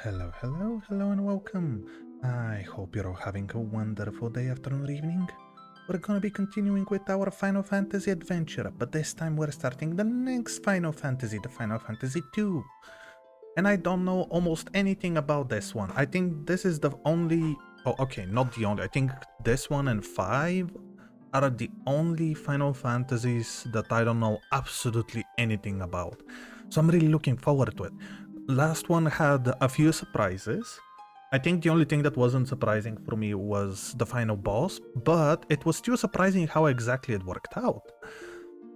Hello, and welcome. I hope you're all having a wonderful day, afternoon, or evening. We're gonna be continuing with our Final Fantasy adventure, but this time we're starting the next Final Fantasy, the Final Fantasy II. And I don't know almost anything about this one. I think this is the only... Oh, okay, not the only. I think this one and 5 are the only Final Fantasies that I don't know absolutely anything about. So I'm really looking forward to it. Last one had a few surprises. I think the only thing that wasn't surprising for me was the final boss, but it was still surprising how exactly it worked out.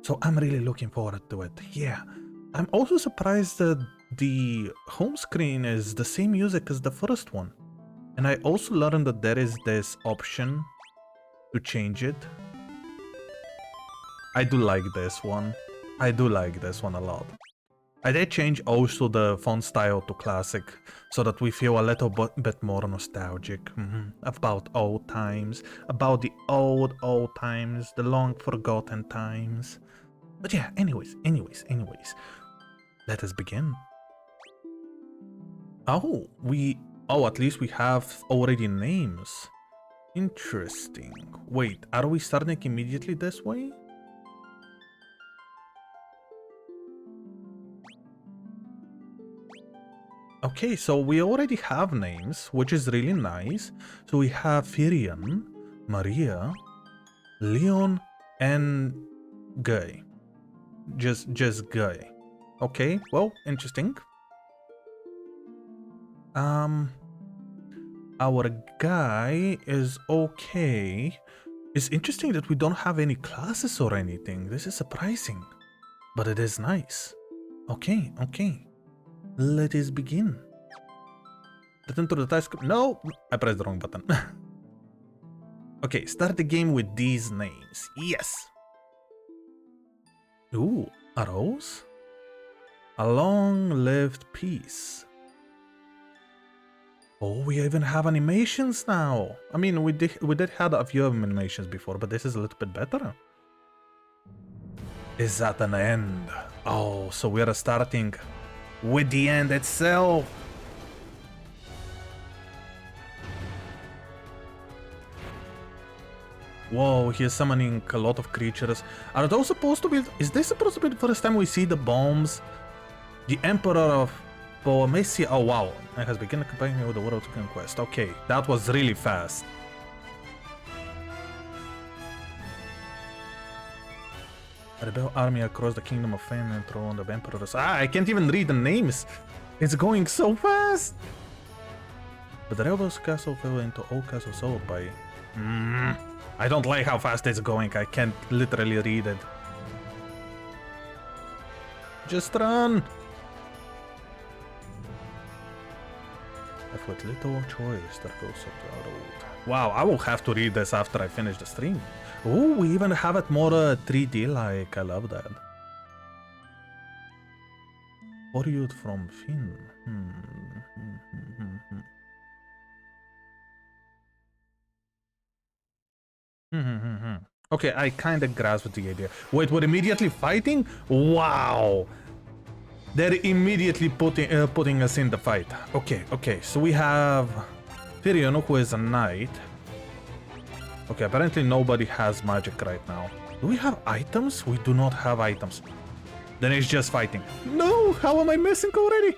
So I'm really looking forward to it. Yeah. I'm also surprised that the home screen is the same music as the first one. And I also learned that there is this option to change it. I do like this one. I do like this one a lot. I did change also the font style to classic, so that we feel a little bit more nostalgic about old times, about the old times, the long forgotten times. But yeah, anyways, let us begin. Oh, at least we have already names. Interesting. Wait, are we starting immediately this way? Okay, so we already have names, which is really nice. So we have Firion, Maria, Leon, and Guy. Just Guy. Okay, well, interesting. Our guy is okay. It's interesting that we don't have any classes or anything. This is surprising, but it is nice. Okay. Let us begin. Return to the task. No, I pressed the wrong button. Okay, start the game with these names. Yes. Ooh, a rose? A long-lived peace. Oh, we even have animations now. I mean, we did have a few animations before, but this is a little bit better. Is that an end? Oh, so we are starting with the end itself. Whoa, he's summoning a lot of creatures. Are those supposed to be... Is this supposed to be the first time we see the bombs? The Emperor of Boamessia... Oh, wow. It has begun a campaign with the World Conquest. Okay, that was really fast. A rebel army across the Kingdom of Fame and throne of Emperors. I can't even read the names. It's going so fast. But the rebel's castle fell into old castle sold by... I don't like how fast it's going. I can't literally read it. Just run. With little choice that goes up to our road. Wow, I will have to read this after I finish the stream. Oh, we even have it more 3D like. I love that. Oriud from Finn. Okay, I kind of grasped the idea. Wait, we're immediately fighting? Wow. They're immediately putting us in the fight. Okay, so we have Firion, who is a knight. Okay, apparently nobody has magic right now. Do we have items? We do not have items. Then it's just fighting. No, how am I missing already?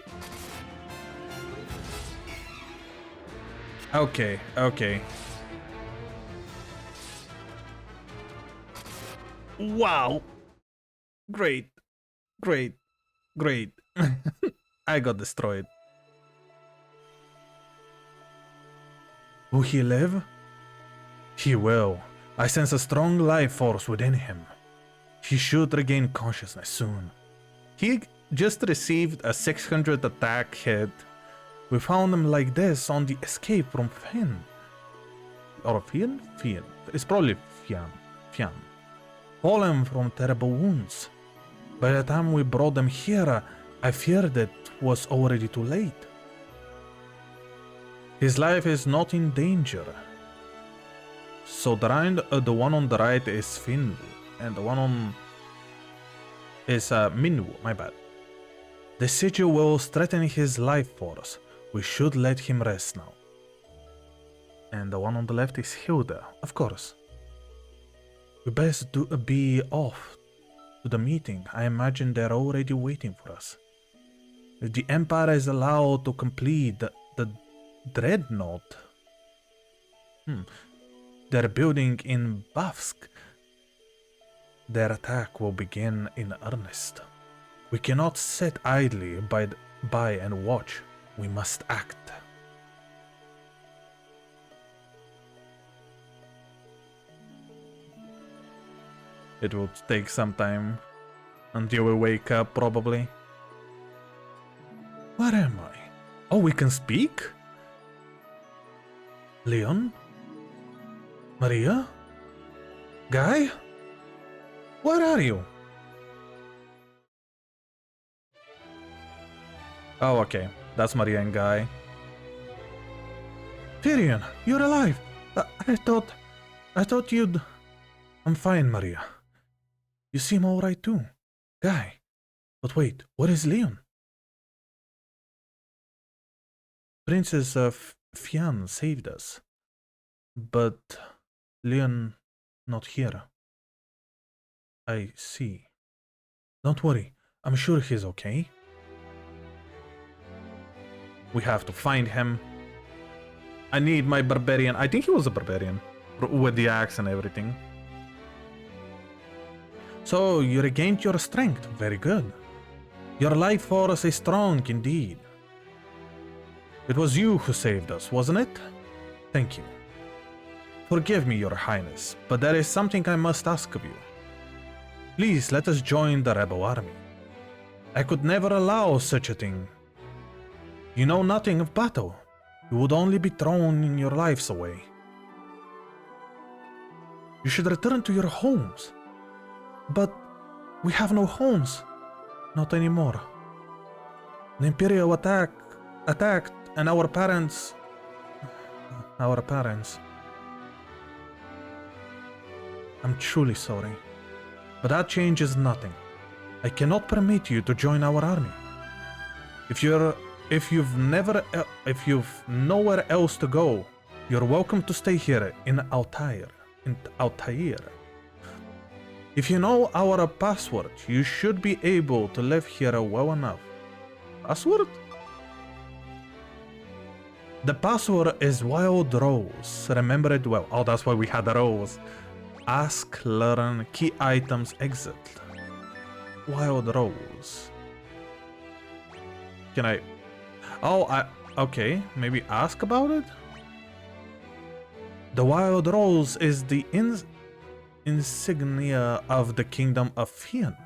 Okay. Wow. Great. I got destroyed. Will he live? He will. I sense a strong life force within him. He should regain consciousness soon. He just received a 600 attack hit. We found him like this on the escape from Finn. Or Finn? It's probably Fian. Fallen from terrible wounds. By the time we brought them here, I feared it was already too late. His life is not in danger. So the one on the right is Finn, and the one on is Minwu, my bad. The sigil will strengthen his life force. We should let him rest now. And the one on the left is Hilda, of course. We best be off to the meeting. I imagine they're already waiting for us. If the Empire is allowed to complete the dreadnought they're building in Bavsk, their attack will begin in earnest. We cannot sit idly by and watch. We must act. It will take some time until we wake up, probably. Where am I? Oh, we can speak? Leon? Maria? Guy? Where are you? Oh, okay. That's Maria and Guy. Tyrion, you're alive! I thought you'd... I'm fine, Maria. You seem alright too. Guy. But wait, where is Leon? Princess Fian saved us. But Leon not here. I see. Don't worry, I'm sure he's okay. We have to find him. I need my barbarian. I think he was a barbarian. With the axe and everything. So, you regained your strength. Very good. Your life force is strong indeed. It was you who saved us, wasn't it? Thank you. Forgive me, Your Highness, but there is something I must ask of you. Please let us join the rebel army. I could never allow such a thing. You know nothing of battle. You would only be throwing your lives away. You should return to your homes. But we have no homes. Not anymore. The Imperial attacked and our parents... I'm truly sorry. But that changes nothing. I cannot permit you to join our army. If you've nowhere else to go, you're welcome to stay here in Altair. If you know our password, you should be able to live here well enough. Password? The password is Wild Rose. Remember it well. Oh, that's why we had the rose. Ask, learn, key items, exit. Wild Rose. Can I... Oh, okay. Maybe ask about it? The Wild Rose is the insignia of the Kingdom of Fian.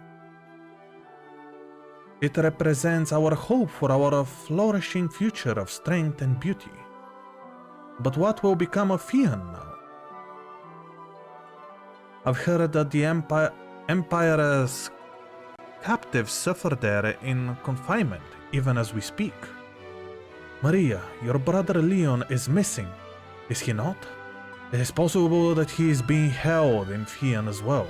It represents our hope for our flourishing future of strength and beauty. But what will become of Fian now? I've heard that the Empire's captives suffer there in confinement, even as we speak. Maria, your brother Leon is missing, is he not? It is possible that he is being held in Fian as well.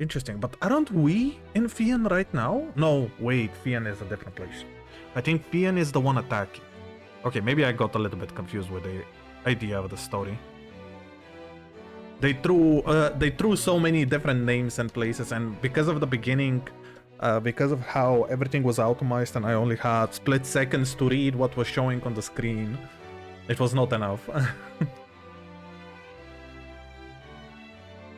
Interesting, but aren't we in Fian right now? No, wait, Fian is a different place. I think Fian is the one attacking. Okay, maybe I got a little bit confused with the idea of the story. They threw so many different names and places, and because of the beginning, because of how everything was optimized and I only had split seconds to read what was showing on the screen, it was not enough.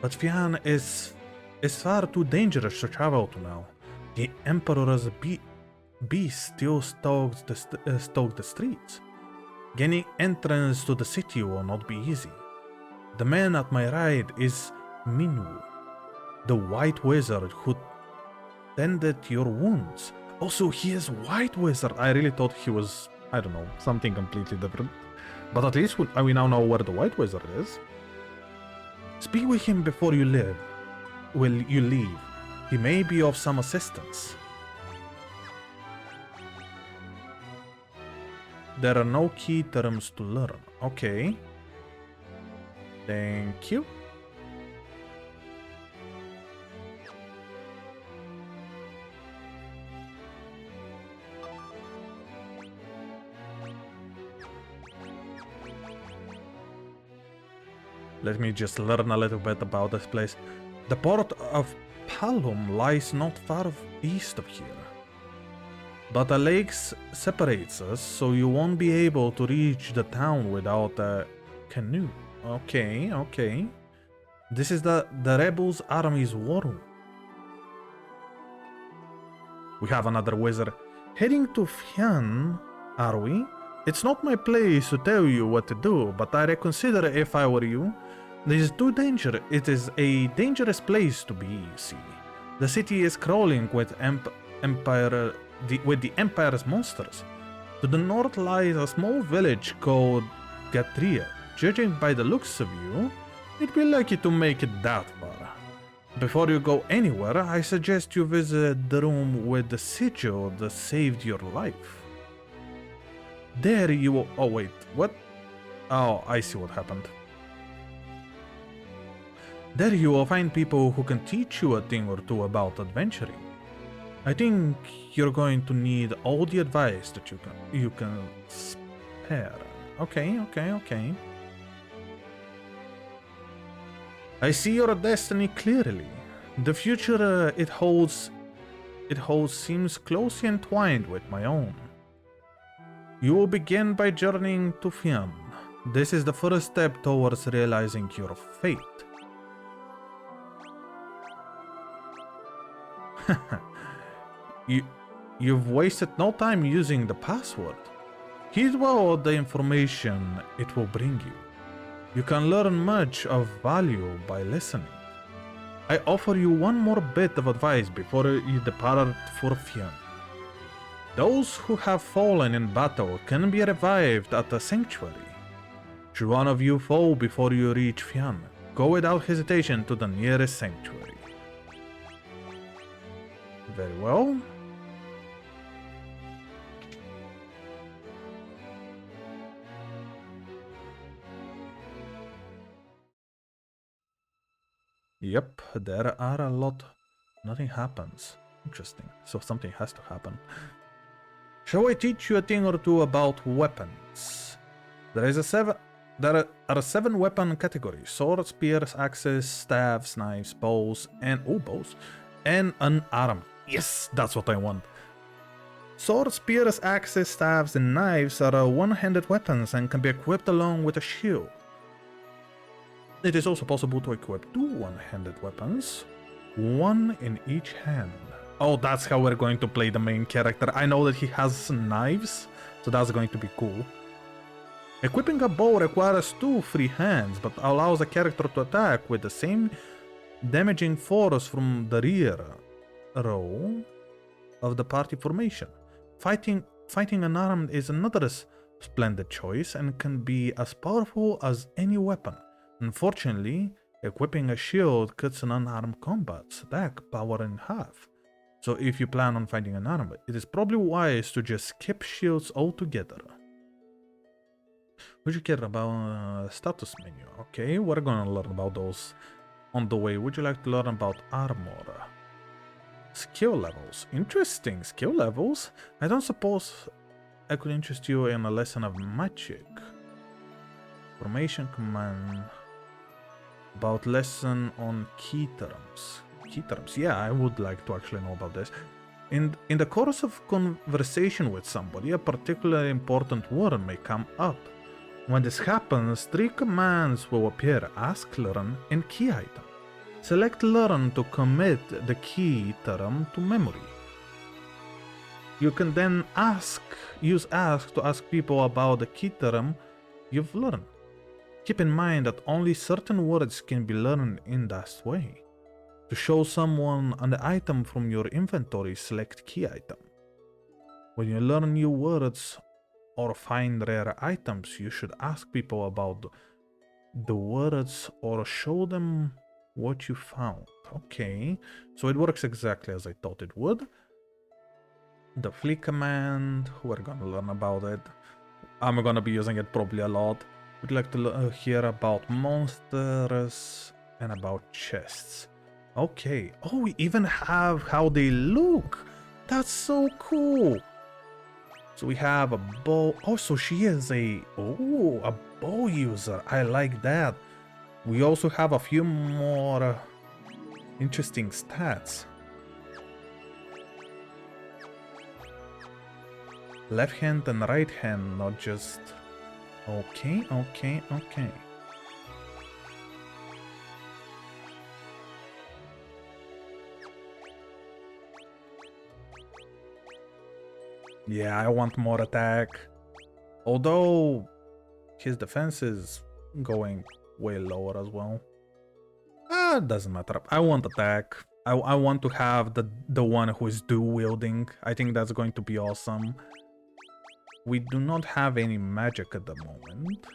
But Fian is far too dangerous to travel to now. The Emperor's beast still stalks the streets. Gaining entrance to the city will not be easy. The man at my right is Minwu, the White Wizard who tended your wounds. Also, he is White Wizard. I really thought he was, I don't know, something completely different. But at least we now know where the White Wizard is. Speak with him before you leave. He may be of some assistance. There are no key terms to learn. Okay. Thank you. Let me just learn a little bit about this place. The port of Palum lies not far east of here. But a lake separates us, so you won't be able to reach the town without a canoe. Okay, okay. This is the rebels' army's war room. We have another wizard. Heading to Fian, are we? It's not my place to tell you what to do, but I'd reconsider if I were you. It is a dangerous place to be, see. The city is crawling with the Empire's monsters. To the north lies a small village called Gatria. Judging by the looks of you, you'd be lucky to make it that far. Before you go anywhere, I suggest you visit the room with the sigil that saved your life. There you will... Oh wait, what? Oh, I see what happened. There you will find people who can teach you a thing or two about adventuring. I think you're going to need all the advice that you can spare. Okay, okay, okay. I see your destiny clearly. The future it holds seems closely entwined with my own. You will begin by journeying to Fiam. This is the first step towards realizing your fate. You've wasted no time using the password. Heed well the information it will bring you. You can learn much of value by listening. I offer you one more bit of advice before you depart for Fian. Those who have fallen in battle can be revived at the sanctuary. Should one of you fall before you reach Fian, go without hesitation to the nearest sanctuary. Very well. Yep, there are a lot. Nothing happens. Interesting. So something has to happen. Shall I teach you a thing or two about weapons? There are 7 weapon categories: swords, spears, axes, staves, knives, bows, and unarmed. Yes, that's what I want. Swords, spears, axes, staves, and knives are one-handed weapons and can be equipped along with a shield. It is also possible to equip 2 one-handed weapons, one in each hand. Oh, that's how we're going to play the main character. I know that he has knives, so that's going to be cool. Equipping a bow requires 2 free hands, but allows the character to attack with the same damaging force from the rear row of the party formation. Fighting unarmed is another splendid choice and can be as powerful as any weapon. Unfortunately, equipping a shield cuts an unarmed combat's attack power in half. So if you plan on fighting unarmed, it is probably wise to just skip shields altogether. Would you care about status menu? Okay, we're gonna learn about those on the way. Would you like to learn about armor? Skill levels. Interesting, skill levels. I don't suppose I could interest you in a lesson of magic. Formation command. About lesson on key terms. Key terms. Yeah, I would like to actually know about this. In the course of conversation with somebody, a particularly important word may come up. When this happens, 3 commands will appear: ask, learn, and key item. Select learn to commit the key term to memory. You can then use ask to ask people about the key term you've learned. Keep in mind that only certain words can be learned in that way. To show someone an item from your inventory, select key item. When you learn new words or find rare items, you should ask people about the words or show them what you found. Okay, so it works exactly as I thought it would. The flee command, we're gonna learn about it. I'm gonna be using it probably a lot. Would like to hear about monsters and about chests. Okay. Oh, we even have how they look. That's so cool. So we have a bow. Oh, so she is a bow user. I like that. We also have a few more interesting stats. Left hand and right hand, not just... Okay. Yeah, I want more attack. Although his defense is going way lower as well. Doesn't matter. I want attack. I want to have the one who is dual wielding. I think that's going to be awesome. We do not have any magic at the moment.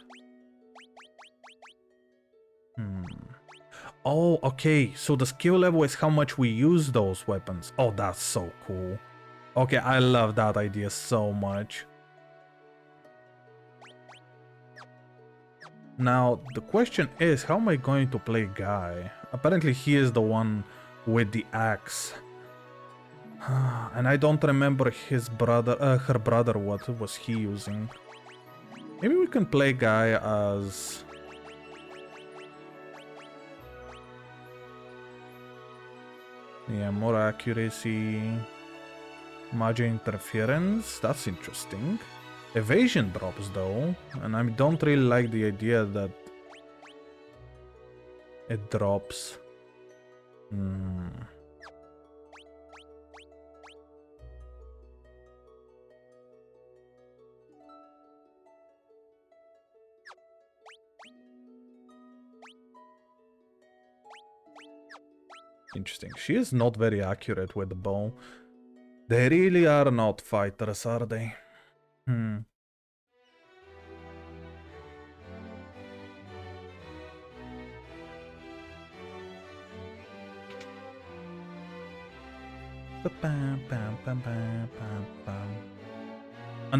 Oh, okay. So the skill level is how much we use those weapons. Oh, that's so cool. Okay, I love that idea so much. Now, the question is, how am I going to play Guy? Apparently, he is the one with the axe. And I don't remember his brother, her brother, what was he using? Maybe we can play Guy as... Yeah, more accuracy. Magic interference, that's interesting. Evasion drops though, and I don't really like the idea that it drops. Interesting. She is not very accurate with the bow. They really are not fighters, are they? An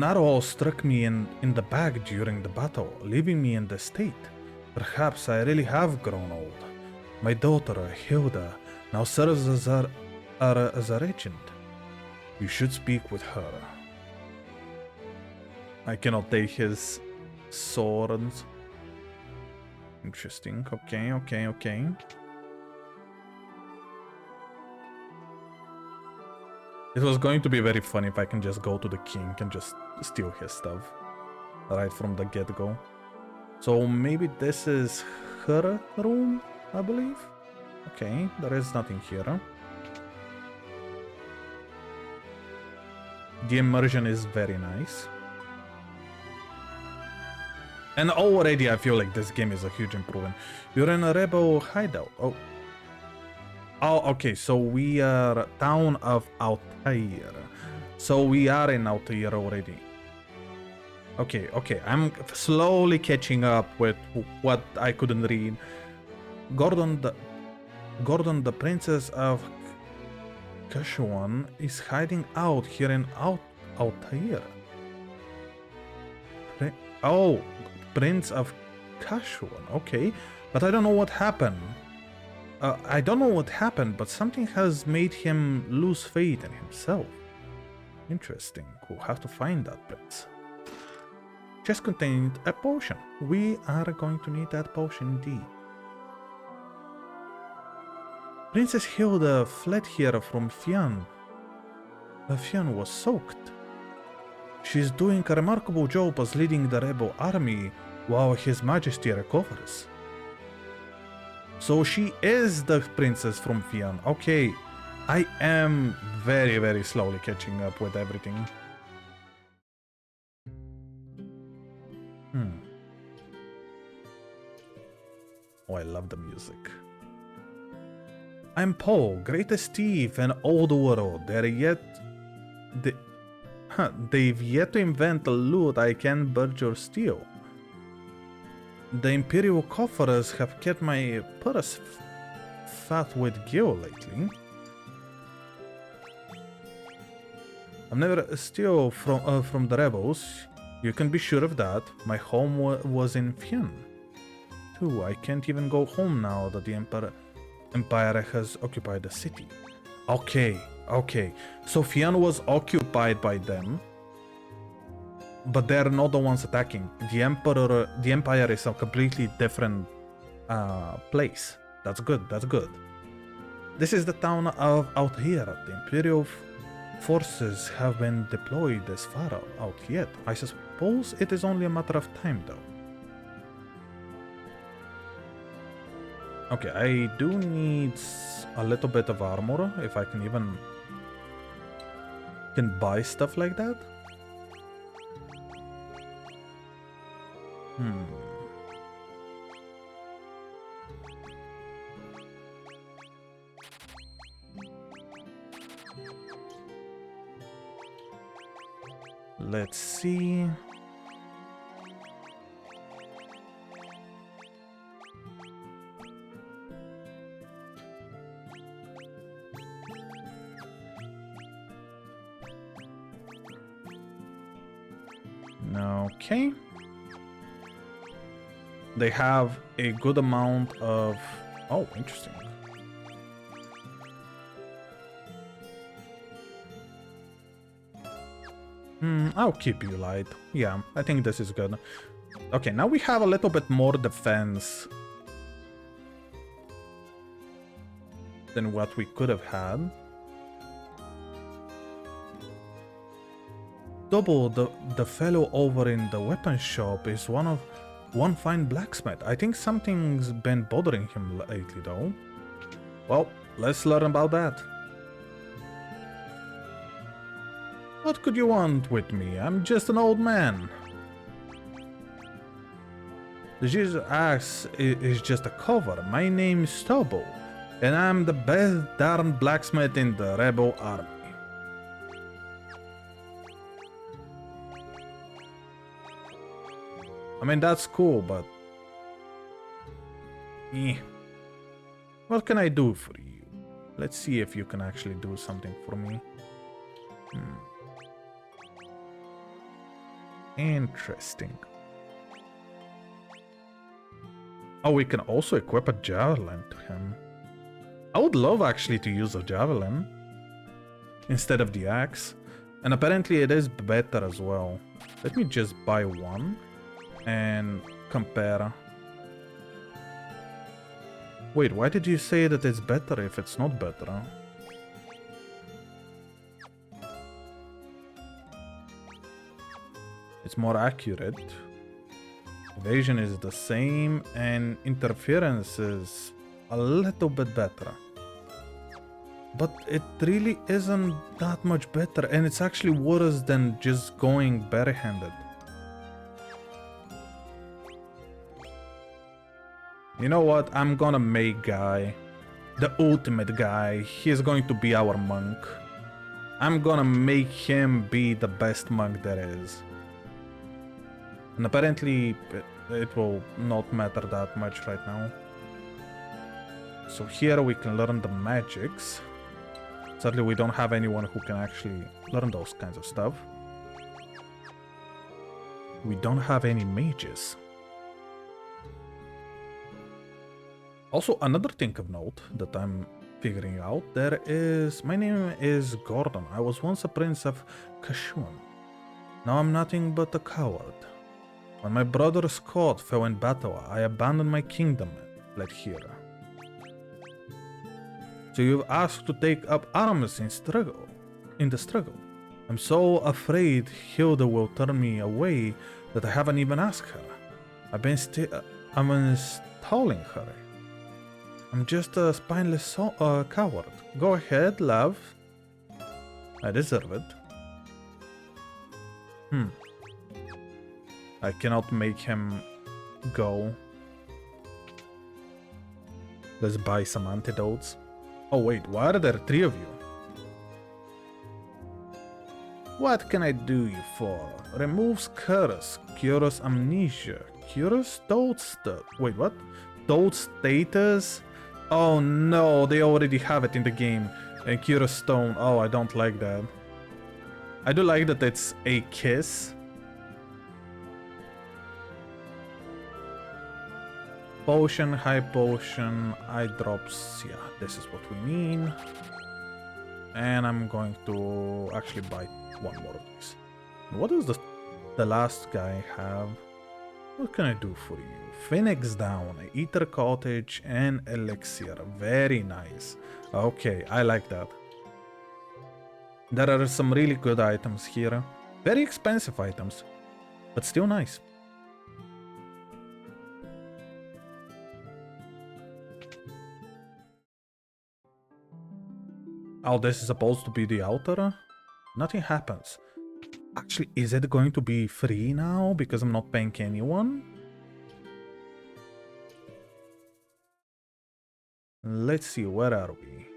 arrow struck me in the back during the battle, leaving me in this state. Perhaps I really have grown old. My daughter, Hilda, now serves as a regent. You should speak with her. I cannot take his swords. Interesting. Okay. It was going to be very funny if I can just go to the king and just steal his stuff right from the get-go. So maybe this is her room, I believe. Okay, there is nothing here. The immersion is very nice. And already I feel like this game is a huge improvement. You're in a rebel hideout. Oh, okay, so we are town of Altair. So we are in Altair already. Okay, I'm slowly catching up with what I couldn't read. Gordon, the princess of Kashuan, is hiding out here in Altair. Oh, Prince of Kashuan, okay. But I don't know what happened. But something has made him lose faith in himself. Interesting. We'll have to find that prince. Chest contained a potion. We are going to need that potion indeed. Princess Hilda fled here from Fian. Fian was soaked. She's doing a remarkable job as leading the rebel army while His Majesty recovers. So she is the princess from Fian. Okay, I am very, very slowly catching up with everything. Oh, I love the music. I'm Paul, greatest thief in all the world. They've yet to invent a loot I can budge or steal. The Imperial coffers have kept my purse fat with gil lately. I've never steal from the rebels. You can be sure of that. My home was in Fian. Too, I can't even go home now that the Empire has occupied the city. Okay. So Fian was occupied by them. But they're not the ones attacking. The Empire is a completely different place. That's good, that's good. This is the town of out here. The Imperial forces have been deployed as far out yet. I suppose it is only a matter of time though. Okay, I do need a little bit of armor, if I can even buy stuff like that. Let's see. Okay. They have a good amount of... Oh, interesting. I'll keep you light. Yeah, I think this is good. Okay, now we have a little bit more defense than what we could have had. Double, the fellow over in the weapon shop is one fine blacksmith. I think something's been bothering him lately though. Well, let's learn about that. What could you want with me? I'm just an old man. The Jesus axe is just a cover. My name's Stubble, and I'm the best darn blacksmith in the rebel army. I mean, that's cool, but... What can I do for you? Let's see if you can actually do something for me. Interesting. Oh, we can also equip a javelin to him. I would love actually to use a javelin instead of the axe. And apparently it is better as well. Let me just buy one and compare. Wait, why did you say that it's better if it's not better? It's more accurate. Evasion is the same and interference is a little bit better. But it really isn't that much better, and it's actually worse than just going barehanded. You know what? I'm gonna make Guy the ultimate guy. He's going to be our monk. I'm gonna make him be the best monk there is. And apparently it will not matter that much right now. So here we can learn the magics. Sadly, we don't have anyone who can actually learn those kinds of stuff. We don't have any mages. Also, another thing of note that I'm figuring out, my name is Gordon. I was once a prince of Kashun. Now I'm nothing but a coward. When my brother Scott fell in battle, I abandoned my kingdom and fled here. So you've asked to take up arms in the struggle. I'm so afraid Hilda will turn me away that I haven't even asked her. I've been stalling her. I'm just a spineless coward. Go ahead, love. I deserve it. I cannot make him go. Let's buy some antidotes. Oh wait, why are there 3 of you? What can I do you for? Removes curse, cures amnesia, cures wait, what? Toad status? Oh no, they already have it in the game. And cure stone. Oh, I don't like that. I do like that it's a kiss. Potion, high potion, eye drops. Yeah, this is what we need. And I'm going to actually buy one more of these. What does the last guy have? What can I do for you? Phoenix Down, Ether Cottage, and Elixir. Very nice. Okay, I like that. There are some really good items here. Very expensive items, but still nice. Oh, this is supposed to be the altar? Nothing happens. Actually, is it going to be free now because I'm not paying anyone? Let's see, where are we?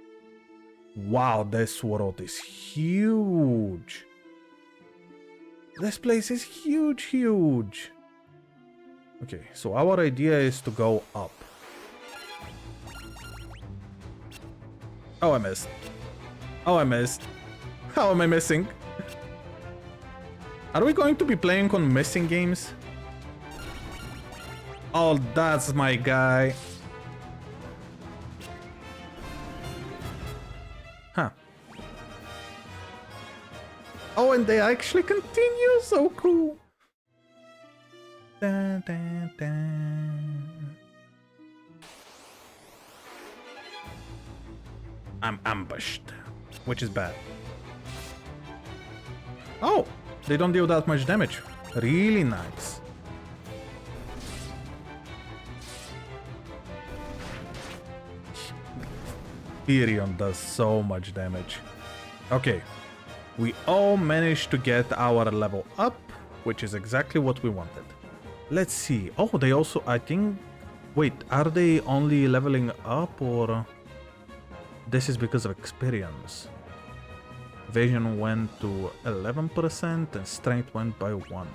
Wow, this world is huge. This place is huge. Okay, so our idea is to go up. Oh, I missed. Oh, I missed. How am I missing? Are we going to be playing on missing games? Oh, that's my guy. Huh. Oh, and they actually continue. So cool. Dun, dun, dun. I'm ambushed, which is bad. Oh, they don't deal that much damage. Really nice. Tyrion does so much damage. Okay, we all managed to get our level up, which is exactly what we wanted. Let's see. Oh, they also, I think... Wait, are they only leveling up or... This is because of experience. Evasion went to 11% and strength went by 1.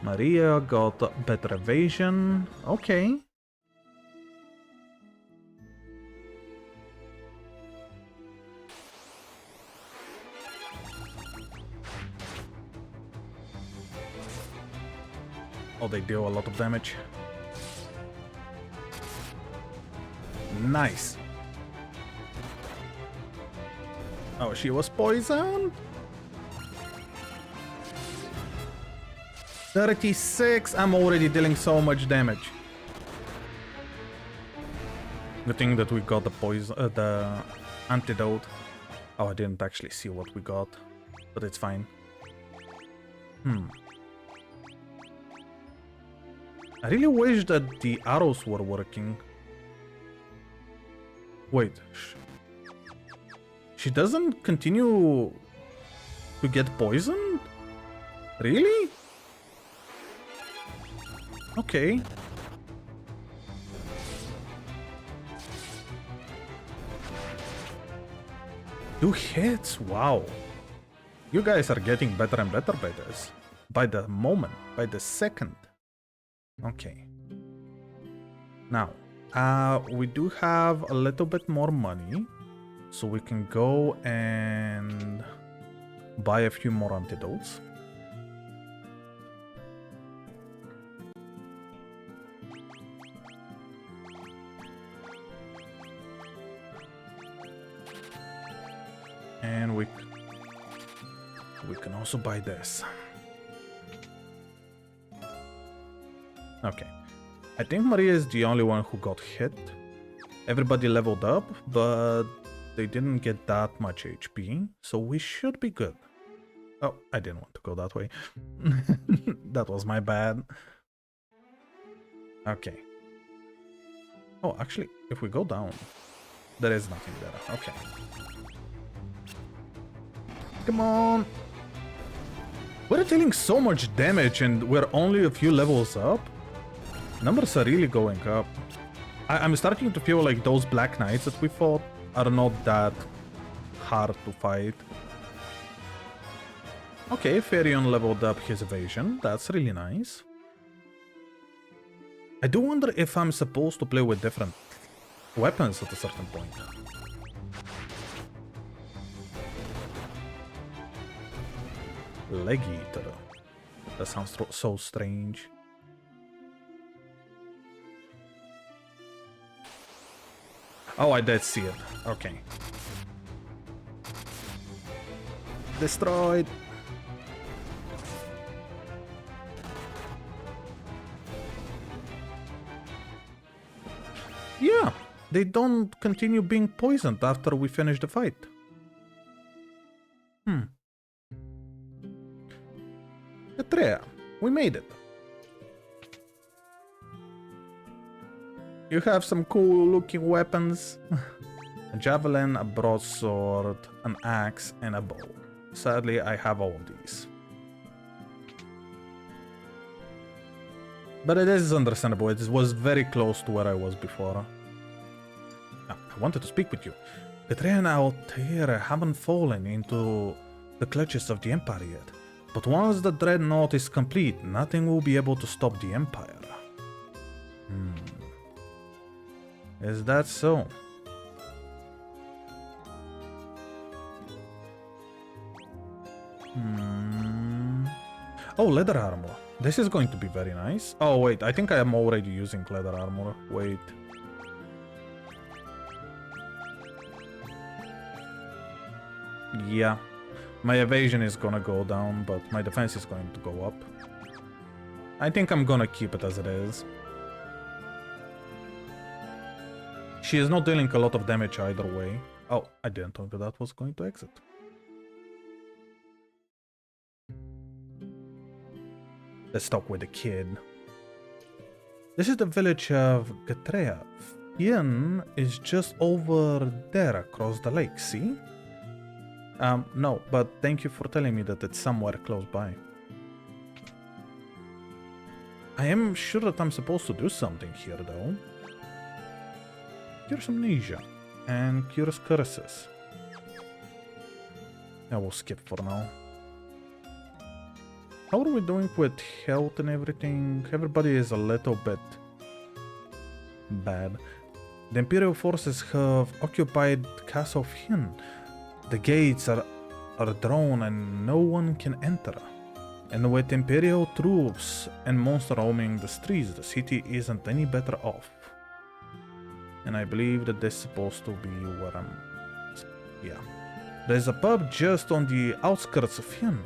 Maria got better evasion. Okay. Oh, they deal a lot of damage. Nice. Oh, she was poisoned? 36. I'm already dealing so much damage. Good thing that we got the poison, the antidote. Oh, I didn't actually see what we got, but it's fine. I really wish that the arrows were working. Wait. She doesn't continue to get poisoned? Really? Okay. 2 hits? Wow. You guys are getting better and better by this. By the moment, by the second. Okay. Now, we do have a little bit more money. So we can go and buy a few more antidotes. And we can also buy this. Okay. I think Maria is the only one who got hit. Everybody leveled up, but they didn't get that much HP, so we should be good. Oh, I didn't want to go that way. That was my bad. Okay. Oh, actually, if we go down, there is nothing there. Okay. Come on. We're dealing so much damage and we're only a few levels up. Numbers are really going up. I'm starting to feel like those Black Knights that we fought are not that hard to fight. Okay, Ferion leveled up his evasion. That's really nice. I do wonder if I'm supposed to play with different weapons at a certain point. Leg Eater. That sounds so strange. Oh, I did see it. Okay. Destroyed. Yeah, they don't continue being poisoned after we finish the fight. Katrea, we made it. You have some cool looking weapons. A javelin, a broadsword, an axe, and a bow. Sadly, I have all these. But it is understandable, it was very close to where I was before. I wanted to speak with you. The train out here haven't fallen into the clutches of the Empire yet. But once the dreadnought is complete, nothing will be able to stop the Empire. Is that so? Oh, leather armor. This is going to be very nice. Oh, wait, I think I am already using leather armor. Wait. Yeah. My evasion is gonna go down, but my defense is going to go up. I think I'm gonna keep it as it is. She is not dealing a lot of damage either way. Oh, I didn't think that was going to exit. Let's talk with the kid. This is the village of Gatrea. Yin is just over there across the lake, see? No, but thank you for telling me that it's somewhere close by. I am sure that I'm supposed to do something here, though. Cure amnesia and cures curses. I will skip for now. How are we doing with health and everything? Everybody is a little bit bad. The Imperial forces have occupied Castle of Hin. The gates are drawn and no one can enter. And with Imperial troops and monsters roaming the streets, the city isn't any better off. And I believe that this is supposed to be where I'm... Yeah. There's a pub just on the outskirts of Hin.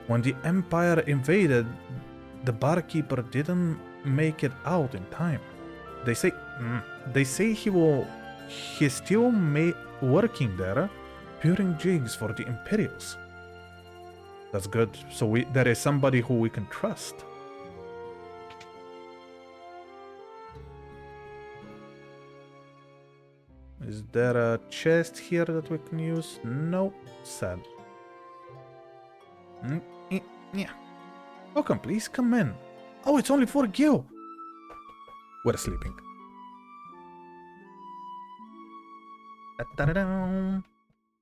When the Empire invaded, the barkeeper didn't make it out in time. They say he's still working there, pouring jigs for the Imperials. That's good. So there is somebody who we can trust. Is there a chest here that we can use? No. Sad. Yeah. Welcome, please come in. Oh, it's only for Gil. We're sleeping.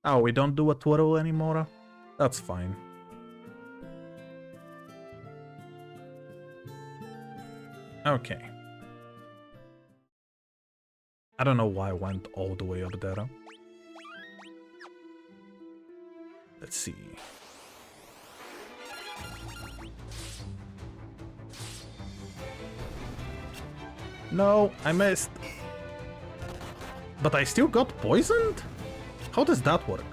Oh, we don't do a twirl anymore? That's fine. Okay. I don't know why I went all the way up there. Let's see. No, I missed. But I still got poisoned? How does that work?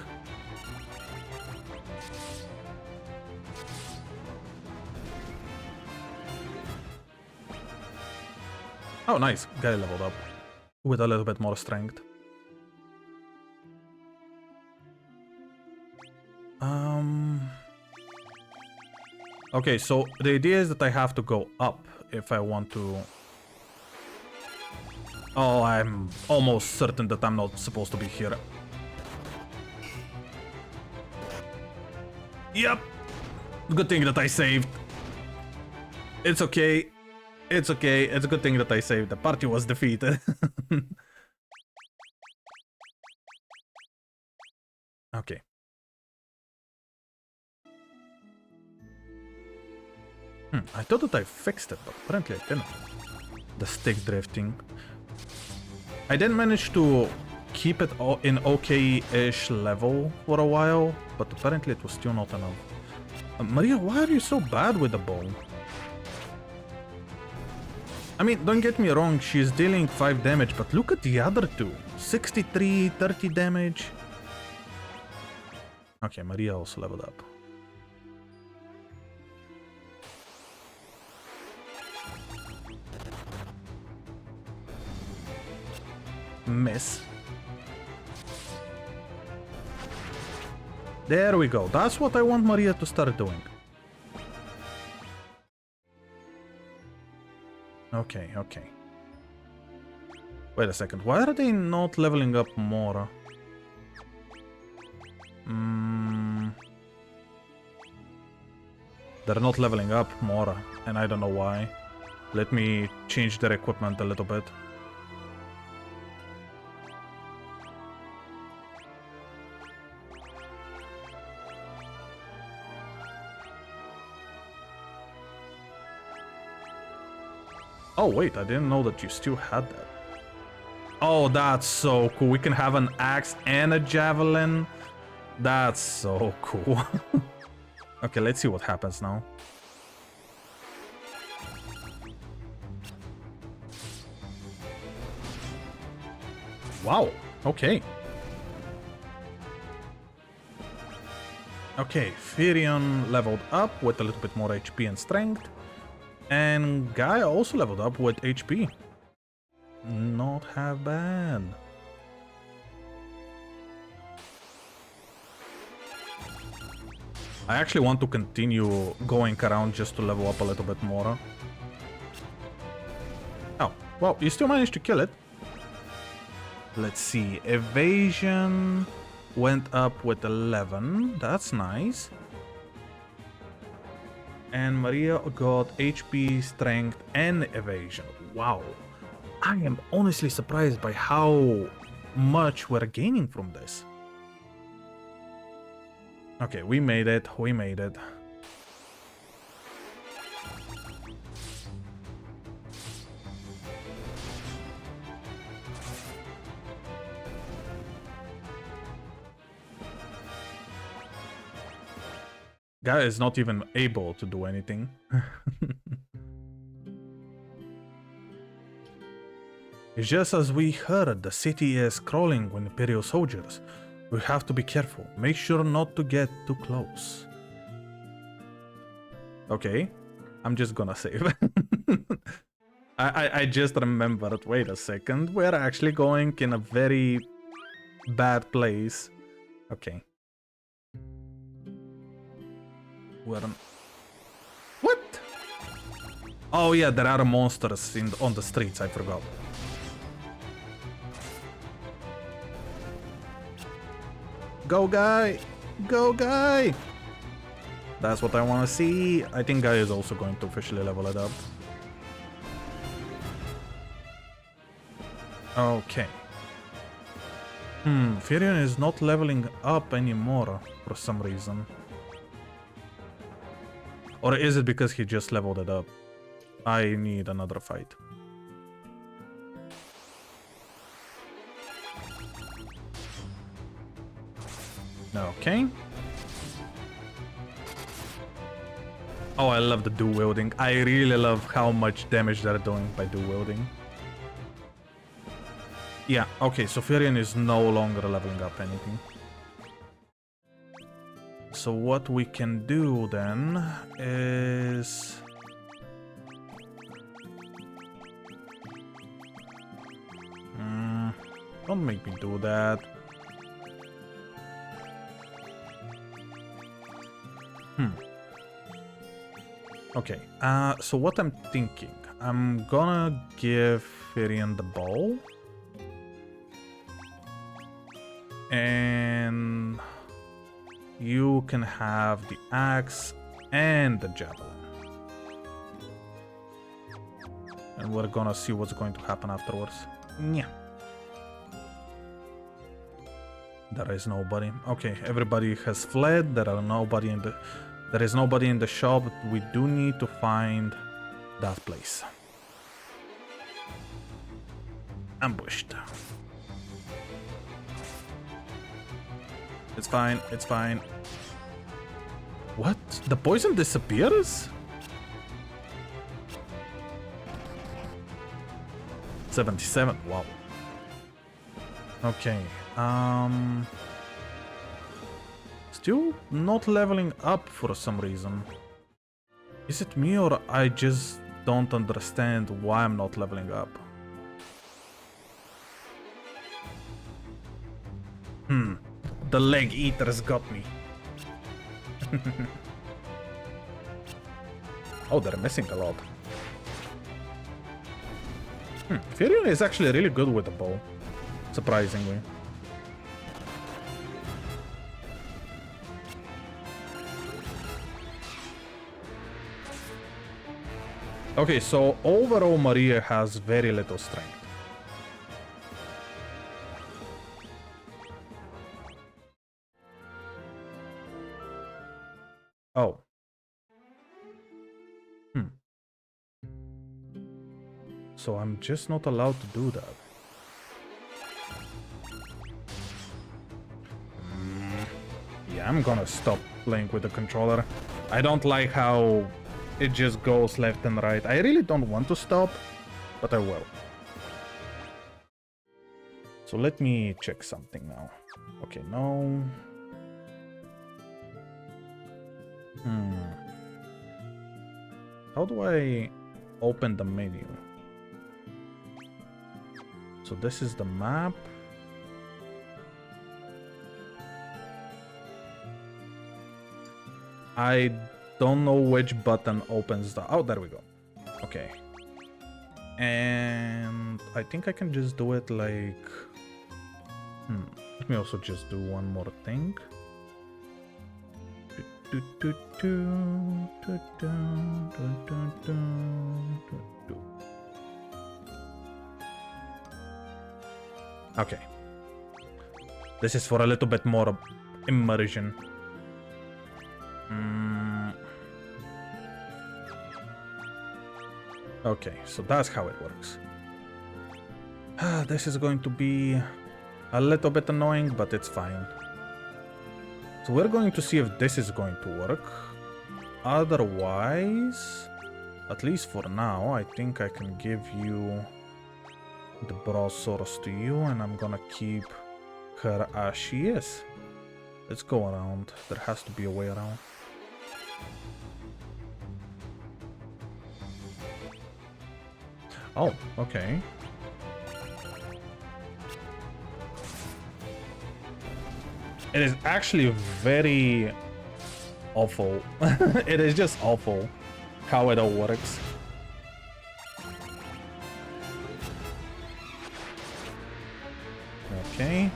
Oh, nice. Guy leveled up. With a little bit more strength. Okay, so the idea is that I have to go up if I want to... Oh, I'm almost certain that I'm not supposed to be here. Yep. Good thing that I saved. It's okay. It's okay. It's a good thing that I saved. The party was defeated. Okay. I thought that I fixed it, but apparently I didn't. The stick drifting. I did manage to keep it in okay-ish level for a while, but apparently it was still not enough. Maria, why are you so bad with the bow? I mean, don't get me wrong, she's dealing 5 damage, but look at the other two. 63, 30 damage. Okay, Maria also leveled up. miss. There we go. That's what I want Maria to start doing. Okay, okay. Wait a second. Why are they not leveling up more? They're not leveling up more, and I don't know why. Let me change their equipment a little bit. Oh wait, I didn't know that you still had that. Oh, that's so cool. We can have an axe and a javelin. That's so cool. Okay, let's see what happens now. Wow, okay. Okay, Firion leveled up with a little bit more HP and strength. And Gaia also leveled up with HP. Not half bad. I actually want to continue going around just to level up a little bit more. Oh, well, you still managed to kill it. Let's see, evasion went up with 11. That's nice. And Maria got HP, strength, and evasion. Wow. I am honestly surprised by how much we're gaining from this. Okay, we made it. We made it. Guy is not even able to do anything. Just as we heard, the city is crawling with Imperial soldiers. We have to be careful. Make sure not to get too close. Okay, I'm just gonna save. I just remembered. Wait a second. We're actually going in a very bad place. Okay. What? Oh yeah, there are monsters on the streets. I forgot. Go, Guy! Go, Guy! That's what I want to see. I think Guy is also going to officially level it up. Okay. Firion is not leveling up anymore for some reason. Or is it because he just leveled it up? I need another fight. Okay. Oh, I love the dual wielding. I really love how much damage they're doing by dual wielding. Yeah, okay, so Firion is no longer leveling up anything. So what we can do then is... don't make me do that. Okay, so what I'm thinking, I'm gonna give Firion the bow. And you can have the axe and the javelin. And we're gonna see what's going to happen afterwards. Yeah. There is nobody. Okay, everybody has fled. There is nobody in the shop. We do need to find that place. Ambushed. It's fine, it's fine. What? The poison disappears? 77, wow. Okay, still not leveling up for some reason. Is it me or I just don't understand why I'm not leveling up? The leg eaters got me. Oh, they're missing a lot. Furion is actually really good with the bow, surprisingly. Okay, so overall Maria has very little strength. Oh. So I'm just not allowed to do that. Yeah, I'm gonna stop playing with the controller. I don't like how it just goes left and right. I really don't want to stop, but I will. So let me check something now. Okay, no. How do I open the menu? So this is the map. I don't know which button opens the... Oh, there we go. Okay. And I think I can just do it like... Let me also just do one more thing. Okay. This is for a little bit more immersion. Okay, so that's how it works. This is going to be a little bit annoying, but it's fine. So we're going to see if this is going to work. Otherwise, at least for now, I think I can give you the Brontosaurus to you, and I'm gonna keep her as she is. Let's go around. There has to be a way around. Oh, okay. It is actually very awful. It is just awful how it all works. Okay.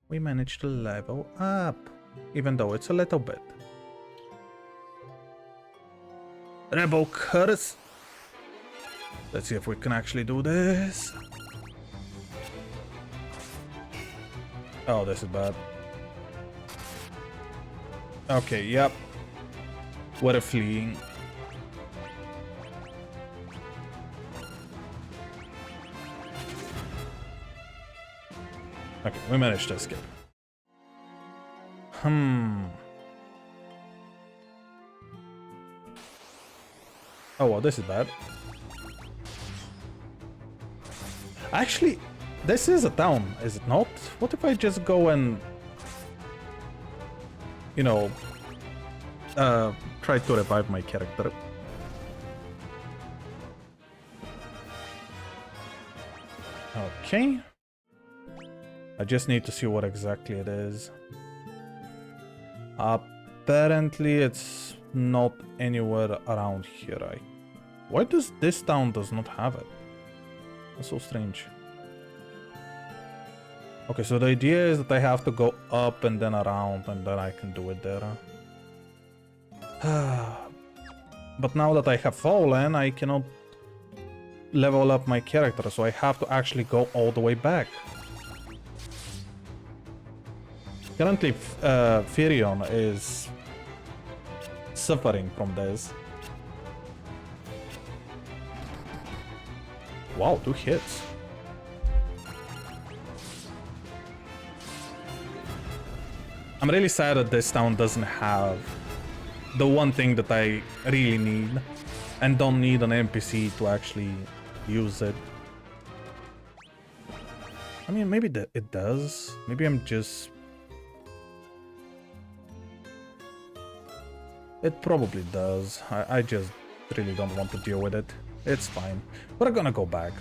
We managed to level up, even though it's a little bit. Rebel curse. Let's see if we can actually do this. Oh, this is bad. Okay, yep. What a fleeing. Okay, we managed to escape. Oh, well, this is bad. Actually, this is a town, is it not? What if I just go and... you know... try to revive my character? Okay. I just need to see what exactly it is. Apparently it's not anywhere around here. Why does this town does not have it? That's so strange. Okay, so the idea is that I have to go up and then around and then I can do it there. But now that I have fallen, I cannot level up my character, so I have to actually go all the way back. Currently, Furion is suffering from this. Wow, 2 hits. I'm really sad that this town doesn't have the one thing that I really need, and don't need an NPC to actually use it. I mean, maybe it does. Maybe I'm just... It probably does. I just Really don't want to deal with it. It's fine. We're gonna go back.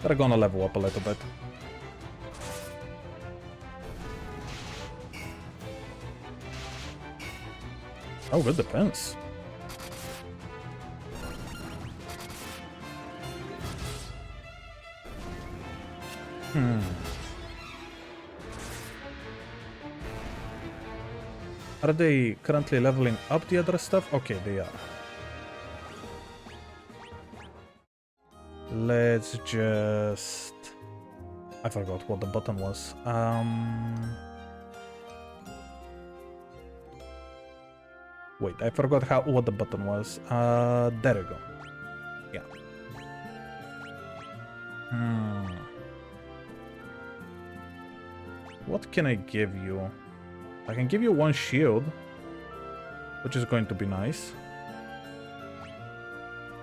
We're gonna level up a little bit. Oh, good defense. Are they currently leveling up the other stuff? Okay, they are. Let's just... I forgot what the button was. Wait, I forgot what the button was. There we go. Yeah. What can I give you? I can give you one shield, which is going to be nice.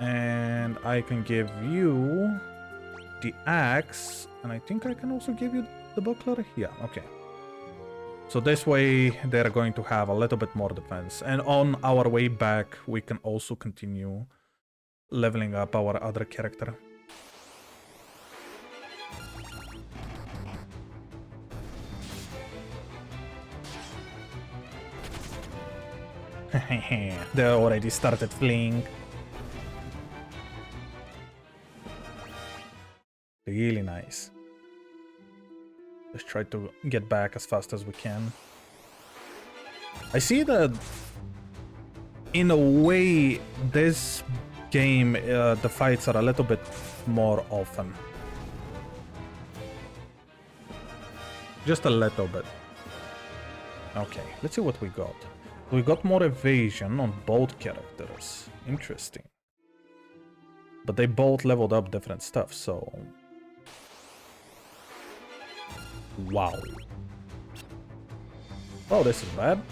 And I can give you the axe, and I think I can also give you the buckler. Yeah, okay. So this way, they're going to have a little bit more defense. And on our way back, we can also continue leveling up our other character. They already started fleeing. Really nice. Let's try to get back as fast as we can. I see that, in a way, this game, the fights are a little bit more often. Just a little bit. Okay, let's see what we got. We got more evasion on both characters. Interesting. But they both leveled up different stuff, so... Wow. Oh, this is bad.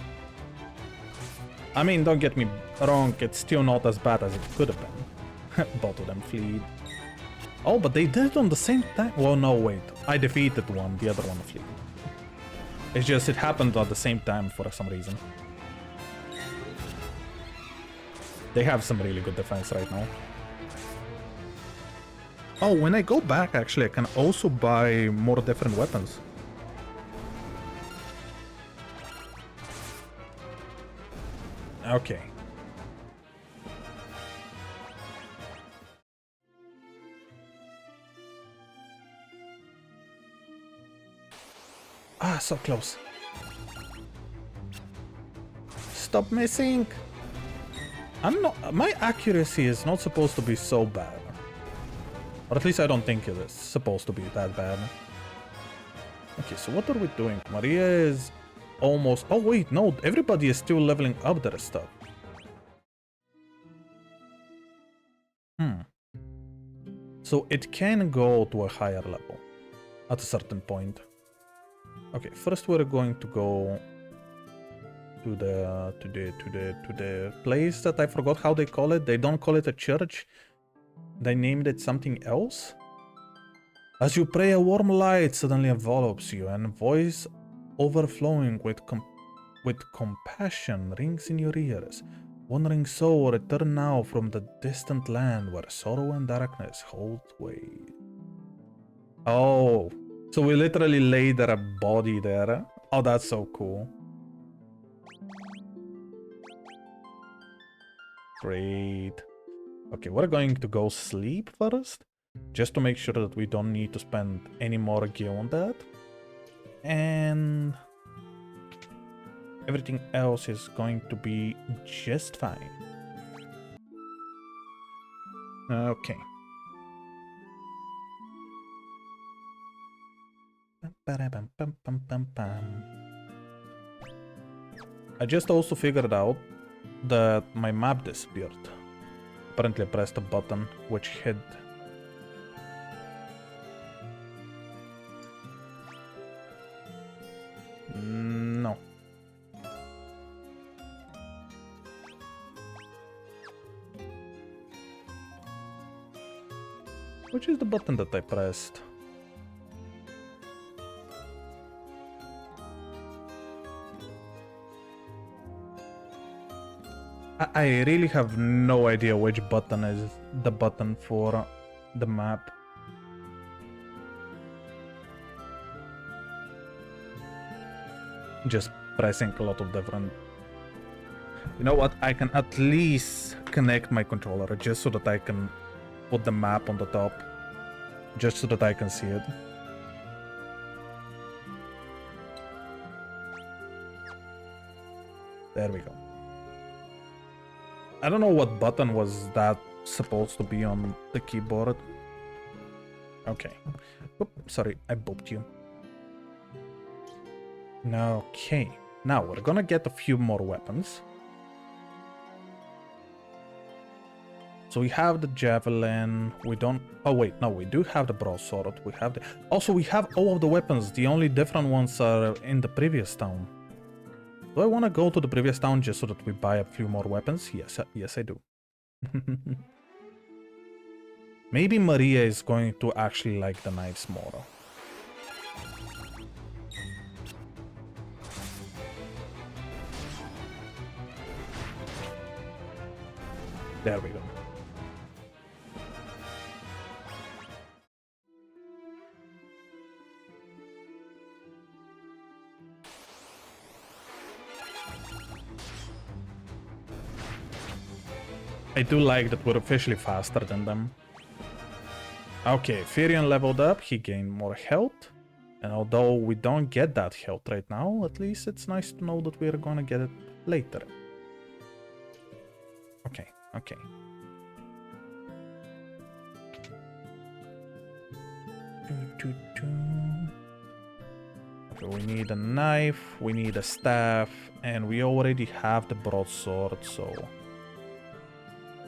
I mean, don't get me wrong, it's still not as bad as it could have been. Both of them fleed. Oh, but they did it on the same time? Well, no, wait. I defeated one, the other one fleed. It's just, it happened at the same time for some reason. They have some really good defense right now. Oh, when I go back, actually, I can also buy more different weapons. Okay. Ah, so close. Stop missing! My accuracy is not supposed to be so bad. Or at least I don't think it is supposed to be that bad. Okay, so what are we doing? Maria is almost... Oh wait, no, everybody is still leveling up their stuff. So it can go to a higher level at a certain point. Okay, first we're going to go to the place that I forgot how they call it. They don't call it a church. They named it something else. As you pray, a warm light suddenly envelops you, and a voice overflowing with compassion rings in your ears. Wandering soul, return now from the distant land where sorrow and darkness hold sway. Oh, so we literally laid a body there. Oh, that's so cool. Great. Okay, we're going to go sleep first, just to make sure that we don't need to spend any more gear on that. And everything else is going to be just fine. Okay. I just also figured out that my map disappeared. Apparently I pressed a button which hid. No. Which is the button that I pressed? I really have no idea which button is the button for the map. Just pressing a lot of different... You know what? I can at least connect my controller just so that I can put the map on the top. Just so that I can see it. There we go. I don't know what button was that supposed to be on the keyboard. Okay. Oop, sorry, I booped you. Okay. Now we're gonna get a few more weapons. So we have the javelin. We don't... Oh wait, no, we do have the broadsword. We have the... Also, we have all of the weapons. The only different ones are in the previous town. Do I want to go to the previous town just so that we buy a few more weapons? Yes, I do. Maybe Maria is going to actually like the knives more. There we go. I do like that we're officially faster than them. Okay, Firion leveled up, he gained more health. And although we don't get that health right now, at least it's nice to know that we're gonna get it later. Okay. Okay, we need a knife, we need a staff, and we already have the broadsword, so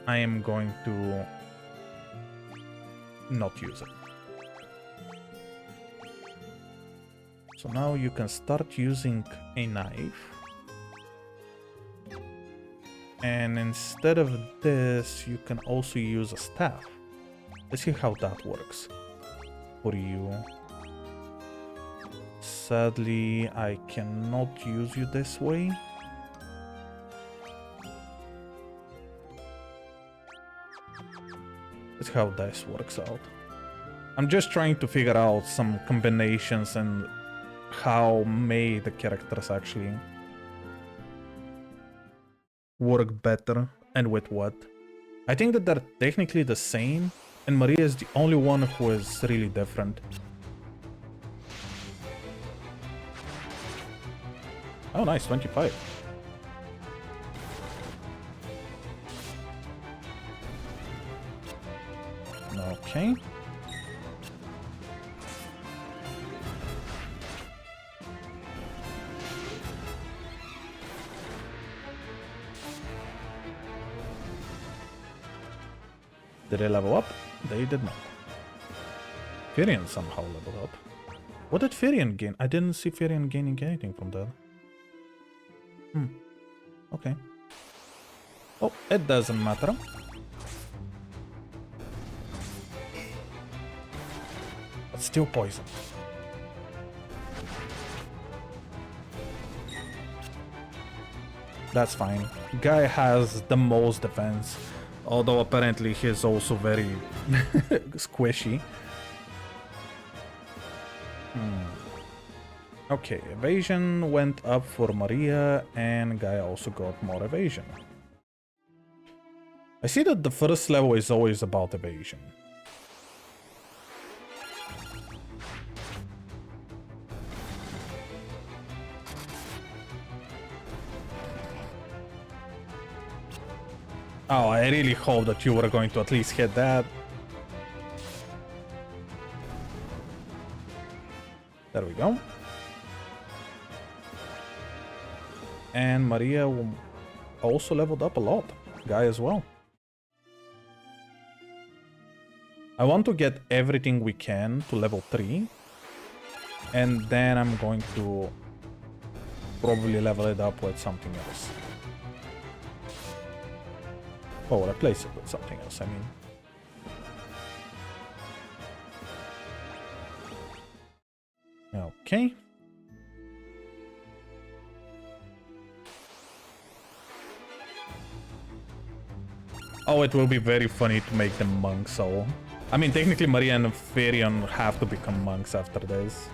I am going to not use it. So now you can start using a knife. And instead of this, you can also use a staff. Let's see how that works for you. Sadly, I cannot use you this way. Let's see how this works out. I'm just trying to figure out some combinations and how may the characters actually work better and with what. I think that they're technically the same, and Maria is the only one who is really different. Oh nice, 25. Okay. Did they level up? They did not. Firion somehow leveled up. What did Firion gain? I didn't see Firion gaining anything from that. Okay. Oh, it doesn't matter. But still poison. That's fine. Guy has the most defense. Although apparently he's also very squishy. Okay, evasion went up for Maria, and Guy also got more evasion. I see that the first level is always about evasion. Oh, I really hope that you were going to at least hit that. There we go. And Maria also leveled up a lot. Guy as well. I want to get everything we can to level 3. And then I'm going to probably level it up with something else. Oh, replace it with something else, I mean. Okay. Oh, it will be very funny to make them monks, so... I mean, technically Maria and Farion have to become monks after this.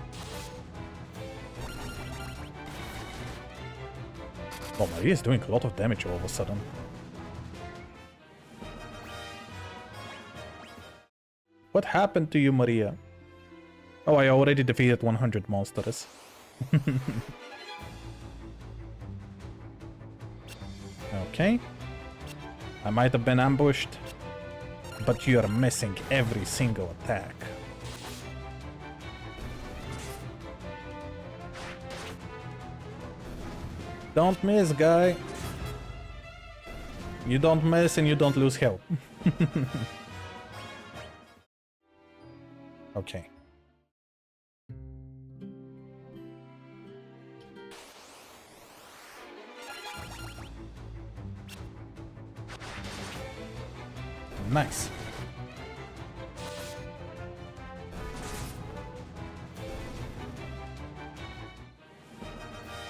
Oh, Maria is doing a lot of damage all of a sudden. What happened to you, Maria? Oh, I already defeated 100 monsters. Okay. I might have been ambushed, but you're missing every single attack. Don't miss, guy. You don't miss and you don't lose health. Okay. Nice.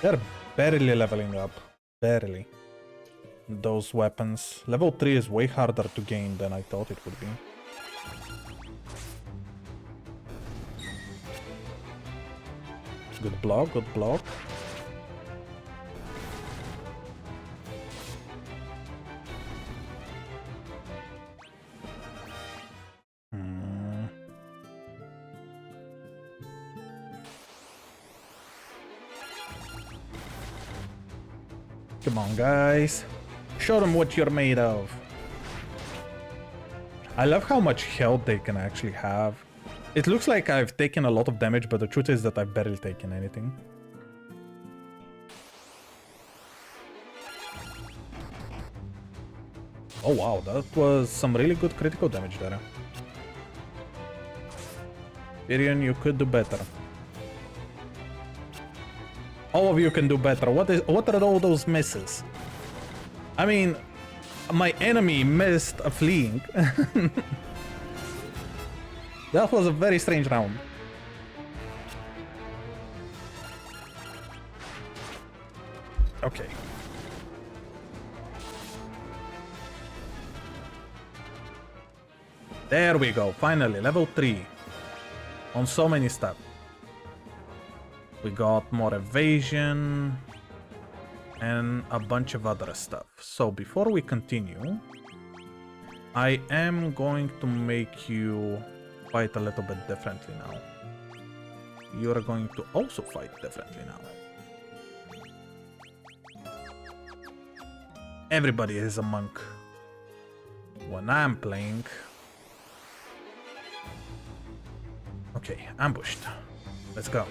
They're barely leveling up. Barely. Those weapons. Level 3 is way harder to gain than I thought it would be. Good block, good block. Come on, guys. Show them what you're made of. I love how much health they can actually have. It looks like I've taken a lot of damage, but the truth is that I've barely taken anything. Oh wow, that was some really good critical damage there. Tyrion, you could do better. All of you can do better. What are all those misses? I mean, my enemy missed a fleeing. That was a very strange round. Okay. There we go, finally, level 3. On so many stuff. We got more evasion and a bunch of other stuff. So before we continue, I am going to make you fight a little bit differently now. You're going to also fight differently now. Everybody is a monk. When I'm playing... Okay, ambushed. Let's go.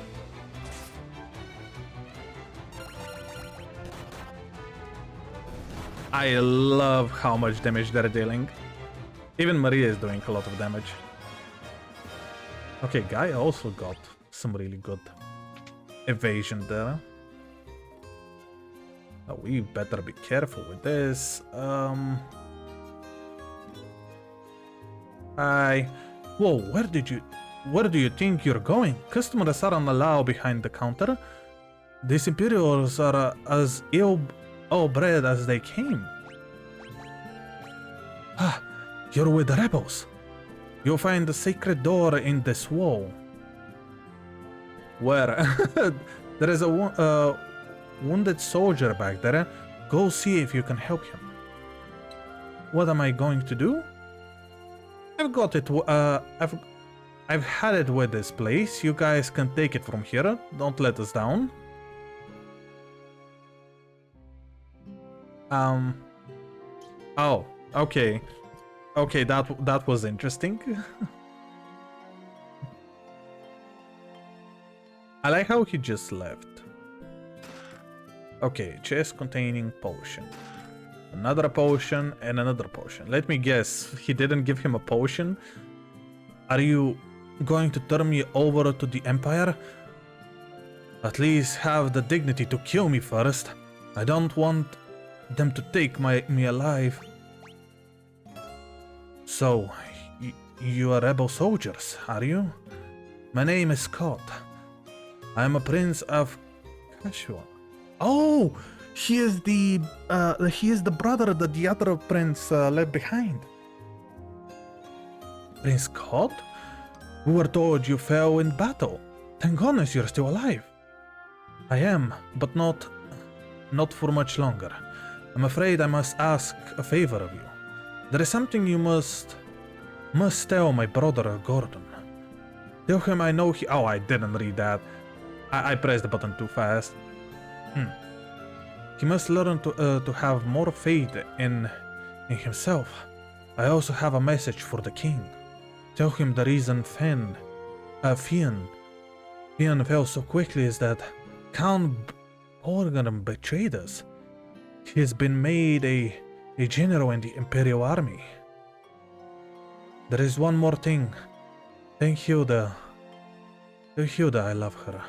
I love how much damage they're dealing. Even Maria is doing a lot of damage. Okay, Guy also got some really good evasion there. Oh, we better be careful with this. Whoa, where do you think you're going? Customers aren't allowed behind the counter. These Imperials are as ill-bred as they came. Ah, you're with the rebels. You'll find the sacred door in this wall. Where? There is a wounded soldier back there. Go see if you can help him. What am I going to do? I've got it. I've had it with this place. You guys can take it from here. Don't let us down. Oh, okay. Okay, that was interesting. I like how he just left. Okay, chest containing potion. Another potion and another potion. Let me guess, he didn't give him a potion? Are you going to turn me over to the Empire? At least have the dignity to kill me first. I don't want them to take me alive. So, you are rebel soldiers, are you? My name is Scott. I am a prince of Kashua. Oh, He is the brother that the other prince left behind. Prince Scott? We were told you fell in battle. Thank goodness you're still alive. I am, but not for much longer. I'm afraid I must ask a favor of you. There is something you must tell my brother Gordon. Tell him I know he... Oh, I didn't read that. I pressed the button too fast. He must learn to have more faith in himself. I also have a message for the king. Tell him the reason Fian fell so quickly is that Count Borgren betrayed us. He has been made a general in the Imperial Army. There is one more thing. Tell Hilda I love her.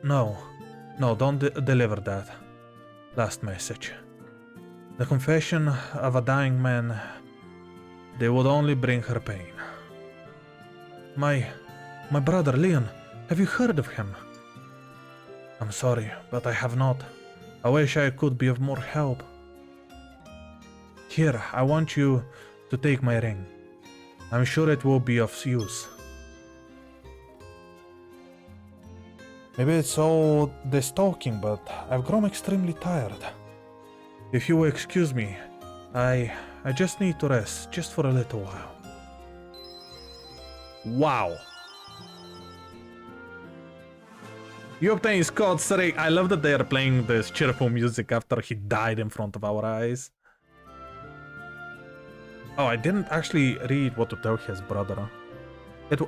No, don't deliver that last message. The confession of a dying man, they would only bring her pain. My brother Leon, have you heard of him? I'm sorry, but I have not. I wish I could be of more help. Here, I want you to take my ring. I'm sure it will be of use. Maybe it's all this talking, but I've grown extremely tired. If you will excuse me, I just need to rest, just for a little while. Wow. You obtain Scott's ring. I love that they are playing this cheerful music after he died in front of our eyes. Oh, I didn't actually read what to tell his brother.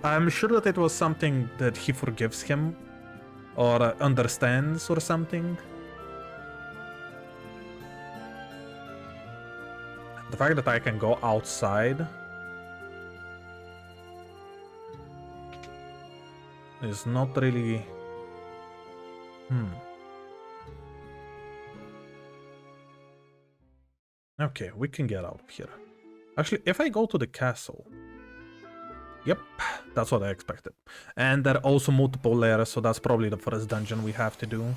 I'm sure that it was something that he forgives him or understands or something. The fact that I can go outside is not really... Okay, we can get out of here. Actually, if I go to the castle... Yep, that's what I expected. And there are also multiple layers, so that's probably the first dungeon we have to do.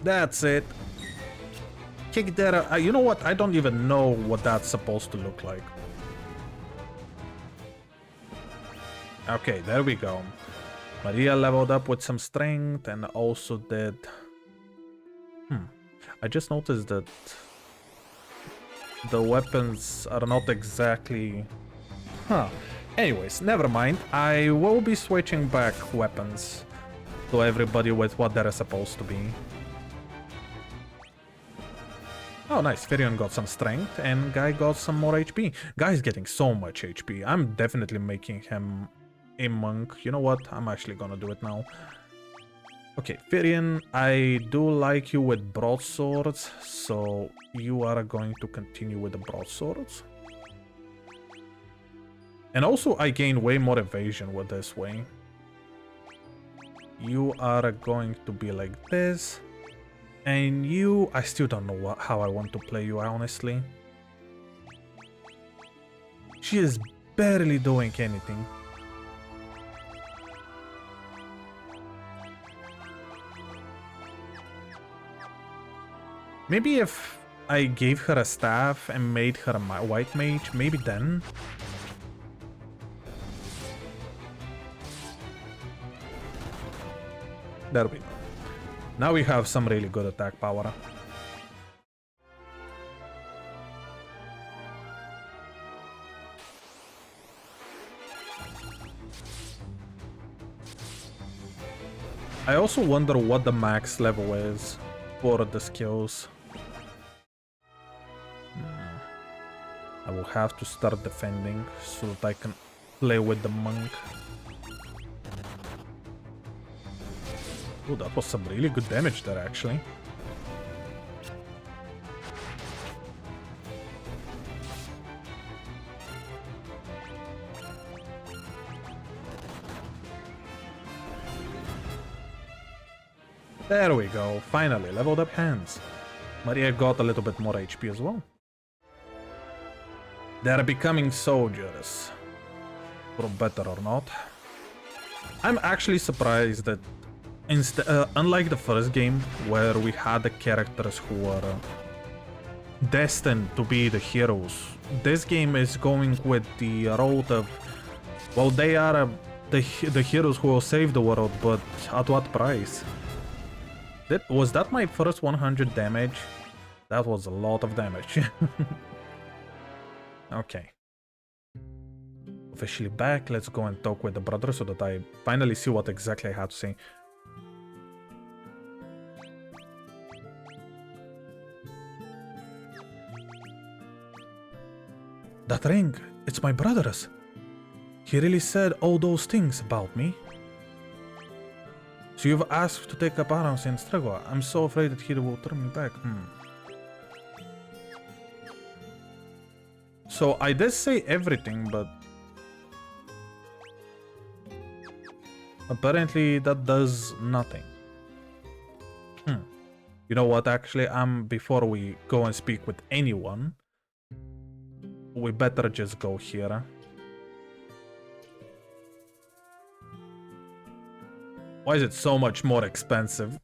That's it. Kick that... you know what? I don't even know what that's supposed to look like. Okay, there we go. Maria leveled up with some strength and also did... I just noticed that the weapons are not exactly... Anyways, never mind. I will be switching back weapons to everybody with what they're supposed to be. Oh, nice. Firion got some strength and Guy got some more HP. Guy's getting so much HP. I'm definitely making him a monk. You know what? I'm actually gonna do it now. Okay, Firion, I do like you with broadswords, so you are going to continue with the broadswords. And also, I gain way more evasion with this way. You are going to be like this. And you, I still don't know how I want to play you, honestly. She is barely doing anything. Maybe if I gave her a staff and made her a white mage, maybe then. There we go. Now we have some really good attack power. I also wonder what the max level is for the skills. I will have to start defending so that I can play with the monk. Oh, that was some really good damage there, actually. There we go, finally, leveled up hands. Maria got a little bit more HP as well. They're becoming soldiers. For better or not. I'm actually surprised that unlike the first game, where we had the characters who were destined to be the heroes, this game is going with the road of, well, they are the heroes who will save the world, but at what price? Was that my first 100 damage? That was a lot of damage. Okay. Officially back. Let's go and talk with the brother so that I finally see what exactly I have to say. That ring, it's my brother's. He really said all those things about me. So you've asked to take up arms and struggle. I'm so afraid that he will turn me back. So I did say everything, but apparently that does nothing. You know what, actually, before we go and speak with anyone, we better just go here. Why is it so much more expensive?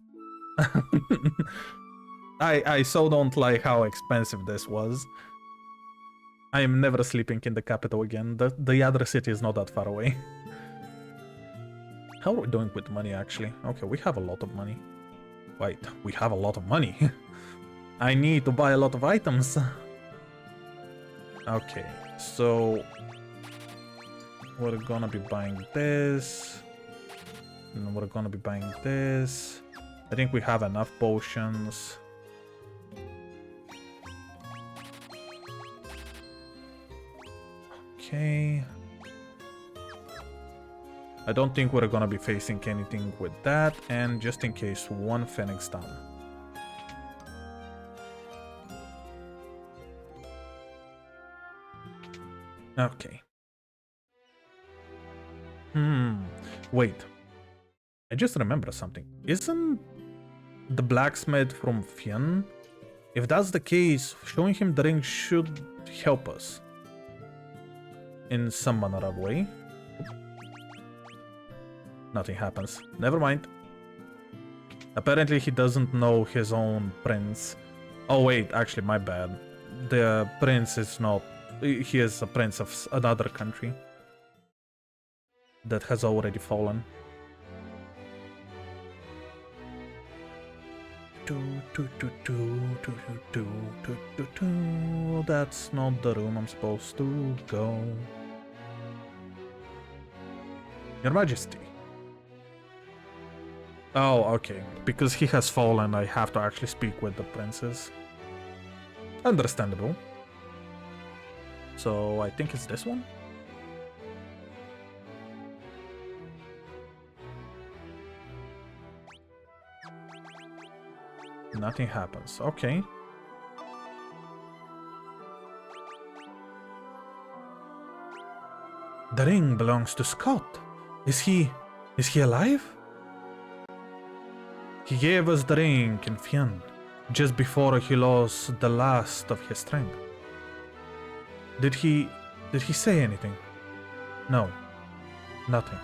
I so don't like how expensive this was. I am never sleeping in the capital again. The other city is not that far away. How are we doing with money, actually? Okay, we have a lot of money. Wait, we have a lot of money. I need to buy a lot of items. Okay, so we're gonna be buying this. And we're gonna be buying this. I think we have enough potions. Okay. I don't think we're gonna be facing anything with that, and just in case, one Phoenix down. Okay. Wait. I just remembered something. Isn't the blacksmith from Fien? If that's the case, showing him the ring should help us. In some manner of way. Nothing happens. Never mind. Apparently he doesn't know his own prince. Oh wait, actually my bad. The prince is not... He is a prince of another country. That has already fallen. That's not the room I'm supposed to go. Your Majesty. Oh, okay. Because he has fallen, I have to actually speak with the princess. Understandable. So I think it's this one? Nothing happens. Okay. The ring belongs to Scott. Is he alive? He gave us the ring in Fien, just before he lost the last of his strength. Did he say anything? No. Nothing.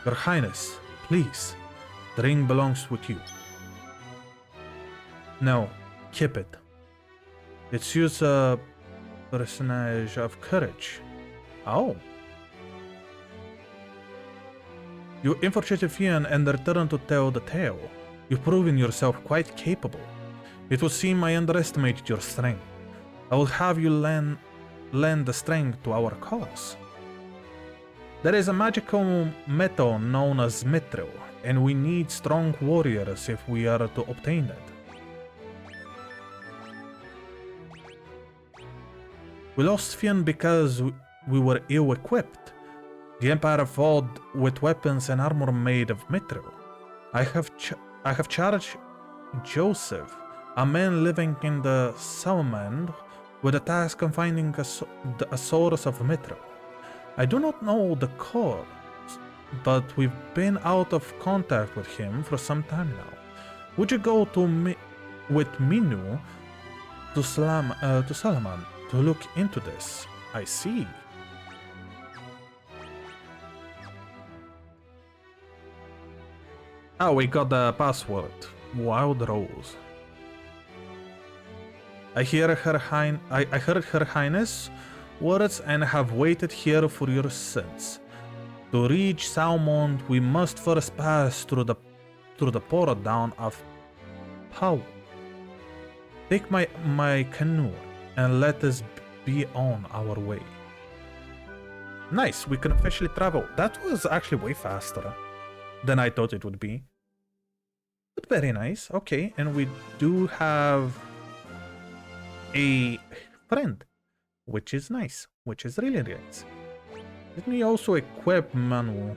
Your Highness, please. The ring belongs with you. No, keep it. It's used a personage of courage. Oh. You infiltrated Fien and returned to tell the tale. You've proven yourself quite capable. It would seem I underestimated your strength. I will have you lend the strength to our cause. There is a magical metal known as mithril, and we need strong warriors if we are to obtain it. We lost Fien because we were ill-equipped. The Empire fought with weapons and armor made of mithril. I have charged Joseph, a man living in the Southland, with the task of finding a source of mithril. I do not know the cause, but we've been out of contact with him for some time now. Would you go with Minu to Salaman to look into this? I see. Oh, we got the password. Wild Rose. I heard her highness words and have waited here for your sins. To reach Salmond, we must first pass through the portal down of Power. Take my canoe and let us be on our way. Nice, we can officially travel. That was actually way faster than I thought it would be. But very nice. Okay, and we do have a friend, which is nice, which is really nice. Let me also equip Minu.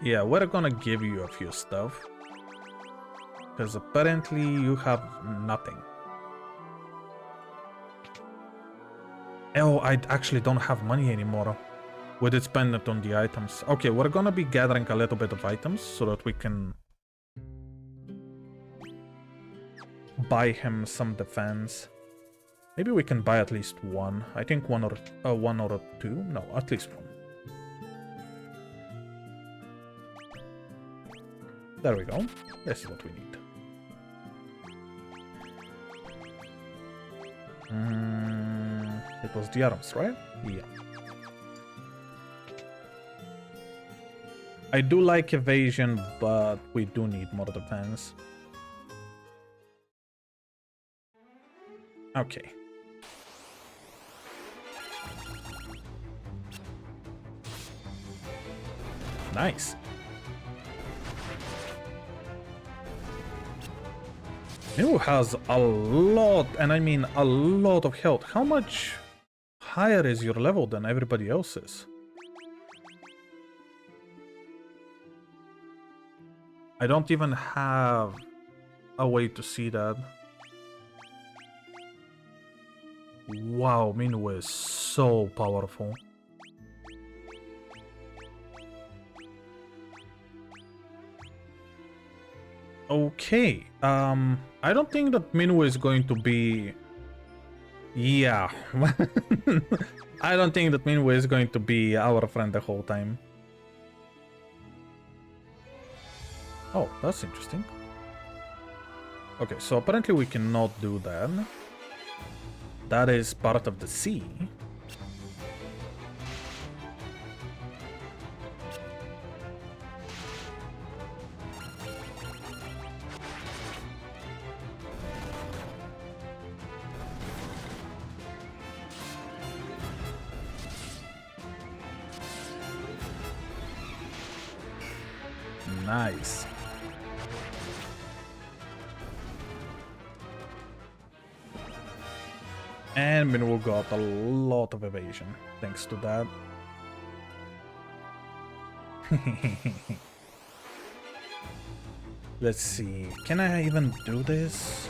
Yeah, we're gonna give you a few stuff. Because apparently you have nothing. Oh, I actually don't have money anymore. With it spent on the items. Okay, we're gonna be gathering a little bit of items so that we can buy him some defense. Maybe we can buy at least one. I think one or two. No, at least one. There we go. This is what we need. It was the arms, right? Yeah. I do like evasion, but we do need more defense. Okay. Nice. Minu has a lot, and I mean a lot of health. How much higher is your level than everybody else's? I don't even have a way to see that. Wow, Minu is so powerful. Okay, I don't think that Minu is going to be... Yeah. I don't think that Minu is going to be our friend the whole time. Oh, that's interesting. Okay, so apparently we cannot do that. That is part of the sea. Nice. And Minu got a lot of evasion thanks to that. Let's see. Can I even do this?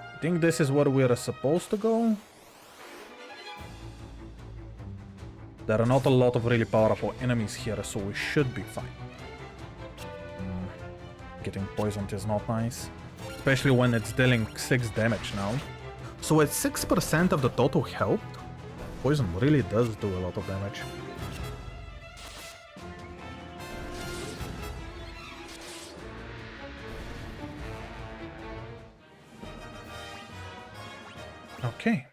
I think this is where we are supposed to go. There are not a lot of really powerful enemies here, so we should be fine. Getting poisoned is not nice. Especially when it's dealing 6 damage now. So at 6% of the total health, poison really does do a lot of damage. Okay.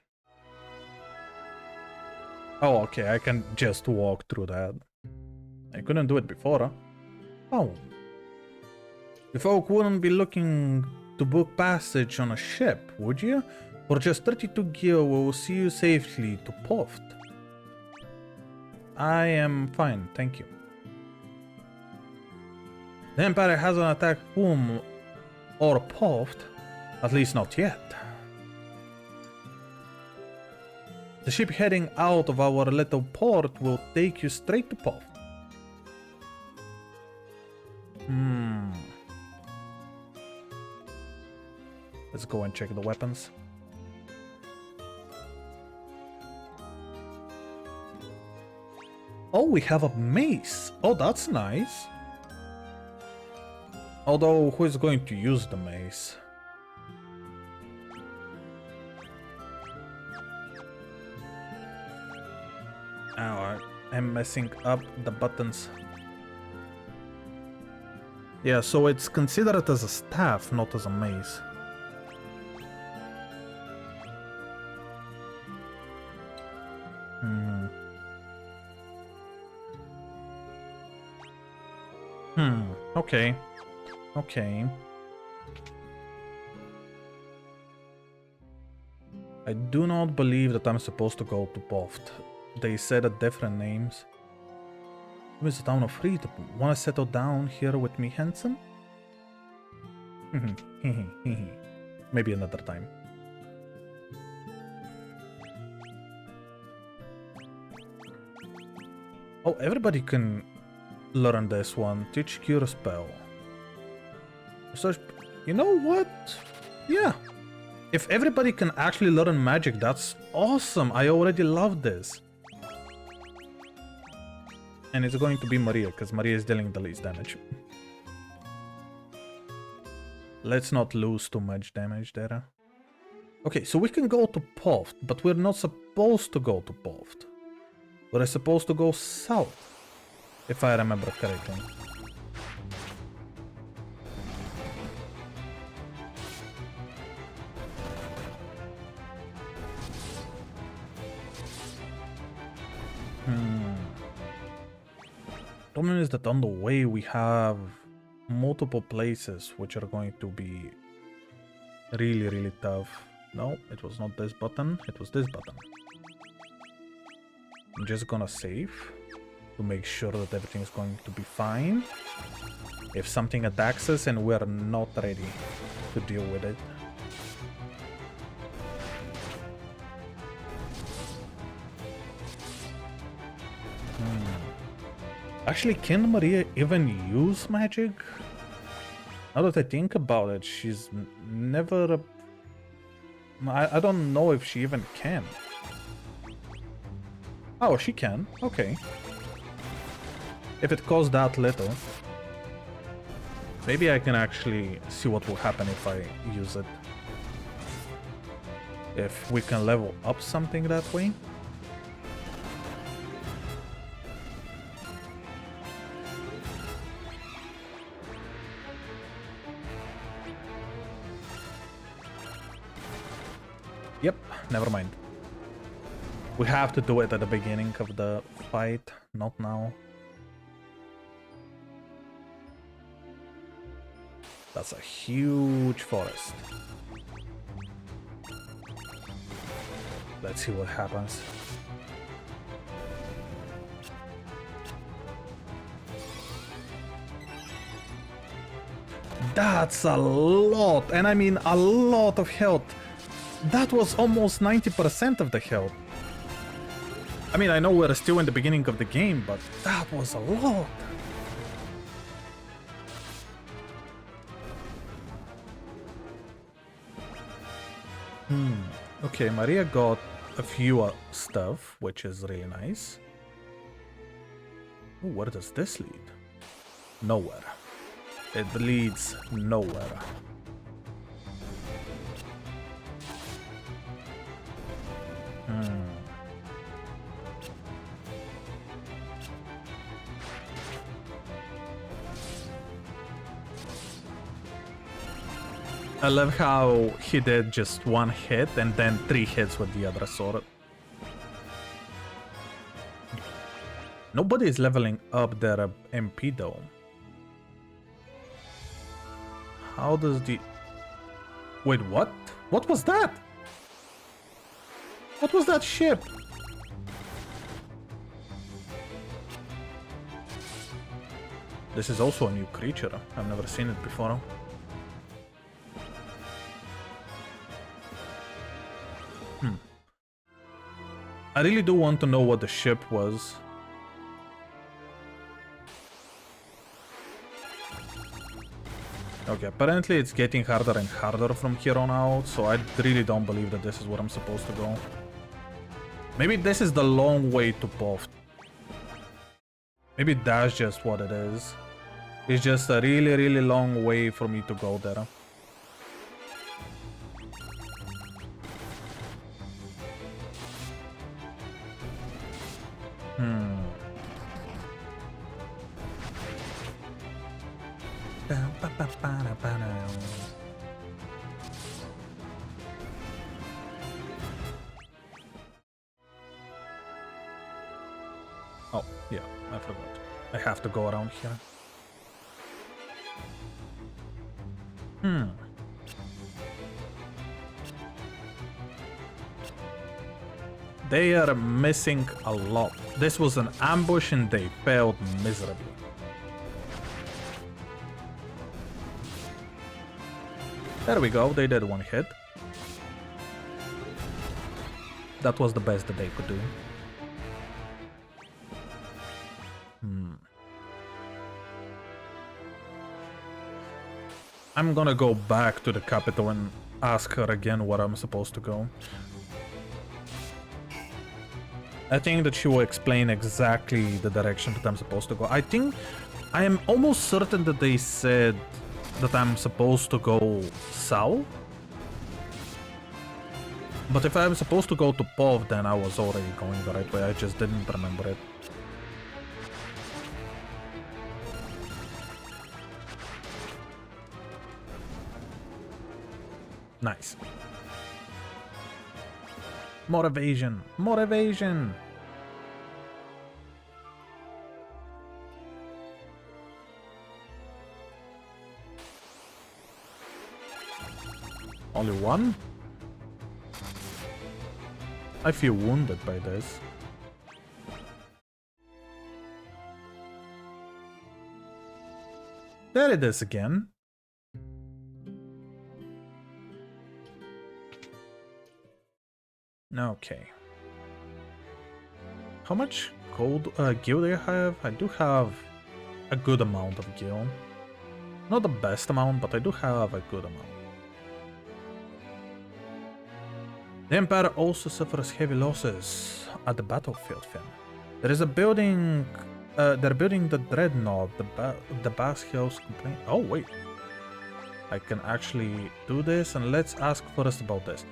Oh, okay, I can just walk through that. I couldn't do it before, huh? Oh. You folk wouldn't be looking to book passage on a ship, would you? For just 32 gil, we will see you safely to Poft. I am fine, thank you. The Empire hasn't attacked Boom or Poft, at least not yet. The ship heading out of our little port will take you straight to Poft. Let's go and check the weapons. Oh, we have a mace. Oh, that's nice. Although, who is going to use the mace? Oh, I'm messing up the buttons. Yeah, so it's considered as a staff, not as a mace. Okay. Okay. I do not believe that I'm supposed to go to Poft. They said different names. Where's the town of freedom? Wanna settle down here with me, handsome? Maybe another time. Oh, everybody can learn this one. Teach cure spell. So, you know what? Yeah. If everybody can actually learn magic, that's awesome. I already love this. And it's going to be Maria, because Maria is dealing the least damage. Let's not lose too much damage there. Okay, so we can go to Poft, but we're not supposed to go to Poft. We're supposed to go south, if I remember correctly. Problem is that on the way we have multiple places which are going to be really, really tough. No, it was not this button, it was this button. I'm just gonna save to make sure that everything is going to be fine. If something attacks us and we're not ready to deal with it. Actually, can Maria even use magic? Now that I think about it, she's never... I don't know if she even can. Oh, she can. Okay. If it costs that little. Maybe I can actually see what will happen if I use it. If we can level up something that way. Yep, never mind. We have to do it at the beginning of the fight, not now. That's a huge forest. Let's see what happens. That's a lot, and I mean a lot of health. That was almost 90% of the health. I mean, I know we're still in the beginning of the game, but that was a lot. Okay, Maria got a few stuff, which is really nice. Ooh, where does this lead? Nowhere. It leads nowhere. I love how he did just one hit and then 3 hits with the other sword. Nobody is leveling up their MP though. How does the... Wait, what? What was that? What was that ship? This is also a new creature. I've never seen it before. I really do want to know what the ship was. Okay, apparently it's getting harder and harder from here on out, so I really don't believe that this is where I'm supposed to go. Maybe this is the long way to Poft. Maybe that's just what it is. It's just a really, really long way for me to go there. Oh, yeah, I forgot. I have to go around here. They are missing a lot. This was an ambush and they failed miserably. There we go, they did one hit. That was the best that they could do. I'm gonna go back to the capital and ask her again where I'm supposed to go. I think that she will explain exactly the direction that I'm supposed to go. I am almost certain that they said that I'm supposed to go south. But if I'm supposed to go to Pov, then I was already going the right way. I just didn't remember it. Nice. More evasion. More evasion. Only one? I feel wounded by this. There it is again. Okay. How much gold gil do I have? I do have a good amount of gil. Not the best amount, but I do have a good amount. The Empire also suffers heavy losses at the battlefield, Finn. There is a building... they're building the Dreadnought, the Basquios complaint... Oh, wait. I can actually do this, and let's ask first about this.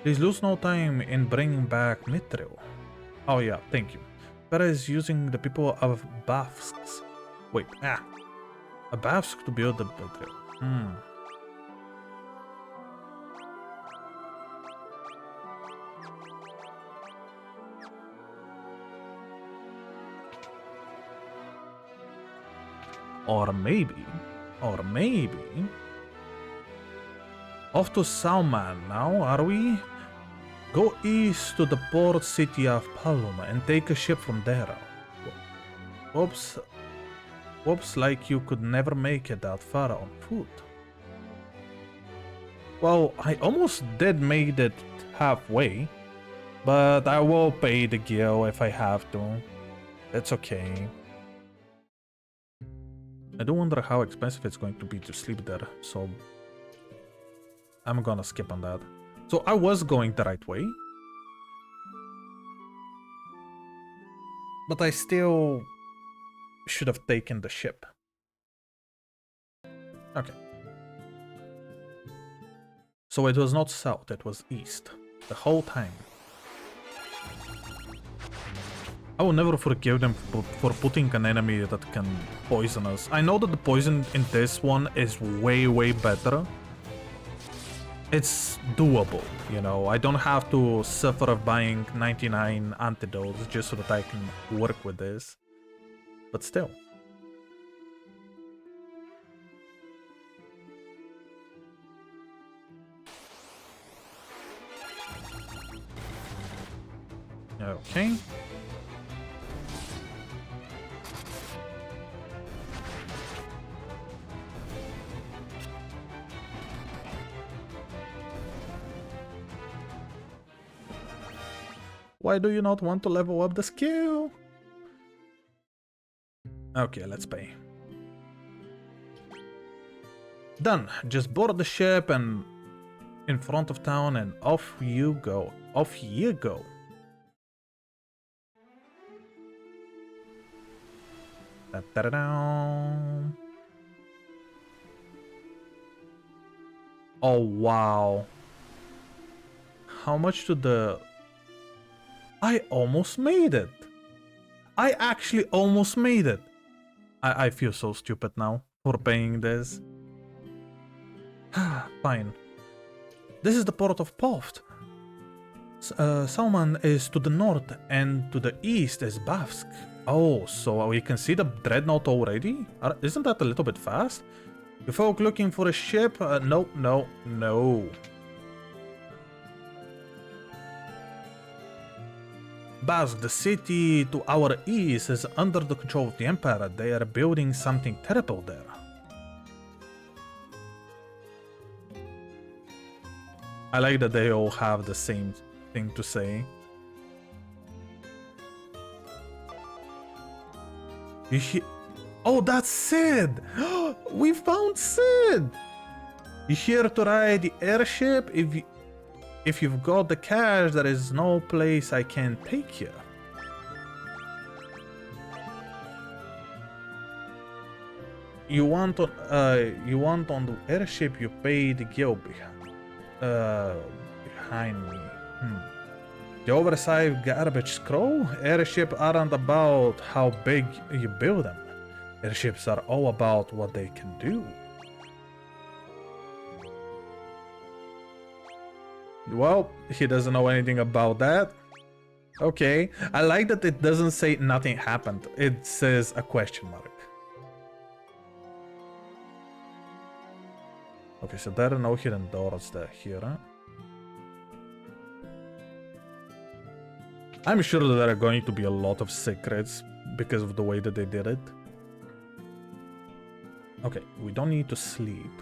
Please lose no time in bringing back Mithril. Oh yeah, thank you. Pera is using the people of Bafsks. Wait, a Bafsk to build the Mithril. Or maybe... Off to Salman now, are we? Go east to the port city of Paloma and take a ship from there. Whoops, like you could never make it that far on foot. Well, I almost did make it halfway, but I will pay the gil if I have to. It's okay. I do wonder how expensive it's going to be to sleep there, so I'm gonna skip on that. So I was going the right way. But I still should have taken the ship. Okay. So it was not south, it was east. The whole time. I will never forgive them for putting an enemy that can poison us. I know that the poison in this one is way, way better. It's doable, you know. I don't have to suffer of buying 99 antidotes just so that I can work with this. But still. Okay. Why do you not want to level up the skill? Okay, let's pay. Done. Just board the ship and in front of town and off you go. Off you go. Da-da-da-da. Oh, wow. How much to the... I almost made it. I actually almost made it. I feel so stupid now for paying this. Fine. This is the port of Poft. Salman is to the north and to the east is Bavsk. Oh, so we can see the dreadnought already? Isn't that a little bit fast? You folk looking for a ship? No, no, no. Bavsk, the city to our east, is under the control of the Empire. They are building something terrible there. I like that they all have the same thing to say. Oh, that's Sid! We found Sid! You here to ride the airship? If you've got the cash, there is no place I can take you. You want on the airship? You pay the guild behind me. The oversized garbage scroll? Airships aren't about how big you build them. Airships are all about what they can do. Well, he doesn't know anything about that. Okay, I like that it doesn't say nothing happened. It says a question mark. Okay, so there are no hidden doors there here, huh? I'm sure that there are going to be a lot of secrets because of the way that they did it. Okay, we don't need to sleep.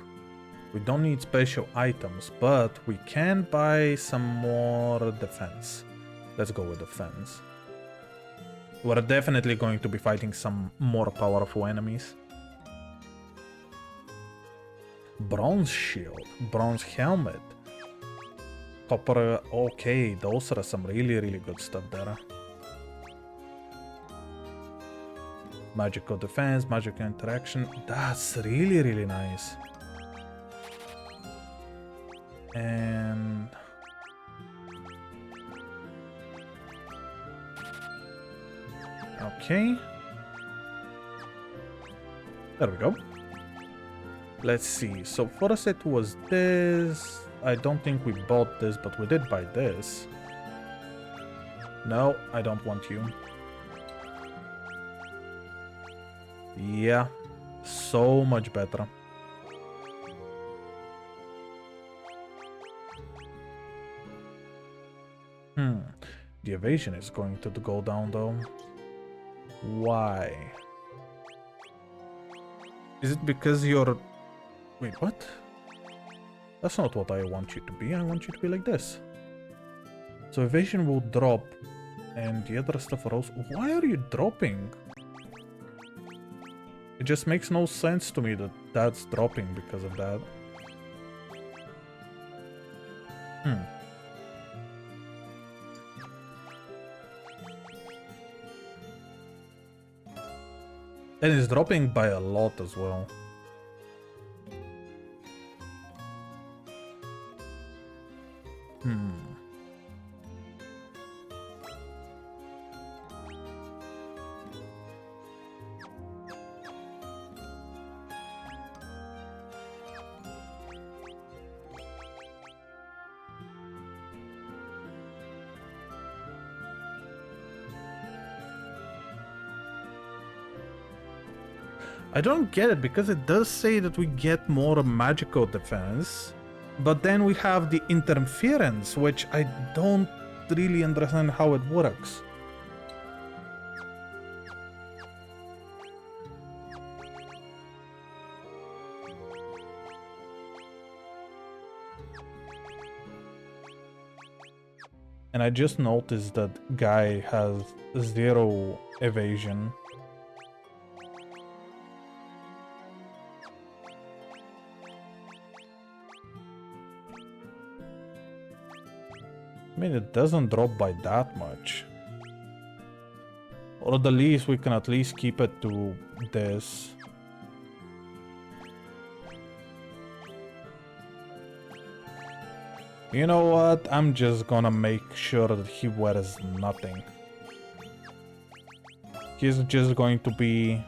We don't need special items, but we can buy some more defense. Let's go with defense. We're definitely going to be fighting some more powerful enemies. Bronze shield, bronze helmet. Copper, okay, those are some really good stuff there. Magical defense, magical interaction, that's really nice. And... okay. There we go. Let's see, so first it was this. I don't think we bought this, but we did buy this. No, I don't want you. Yeah, so much better. The evasion is going to go down though. Why? Is it because you're... wait, what? That's not what I want you to be. I want you to be like this. So evasion will drop and the other stuff are also... why are you dropping? It just makes no sense to me that that's dropping because of that. And it's dropping by a lot as well. I don't get it, because it does say that we get more magical defense, but then we have the interference, which I don't really understand how it works. And I just noticed that guy has 0 evasion. I mean, it doesn't drop by that much. Or at the least, we can at least keep it to this. You know what? I'm just gonna make sure that he wears nothing. He's just going to be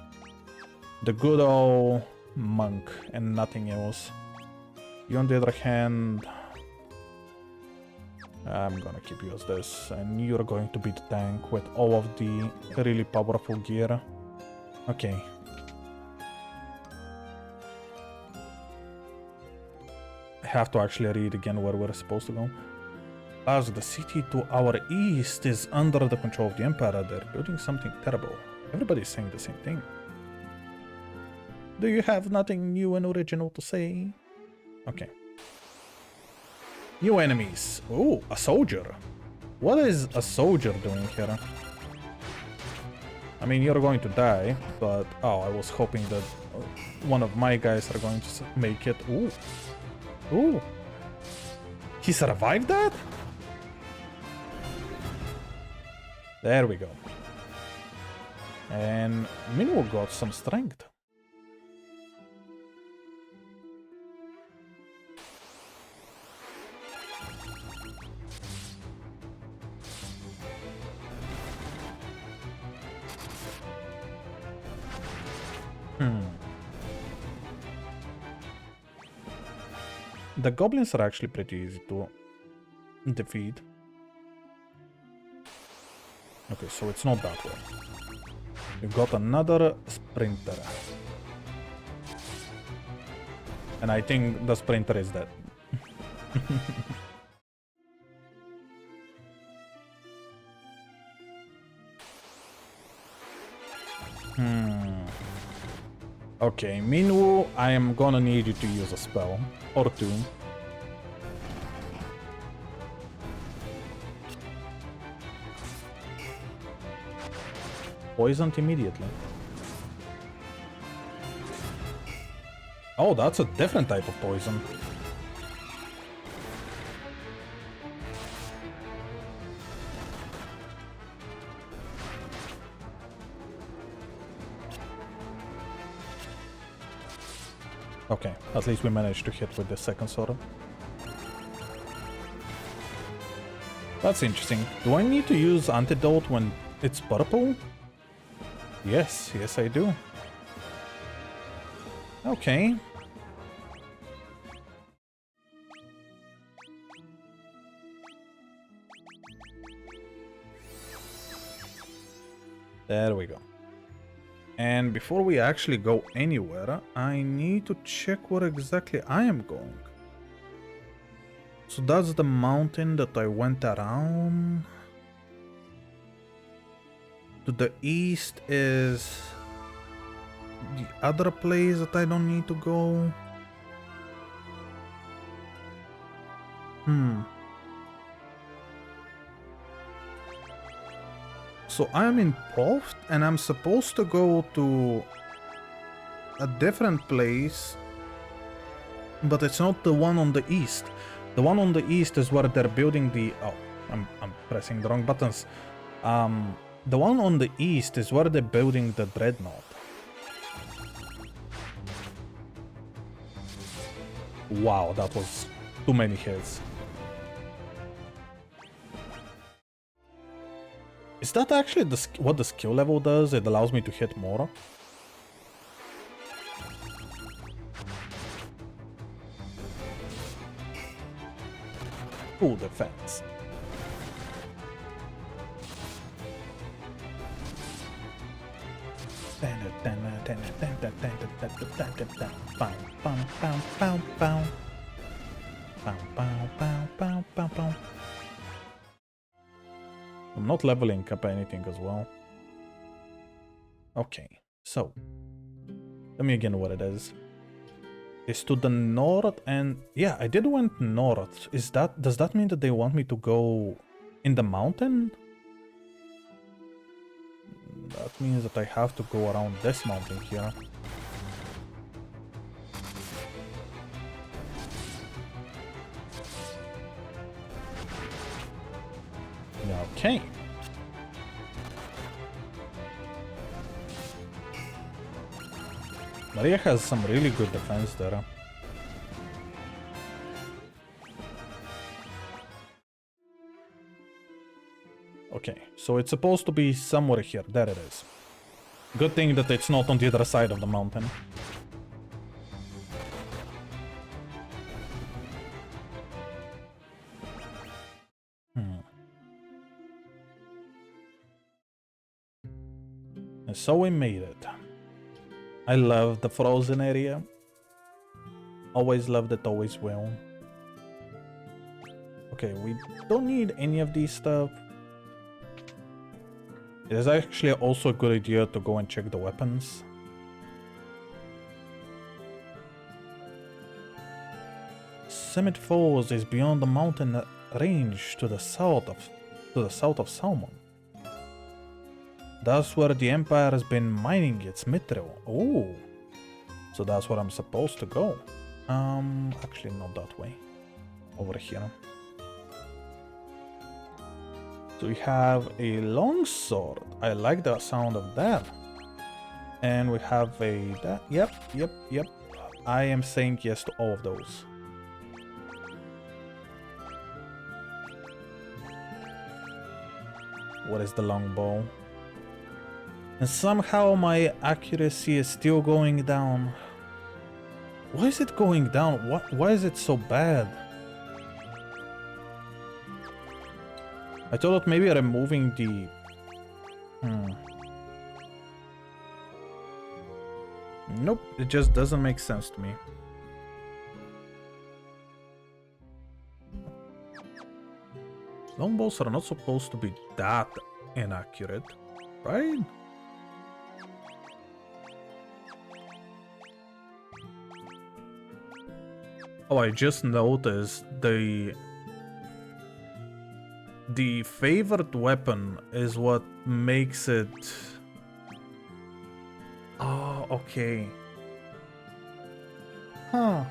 the good old monk and nothing else. You, on the other hand, I'm gonna keep you as this, and you're going to be the tank with all of the really powerful gear. Okay. I have to actually read again where we're supposed to go. As the city to our east is under the control of the Empire, they're building something terrible. Everybody's saying the same thing. Do you have nothing new and original to say? Okay. New enemies. Oh, a soldier. What is a soldier doing here? I mean, you're going to die, but... Oh, I was hoping that one of my guys are going to make it. Ooh. Ooh. He survived that? There we go. And Minwoo got some strength. The goblins are actually pretty easy to defeat. Okay, so it's not that way. We got another sprinter. And I think the sprinter is dead. Okay, Minwoo, I am gonna need you to use a spell or two. Poisoned immediately. Oh, that's a different type of poison. Okay, at least we managed to hit with the second sword. That's interesting. Do I need to use antidote when it's purple? Yes, yes I do. Okay. There we go. And before we actually go anywhere, I need to check where exactly I am going. So that's the mountain that I went around. To the east is the other place that I don't need to go. So I'm in Poft and I'm supposed to go to a different place, but it's not the one on the east. The one on the east is where they're building the... Oh, I'm pressing the wrong buttons. The one on the east is where they're building the dreadnought. Wow, that was too many hits. Is that actually what the skill level does? It allows me to hit more? Full defense. I'm not leveling up anything as well. Okay, so tell me again what it is. It's to the north, and yeah, I did went north. Does that mean that they want me to go in the mountain? That means that I have to go around this mountain here. Okay. Maria has some really good defense there. Okay, so it's supposed to be somewhere here. There it is. Good thing that it's not on the other side of the mountain. And so we made it. I love the frozen area. Always loved it, always will. Okay, we don't need any of these stuff. It is actually also a good idea to go and check the weapons. Summit Falls is beyond the mountain range to the south of Salmon. That's where the Empire has been mining its mithril. Oh, so that's where I'm supposed to go. Actually not that way. Over here. So we have a longsword. I like the sound of that. And we have a yep. I am saying yes to all of those. What is the longbow? And somehow my accuracy is still going down. Why is it going down? Why is it so bad? I thought maybe removing the... Nope, it just doesn't make sense to me. Longbows are not supposed to be that inaccurate, right? Oh, I just noticed the favorite weapon is what makes it... Oh, okay. Huh.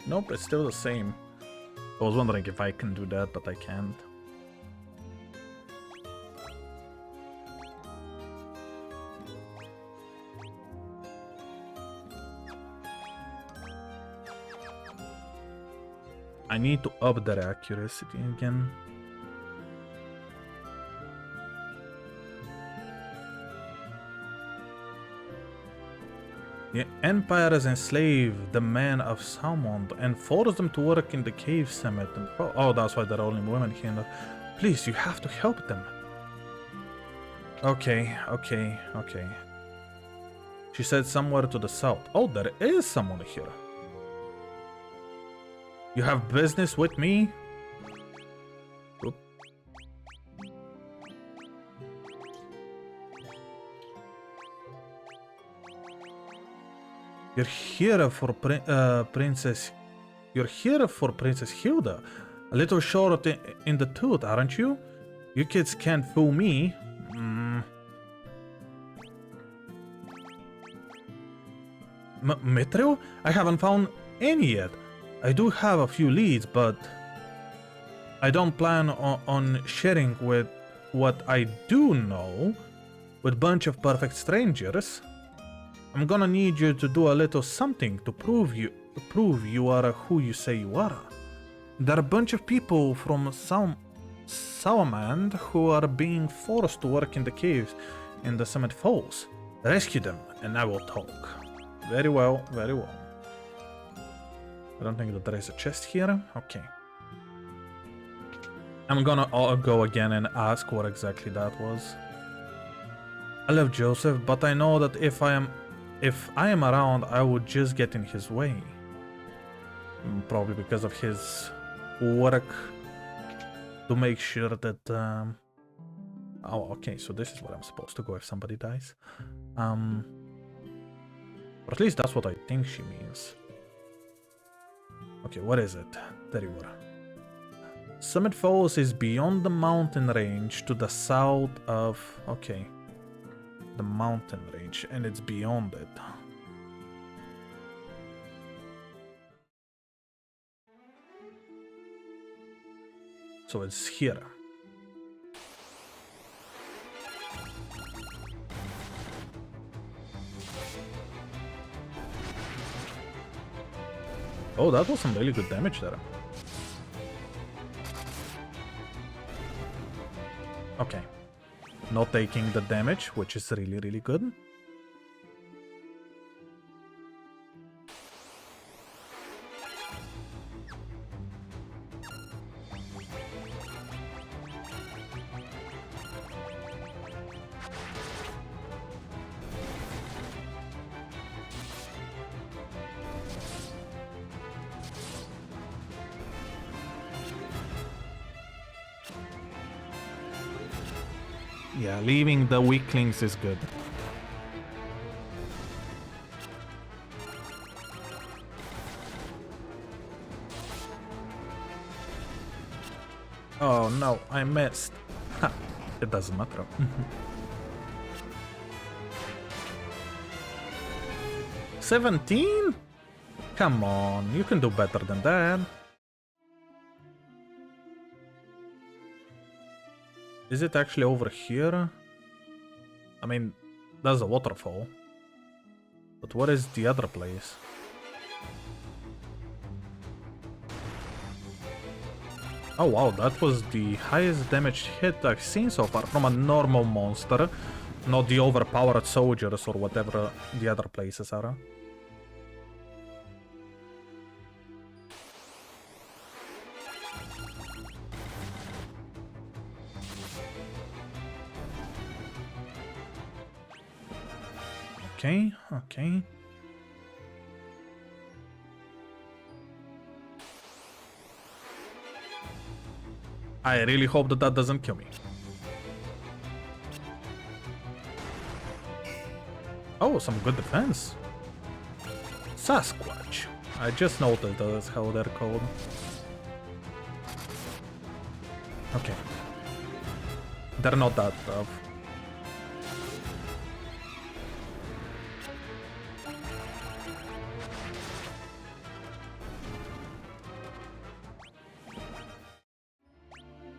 Nope, it's still the same. I was wondering if I can do that, but I can't. I need to up their accuracy again. The Empire has enslaved the men of Salmond and forced them to work in the cave summit. Oh, that's why there are only women here. Please, you have to help them. Okay. She said somewhere to the south. Oh, there is someone here. You have business with me? Oop. You're here for Princess... You're here for Princess Hilda. A little short in the tooth, aren't you? You kids can't fool me. Mithril? I haven't found any yet. I do have a few leads, but I don't plan on sharing with what I do know with a bunch of perfect strangers. I'm gonna need you to do a little something to prove you are who you say you are. There are a bunch of people from Salamand who are being forced to work in the caves in the Summit Falls. Rescue them, and I will talk. Very well, very well. I don't think that there is a chest here. Okay. I'm gonna go again and ask what exactly that was. I love Joseph, but I know that if I am around, I would just get in his way. Probably because of his work to make sure that... Oh, okay, so this is where I'm supposed to go if somebody dies. Or at least that's what I think she means. Okay, what is it? There you are. Summit Falls is beyond the mountain range to the south of... Okay. The mountain range, and it's beyond it. So it's here. Oh, that was some really good damage there. Okay. Not taking the damage, which is really, really good. Yeah, leaving the weaklings is good. Oh no, I missed. Ha, it doesn't matter. 17? Come on, you can do better than that. Is it actually over here? I mean, there's a waterfall. But what is the other place? Oh wow, that was the highest damage hit I've seen so far from a normal monster. Not the overpowered soldiers or whatever the other places are. Okay, okay. I really hope that that doesn't kill me. Oh, some good defense. Sasquatch. I just noticed that's how they're called. Okay. They're not that tough.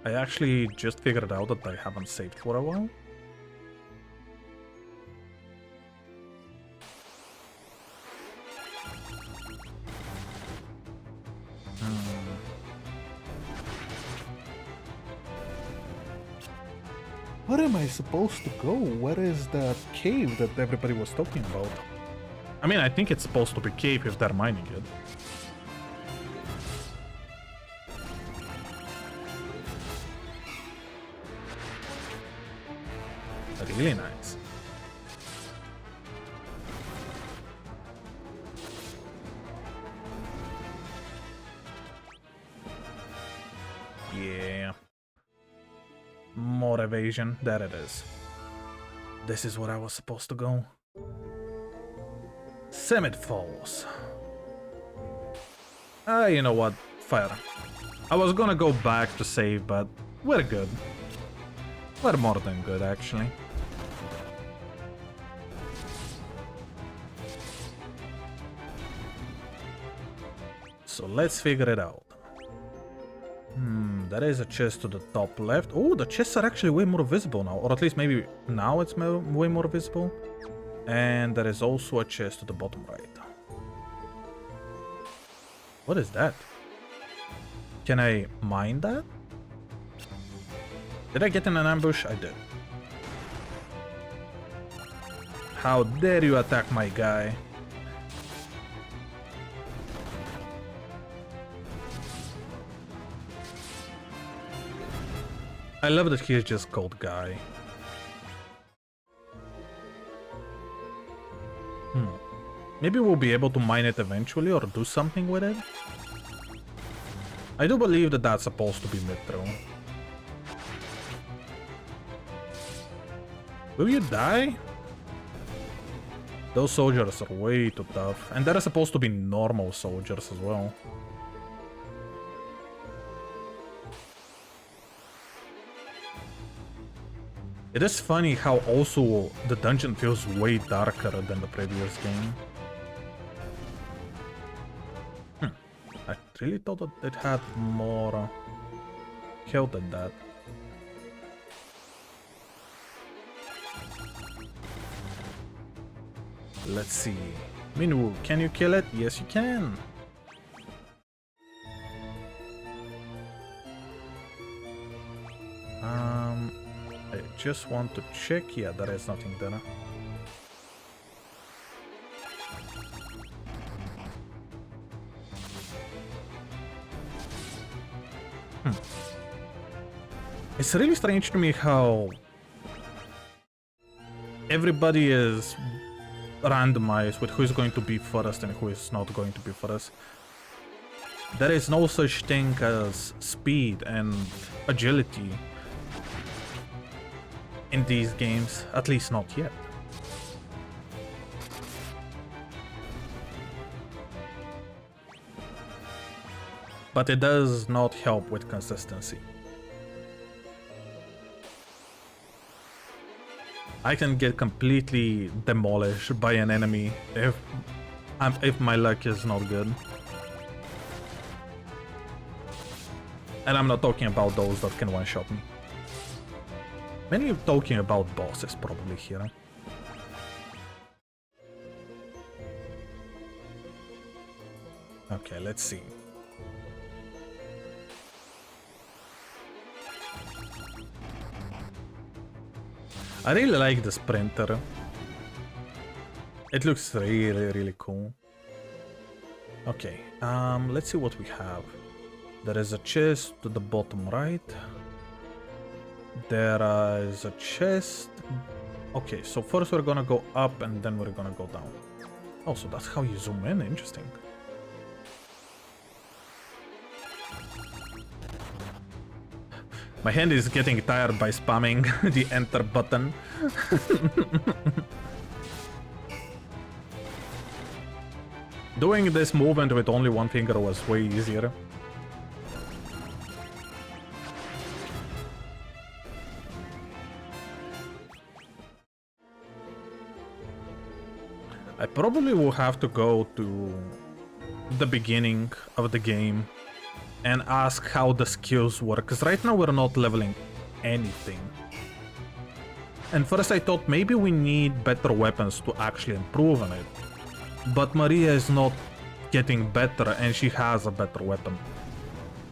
I actually just figured out that I haven't saved for a while. Where am I supposed to go? Where is that cave that everybody was talking about? I mean, I think it's supposed to be cave if they're mining it. Really nice. Yeah. More evasion. There it is. This is where I was supposed to go. Summit Falls. You know what? Fair. I was gonna go back to save, but we're good. We're more than good, actually. So let's figure it out. There is a chest to the top left. Oh, the chests are actually way more visible now. Or at least maybe now it's way more visible. And there is also a chest to the bottom right. What is that? Can I mine that? Did I get in an ambush? I did. How dare you attack my guy? I love that he is just called Guy. Maybe we'll be able to mine it eventually or do something with it. I do believe that that's supposed to be mid-throw. Will you die? Those soldiers are way too tough. And they're supposed to be normal soldiers as well. It is funny how also the dungeon feels way darker than the previous game. I really thought that it had more killed that. Let's see. Minwoo, can you kill it? Yes, you can. I just want to check. Yeah, there is nothing there. It's really strange to me how everybody is randomized with who is going to be first and who is not going to be first. There is no such thing as speed and agility in these games, at least not yet. But it does not help with consistency. I can get completely demolished by an enemy if my luck is not good. And I'm not talking about those that can one-shot me. Mainly talking about bosses probably here. Okay, let's see. I really like the sprinter. It looks really cool. Okay, let's see what we have. There is a chest to the bottom right. There is a chest. Okay, so first we're gonna go up and then we're gonna go down. Oh, so that's how you zoom in. Interesting. My hand is getting tired by spamming the enter button. Doing this movement with only one finger was way easier. I probably will have to go to the beginning of the game and ask how the skills work, because right now we're not leveling anything. And first I thought maybe we need better weapons to actually improve on it. But Maria is not getting better and she has a better weapon.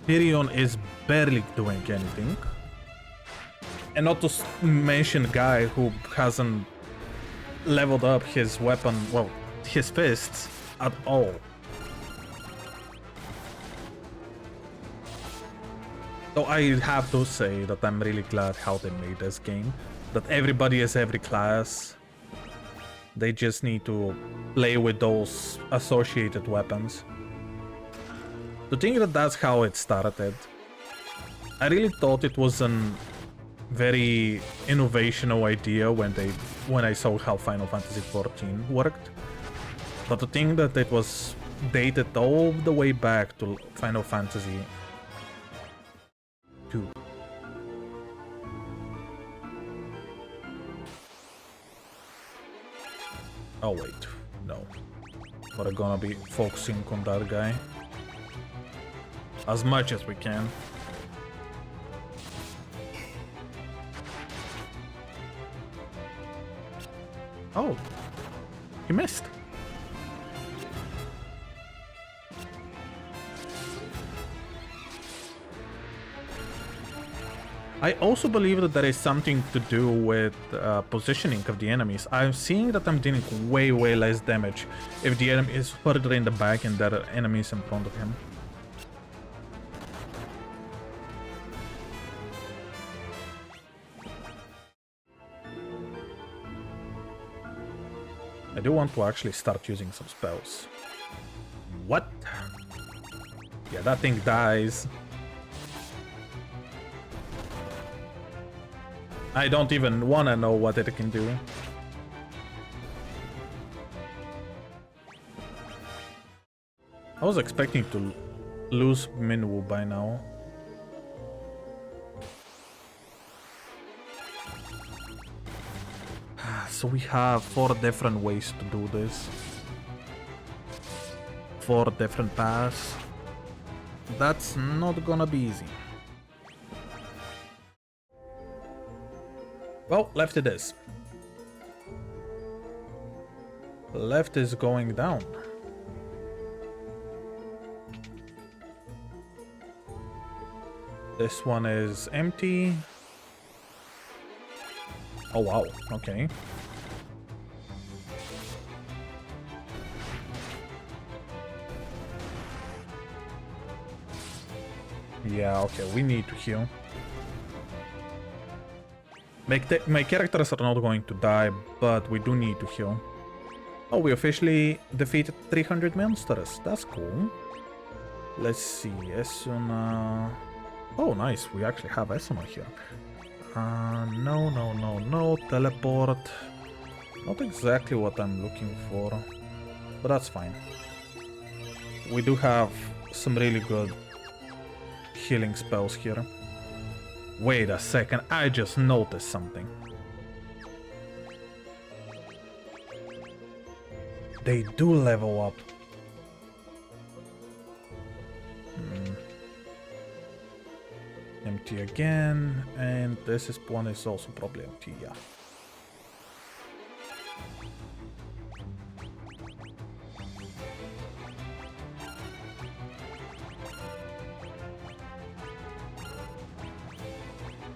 Tyrion is barely doing anything. And not to mention Guy, who hasn't leveled up his weapon, well, his fists at all. So I have to say that I'm really glad how they made this game. That everybody is every class. They just need to play with those associated weapons. To think that that's how it started. I really thought it was an very innovational idea when I saw how Final Fantasy XIV worked. But to think that it was dated all the way back to Final Fantasy 2. Oh wait, no. We're gonna be focusing on that guy as much as we can. Oh, he missed. I also believe that there is something to do with positioning of the enemies. I'm seeing that I'm dealing way less damage if the enemy is further in the back and there are enemies in front of him. I do want to actually start using some spells. What? Yeah, that thing dies. I don't even want to know what it can do. I was expecting to lose Minwoo by now. So we have 4 different ways to do this. 4 different paths. That's not gonna be easy. Well, left it is. Left is going down. This one is empty. Oh wow, okay. Yeah, okay, we need to heal. My characters are not going to die, but we do need to heal. Oh, we officially defeated 300 monsters. That's cool. Let's see, Esuna... Oh, nice, we actually have Esuna here. No, teleport. Not exactly what I'm looking for, but that's fine. We do have some really good healing spells here. Wait a second, I just noticed something. They do level up. Empty again, and this one is also probably empty, yeah.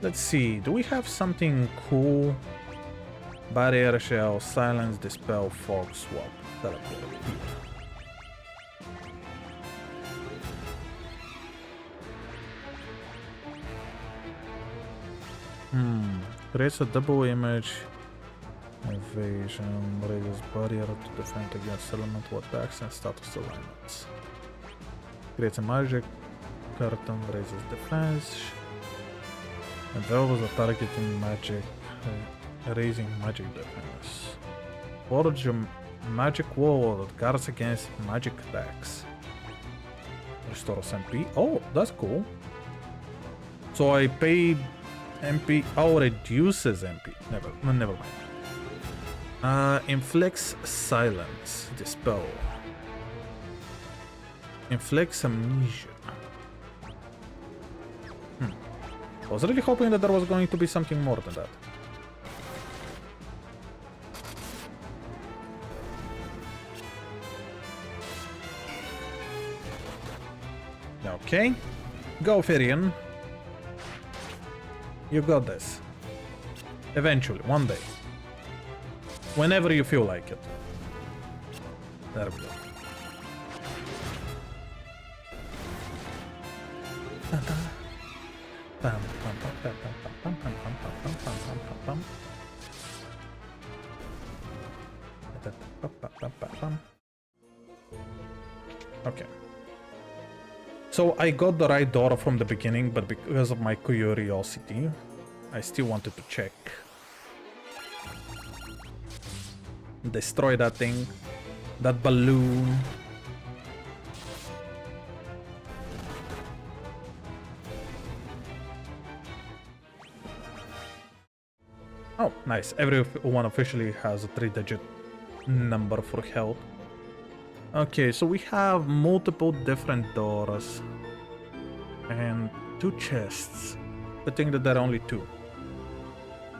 Let's see, do we have something cool? Barrier shell, silence, dispel, fog, swap, teleport. Creates a double image. Evasion, raises barrier to defend against elemental attacks and status alignments. Creates a magic curtain, raises defense. Envelops a target in magic, raising magic defense. Forge a magic wall that guards against magic attacks. Restores MP. Oh, that's cool. So I paid MP. Oh, reduces MP. Never mind. Inflicts silence. Dispel. Inflicts amnesia. I was really hoping that there was going to be something more than that. Okay. Go, Firion. You got this. Eventually, one day. Whenever you feel like it. There we go. Okay. So I got the right door from the beginning, but because of my curiosity, I still wanted to check. Destroy that thing. That balloon. Oh, nice. Everyone officially has a 3-digit number for health. Okay, so we have multiple different doors. And 2 chests. I think that there are only 2.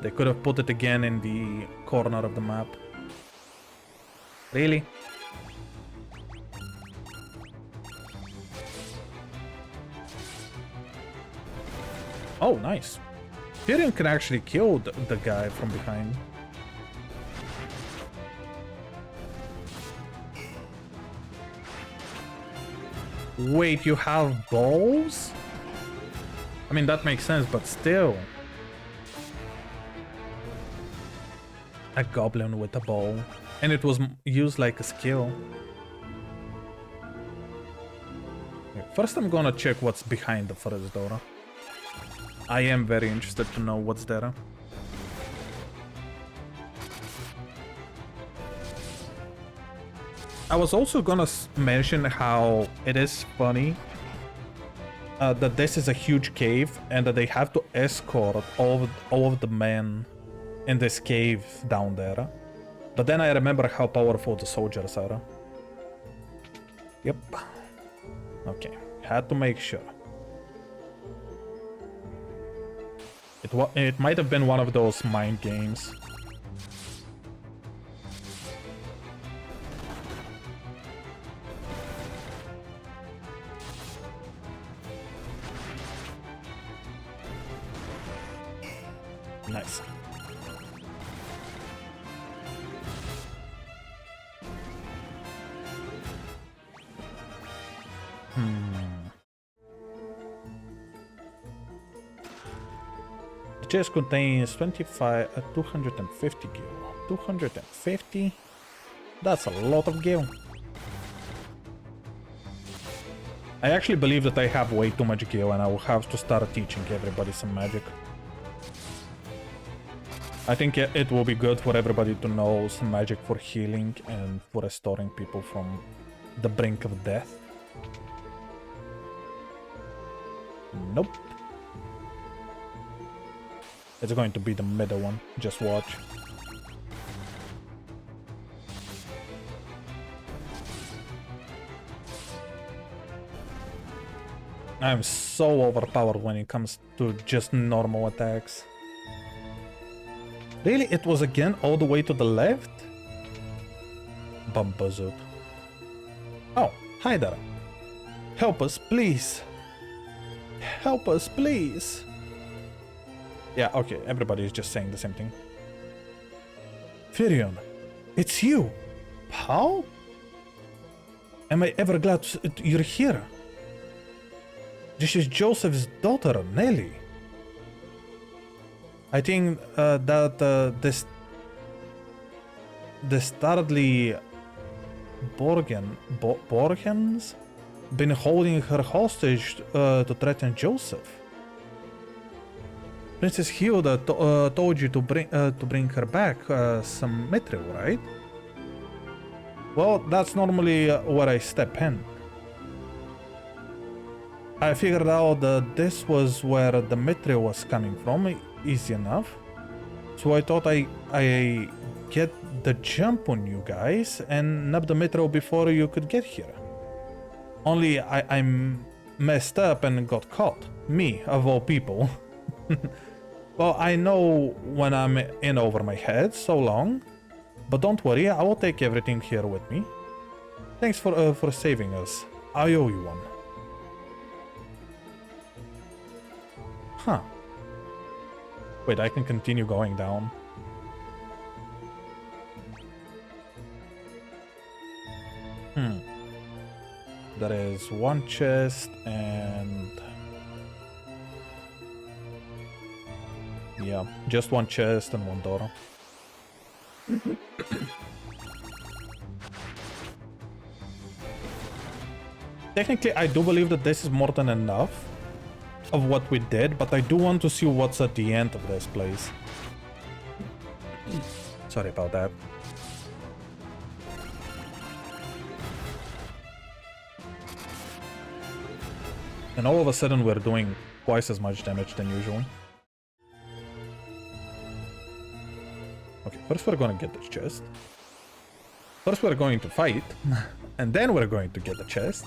They could have put it again in the corner of the map. Really? Oh, nice. Tyrion can actually kill the guy from behind. Wait, you have balls? I mean, that makes sense, but still. A goblin with a ball. And it was used like a skill. First, I'm gonna check what's behind the first door. I am very interested to know what's there. I was also gonna mention how it is funny that this is a huge cave and that they have to escort all of the men in this cave down there. But then I remember how powerful the soldiers are. Yep. Okay, had to make sure. It might have been one of those mind games. Nice. The chest contains 250 gil. 250? That's a lot of gil. I actually believe that I have way too much gil and I will have to start teaching everybody some magic. I think it will be good for everybody to know some magic for healing and for restoring people from the brink of death. Nope. It's going to be the middle one. Just watch. I'm so overpowered when it comes to just normal attacks. Really? It was again all the way to the left? Bambazoot. Oh, hi there. Help us, please. Help us, please. Yeah, okay, everybody is just saying the same thing. Firion, it's you. How? Am I ever glad you're here? This is Joseph's daughter, Nelly. I think that the Stardly Borgens been holding her hostage to threaten Joseph. Princess Hilda told you to bring her back some mithril, right? Well, that's normally where I step in. I figured out that this was where the mithril was coming from, easy enough. So I thought I get the jump on you guys and nab the mithril before you could get here. Only I'm messed up and got caught. Me, of all people. Well, I know when I'm in over my head so long, but don't worry, I will take everything here with me. Thanks for saving us. I owe you one. Huh. Wait, I can continue going down. There is one chest and... yeah, just one chest and one door. Technically, I do believe that this is more than enough of what we did, but I do want to see what's at the end of this place. Sorry about that. And all of a sudden we're doing twice as much damage than usual. Okay, first we're gonna get the chest. First we're going to fight, and then we're going to get the chest.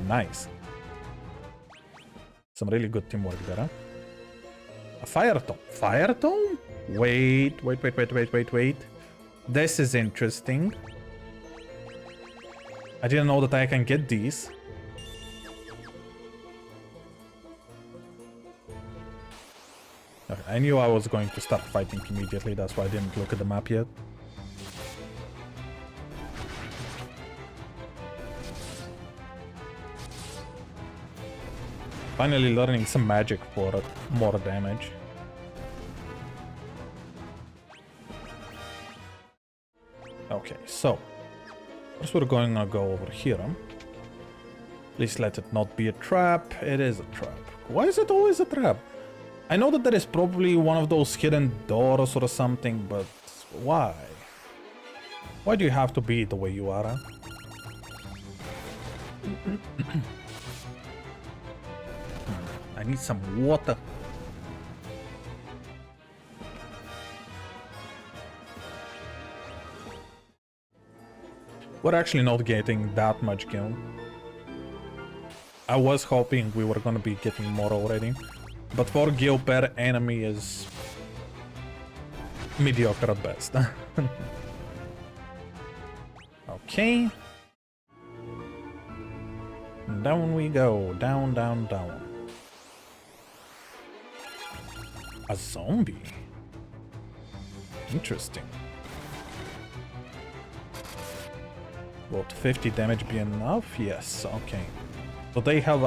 Nice. Some really good teamwork there, huh? A fire tome. Fire tome? Wait. This is interesting. I didn't know that I can get these. Okay, I knew I was going to start fighting immediately, that's why I didn't look at the map yet. Finally learning some magic for more damage. Okay, so first we're going to go over here. Please let it not be a trap. It is a trap. Why is it always a trap? I know that there is probably one of those hidden doors or something, but why? Why do you have to be the way you are? Huh? I need some water. We're actually not getting that much kill. I was hoping we were gonna be getting more already. But 4 gil per enemy is mediocre at best. Okay. Down we go. Down, down, down. A zombie? Interesting. Would 50 damage be enough? Yes, okay. So they have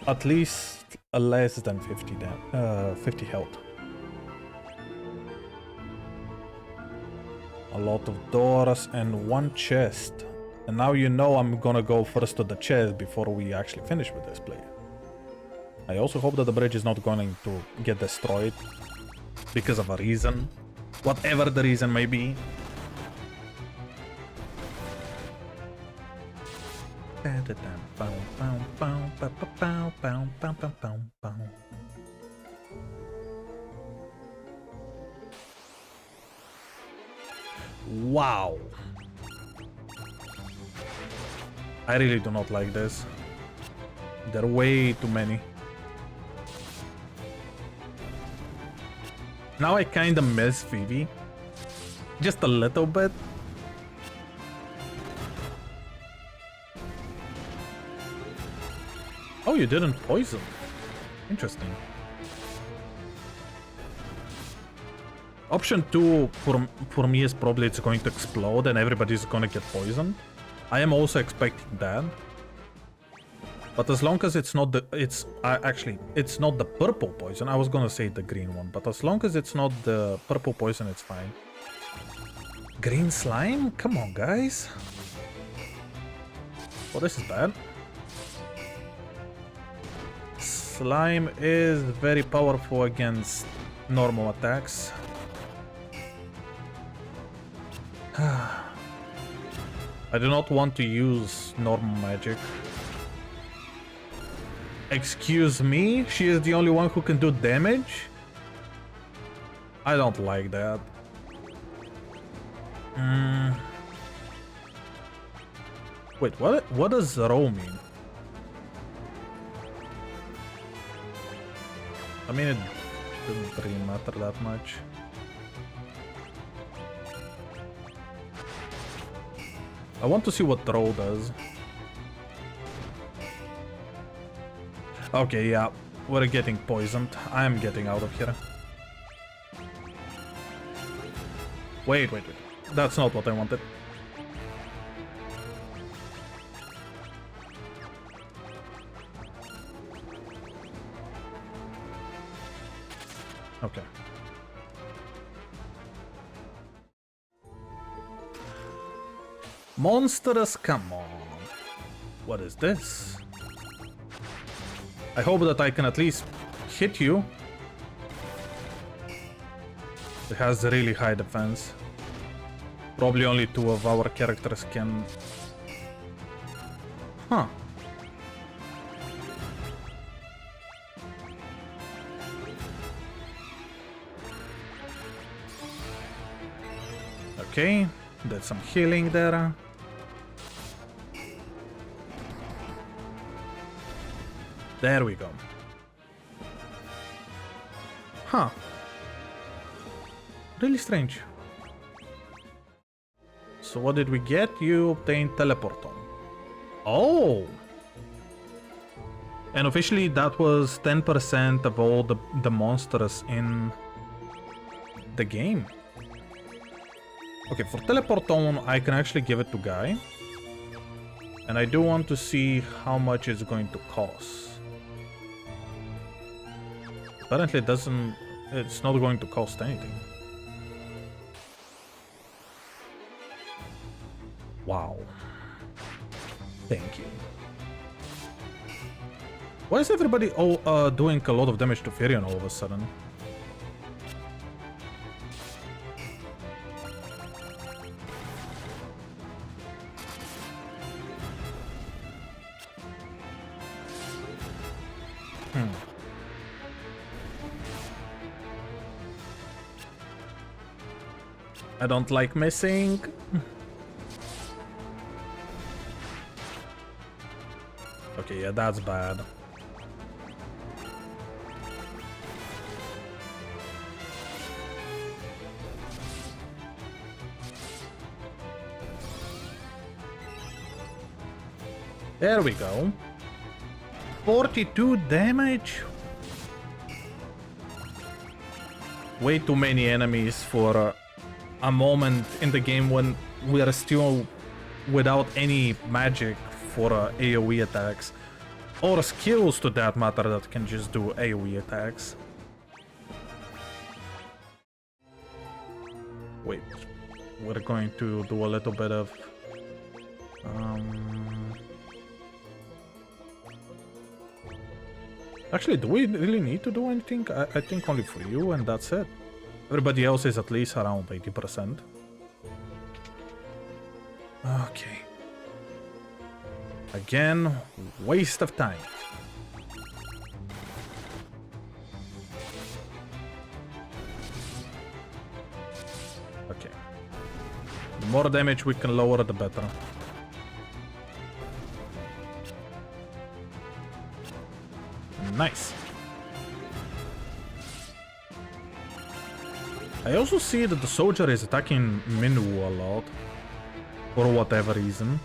at least less than 50 health. A lot of doors and 1 chest. And now you know I'm gonna go first to the chest before we actually finish with this play. I also hope that the bridge is not going to get destroyed because of a reason. Whatever the reason may be. Wow. I really do not like this. There are way too many. Now I kinda miss Phoebe. Just a little bit. Oh, you didn't poison. Interesting. Option 2 for me is probably it's going to explode and everybody's gonna get poisoned. I am also expecting that. But as long as it's not the... actually, it's not the purple poison. I was gonna say the green one. But as long as it's not the purple poison, it's fine. Green slime? Come on, guys. Oh, this is bad. Slime is very powerful against normal attacks. I do not want to use normal magic. Excuse me? She is the only one who can do damage? I don't like that. Wait, what does row mean? I mean, it doesn't really matter that much. I want to see what row does. Okay, yeah, we're getting poisoned. I am getting out of here. Wait. That's not what I wanted. Okay. Monsters, come on. What is this? I hope that I can at least hit you. It has really high defense. Probably only 2 of our characters can... Huh. Okay, did some healing there. There we go. Huh. Really strange. So what did we get? You obtained teleport on. Oh! And officially that was 10% of all the monsters in the game. Okay, for teleport on, I can actually give it to Guy. And I do want to see how much it's going to cost. Apparently it's not going to cost anything. Wow. Thank you. Why is everybody doing a lot of damage to Firion all of a sudden? I don't like missing. Okay, yeah, that's bad. There we go. 42 damage? Way too many enemies for a moment in the game when we are still without any magic for AoE attacks. Or skills to that matter that can just do AoE attacks. Wait, we're going to do a little bit of... Actually, do we really need to do anything? I think only for you and that's it. Everybody else is at least around 80%. Okay. Again, waste of time. Okay. The more damage we can lower, the better. Nice. I also see that the soldier is attacking Minwu a lot. For whatever reason.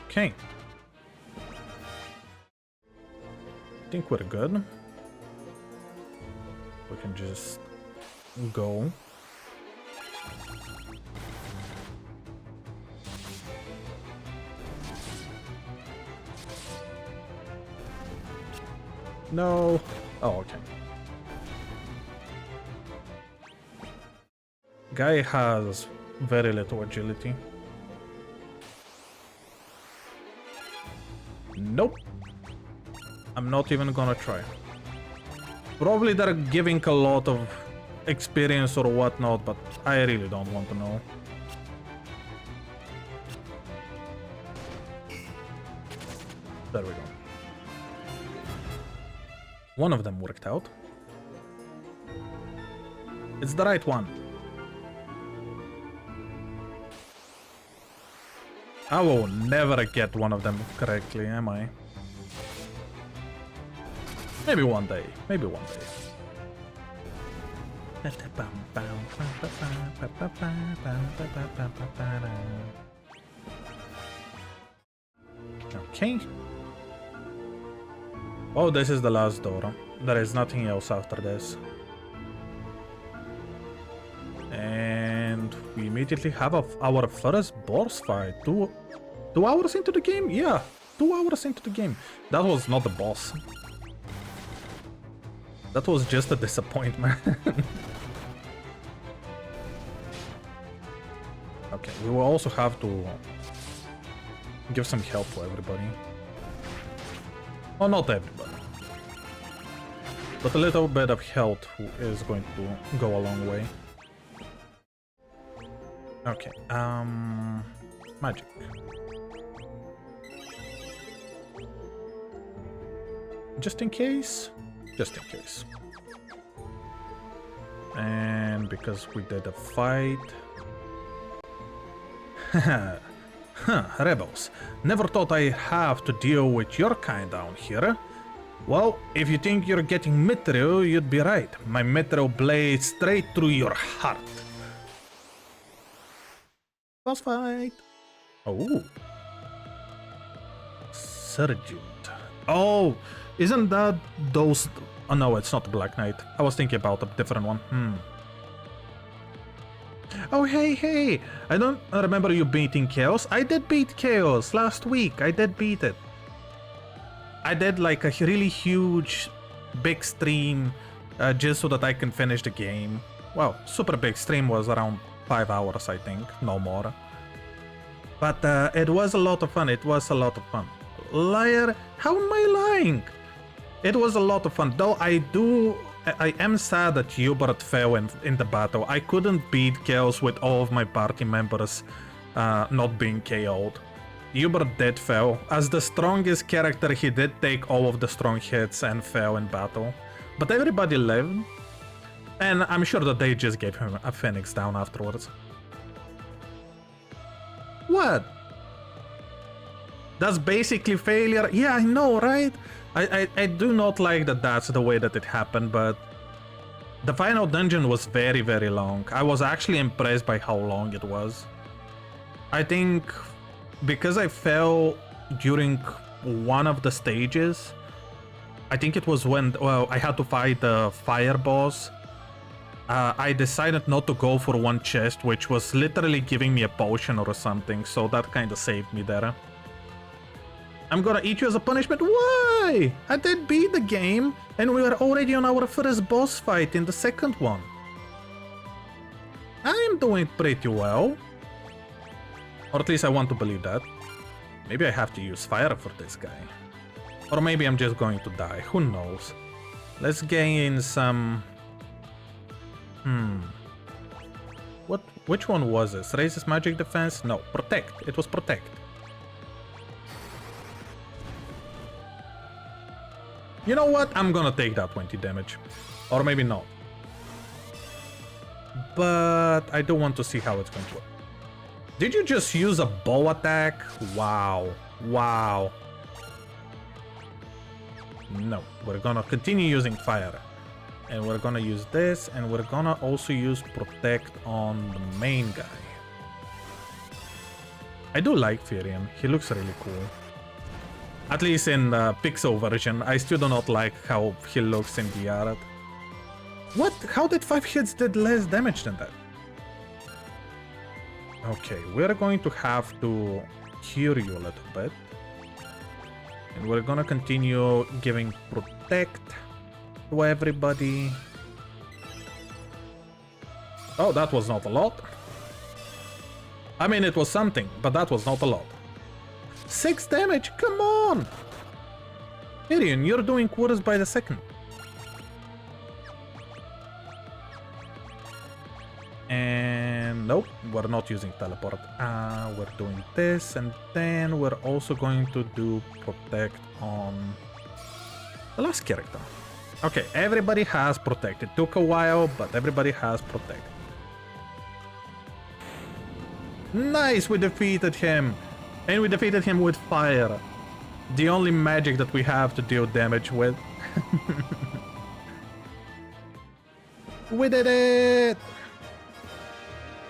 Okay. I think we're good. We can just go. No. Oh, okay. Guy has very little agility. Nope. I'm not even gonna try. Probably they're giving a lot of experience or whatnot, but I really don't want to know. There we go. One of them worked out. It's the right one. I will never get one of them correctly, am I? Maybe one day. Maybe one day. Okay. Oh, this is the last door. There is nothing else after this. And we immediately have our first boss fight. 2 hours into the game? Yeah, 2 hours into the game. That was not the boss. That was just a disappointment. Okay, we will also have to give some help to everybody. Oh, not everybody. But a little bit of health is going to go a long way. Okay, magic. Just in case. Just in case. And because we did a fight. Rebels. Never thought I'd have to deal with your kind down here. Well, if you think you're getting mithril, you'd be right. My mithril blades straight through your heart. Boss fight. Oh. Sergeant. Oh, isn't that those... Oh no, it's not the Black Knight. I was thinking about a different one. Oh, hey. I don't remember you beating Chaos. I did beat Chaos last week. I did beat it. I did like a really huge, big stream just so that I can finish the game. Well, super big stream was around 5 hours, I think, no more. But it was a lot of fun. It was a lot of fun. Liar, how am I lying? It was a lot of fun, though I am sad that Hubert fell in the battle. I couldn't beat Chaos with all of my party members not being KO'd. Hubert did fail. As the strongest character, he did take all of the strong hits and fell in battle. But everybody lived. And I'm sure that they just gave him a Phoenix down afterwards. What? That's basically failure. Yeah, I know, right? I do not like that that's the way that it happened, but the final dungeon was very, very long. I was actually impressed by how long it was. I think because I fell during one of the stages, I think it was when, well, I had to fight the fire boss. I decided not to go for one chest, which was literally giving me a potion or something, so that kind of saved me there. I'm gonna eat you as a punishment. Why? I did beat the game, and we are already on our first boss fight in the second one. I'm doing pretty well. Or at least I want to believe that. Maybe I have to use fire for this guy. Or maybe I'm just going to die. Who knows? Let's gain some... Which one was this? Raises magic defense? No, protect. It was protect. You know what? I'm gonna take that 20 damage. Or maybe not. But I do want to see how it's going to work. Did you just use a bow attack? Wow. Wow. No, we're gonna continue using fire. And we're gonna use this, and we're gonna also use protect on the main guy. I do like Firion. He looks really cool. At least in the pixel version. I still do not like how he looks in the art. What? How did 5 hits did less damage than that? Okay, we're going to have to cure you a little bit. And we're gonna continue giving protect to everybody. Oh, that was not a lot. I mean, it was something, but that was not a lot. 6 damage, come on! Tyrion, you're doing worse by the second. And nope, we're not using teleport. We're doing this, and then we're also going to do protect on the last character. Okay, everybody has protect. It took a while, but everybody has protect. Nice, we defeated him. And we defeated him with fire. The only magic that we have to deal damage with. We did it!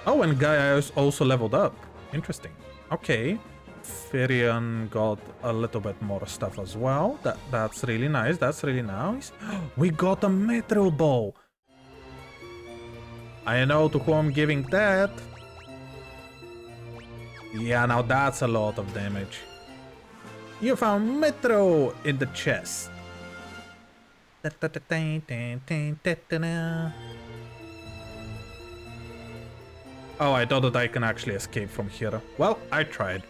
Oh, and Gaia also leveled up. Interesting. Okay. Firion got a little bit more stuff as well. That's really nice. That's really nice. We got a metal bow. I know to who I'm giving that. Yeah, now that's a lot of damage. You found Metro in the chest. Oh, I thought that I can actually escape from here. Well, I tried.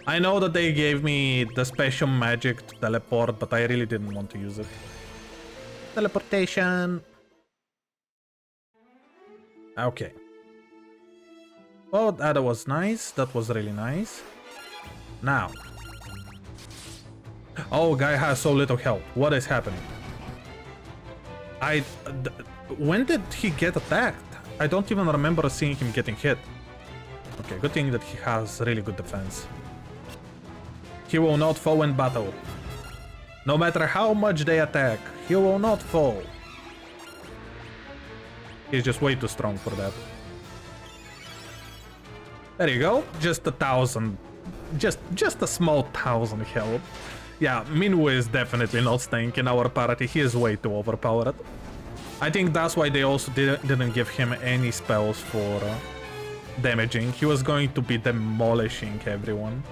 I know that they gave me the special magic to teleport, but I really didn't want to use it. Teleportation. Okay. Oh, that was nice. That was really nice. Now. Oh, guy has so little health. What is happening? When did he get attacked? I don't even remember seeing him getting hit. Okay, good thing that he has really good defense. He will not fall in battle. No matter how much they attack, he will not fall. He's just way too strong for that. There you go. Just 1,000. Just a small 1,000 health. Yeah, Minwu is definitely not staying in our party. He is way too overpowered. I think that's why they also didn't give him any spells for damaging. He was going to be demolishing everyone.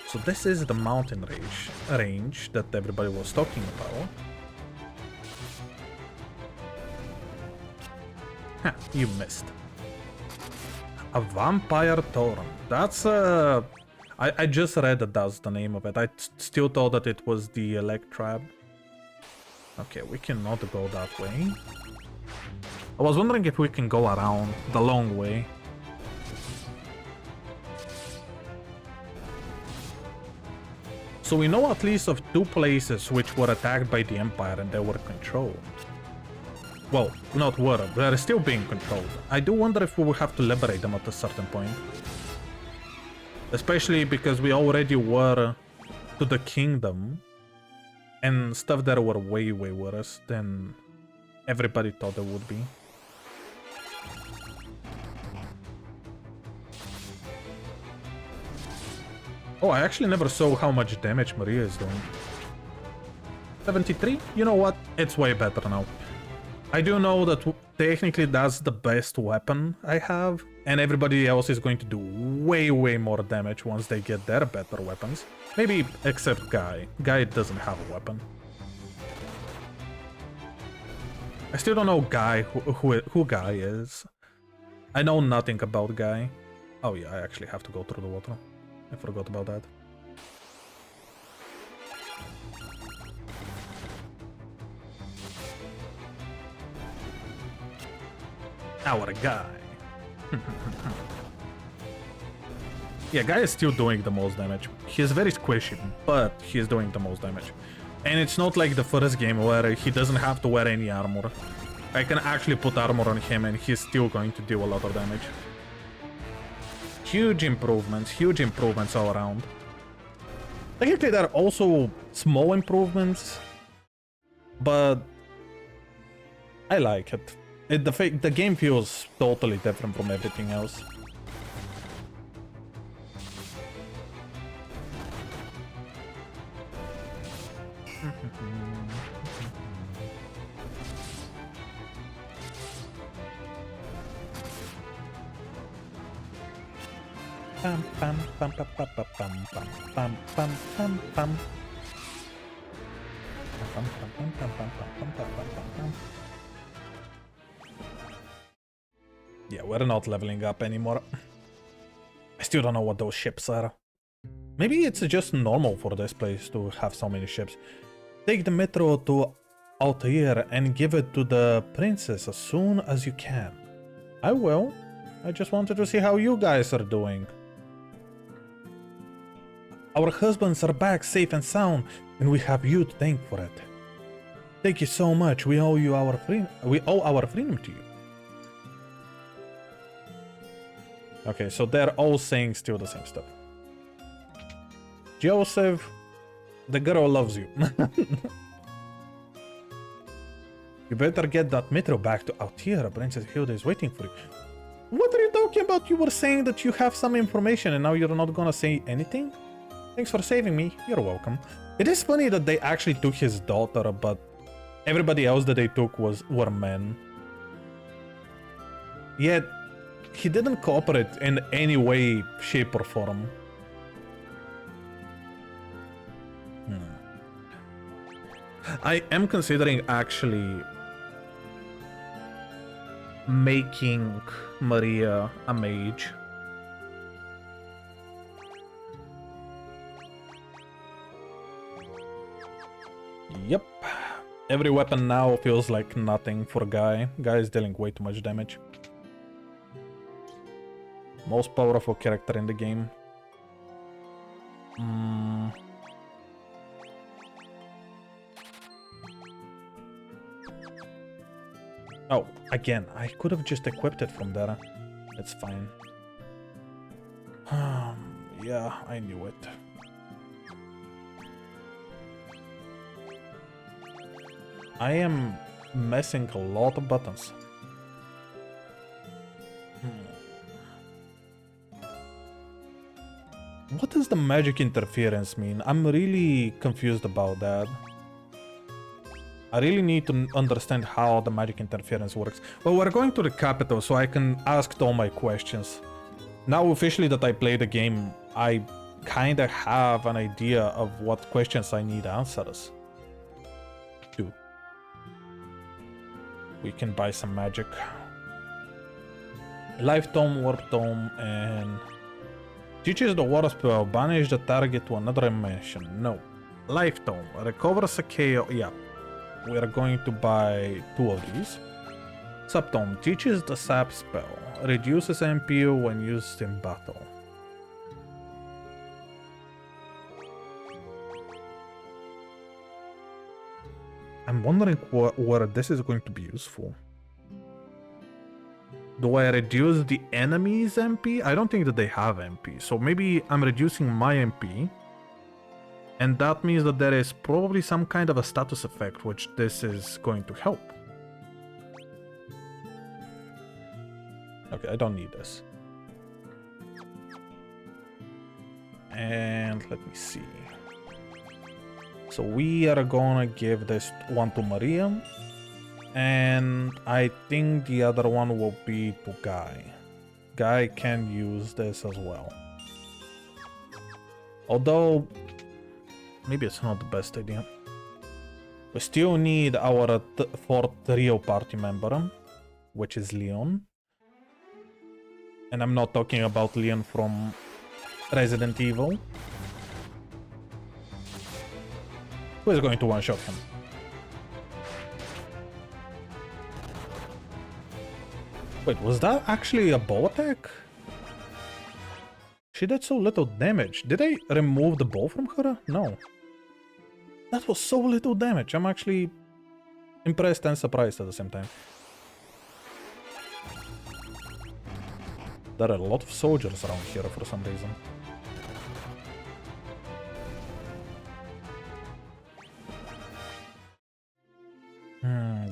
So this is the mountain range that everybody was talking about. Huh, you missed. A vampire torrent. That's I just read that that's the name of it. I still thought that it was the Electrab. Okay, we cannot go that way. I was wondering if we can go around the long way. So we know at least of 2 places which were attacked by the Empire and they were controlled. Well, not were, they're still being controlled. I do wonder if we will have to liberate them at a certain point. Especially because we already were to the kingdom. And stuff there were way, way worse than everybody thought they would be. Oh, I actually never saw how much damage Maria is doing. 73? You know what? It's way better now. I do know that technically that's the best weapon I have, and everybody else is going to do way, way more damage once they get their better weapons. Maybe except Guy. Guy doesn't have a weapon. I still don't know Guy, who Guy is. I know nothing about Guy. Oh yeah, I actually have to go through the water. I forgot about that. Our Guy. Yeah, Guy is still doing the most damage. He is very squishy, but he is doing the most damage. And it's not like the first game where he doesn't have to wear any armor. I can actually put armor on him and he's still going to do a lot of damage. Huge improvements all around. Technically, there are also small improvements, but I like it. The game feels totally different from everything else. Pam pam pam pam pam pam pam pam pam pam pam. Yeah, we're not leveling up anymore. I still don't know what those ships are. Maybe it's just normal for this place to have so many ships. Take the metro to Ambyr and give it to the princess as soon as you can. I will. I just wanted to see how you guys are doing. Our husbands are back safe and sound, and we have you to thank for it. Thank you so much. We owe our freedom to you. Okay, so they're all saying still the same stuff. Joseph, the girl loves you. You better get that metro back to Ambyr. Princess Hilda is waiting for you. What are you talking about? You were saying that you have some information and now you're not gonna say anything? Thanks for saving me. You're welcome. It is funny that they actually took his daughter, but everybody else that they took were men. Yet, he didn't cooperate in any way, shape, or form. I am considering actually making Maria a mage. Yep. Every weapon now feels like nothing for Guy. Guy is dealing way too much damage. Most powerful character in the game. Oh, again, I could have just equipped it from there. It's fine. Yeah, I knew it. I am messing a lot of buttons. What does the magic interference mean? I'm really confused about that. I really need to understand how the magic interference works. Well, we're going to the capital so I can ask all my questions. Now officially that I play the game, I kinda have an idea of what questions I need answers to. We can buy some magic. Life Tome, Warp Tome, and... Teaches the water spell, banish the target to another dimension. No. Life Tome, recovers a KO, yeah. We are going to buy 2 of these. Subtome, teaches the sap spell, reduces MP when used in battle. I'm wondering where this is going to be useful. Do I reduce the enemy's MP? I don't think that they have MP, so maybe I'm reducing my MP. And that means that there is probably some kind of a status effect, which this is going to help. Okay, I don't need this. And let me see. So we are gonna give this one to Maria. And I think the other one will be to Guy. Guy can use this as well. Although, maybe it's not the best idea. We still need our fourth trio party member, which is Leon. And I'm not talking about Leon from Resident Evil. Who is going to one-shot him? Wait, was that actually a bow attack? She did so little damage. Did I remove the bow from her? No. That was so little damage. I'm actually impressed and surprised at the same time. There are a lot of soldiers around here for some reason.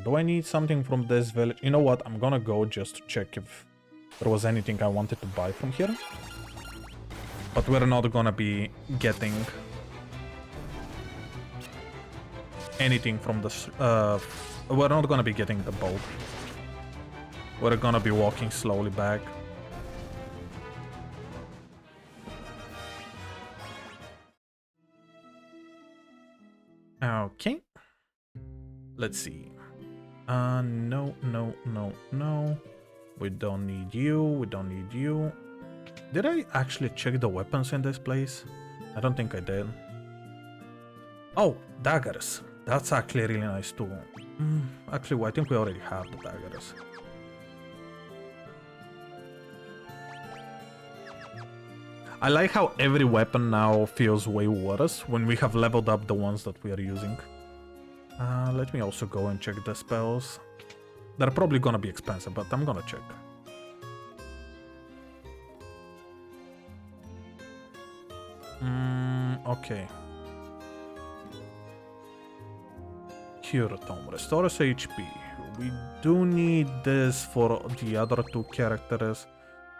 Do I need something from this village? You know what? I'm gonna go just to check if there was anything I wanted to buy from here. But we're not gonna be getting anything from this. We're not gonna be getting the boat. We're gonna be walking slowly back. Okay. Let's see. No. We don't need you. We don't need you. Did I actually check the weapons in this place? I don't think I did. Oh, daggers. That's actually really nice too. Actually, I think we already have the daggers. I like how every weapon now feels way worse when we have leveled up the ones that we are using. Let me also go and check the spells. They're probably gonna be expensive, but I'm gonna check. Okay. Cure Tome restores HP. We do need this for the other two characters.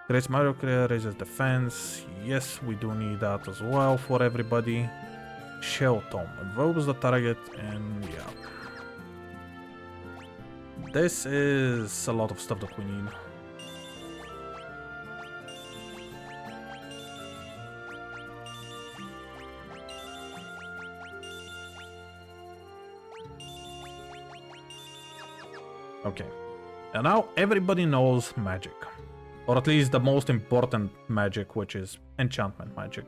Creates Mario Career, raises defense. Yes, we do need that as well for everybody. Shell Tome envelops the target, and yeah. This is a lot of stuff that we need. Okay. And now everybody knows magic. Or at least the most important magic, which is enchantment magic.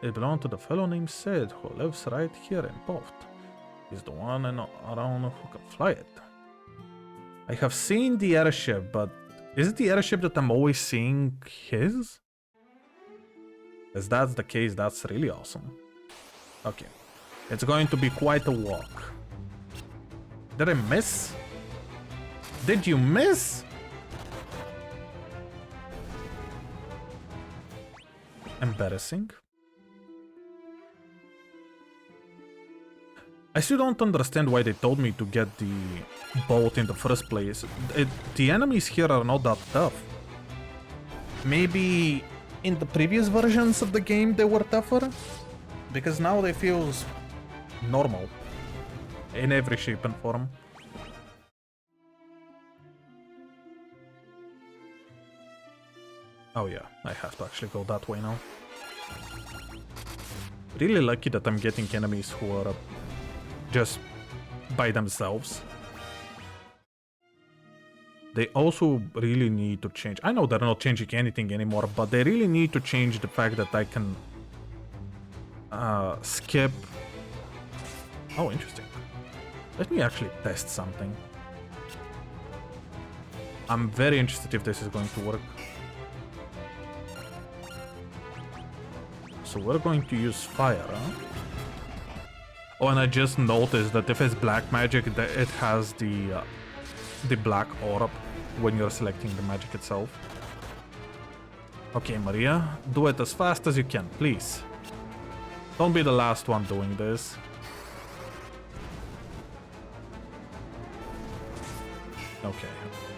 It belonged to the fellow named Sid, who lives right here in Poft. He's the one around who can fly it. I have seen the airship, but is it the airship that I'm always seeing his? If that's the case, that's really awesome. Okay. It's going to be quite a walk. Did I miss? Did you miss? Embarrassing. I still don't understand why they told me to get the boat in the first place. The enemies here are not that tough. Maybe in the previous versions of the game they were tougher? Because now they feel normal. In every shape and form. Oh yeah, I have to actually go that way now. Really lucky that I'm getting enemies who are just by themselves. They also really need to change. I know they're not changing anything anymore, but they really need to change the fact that I can skip. Oh, interesting. Let me actually test something. I'm very interested if this is going to work. So we're going to use fire, huh? Oh, and I just noticed that if it's black magic, that it has the black orb when you're selecting the magic itself. Okay, Maria, do it as fast as you can, please. Don't be the last one doing this. Okay,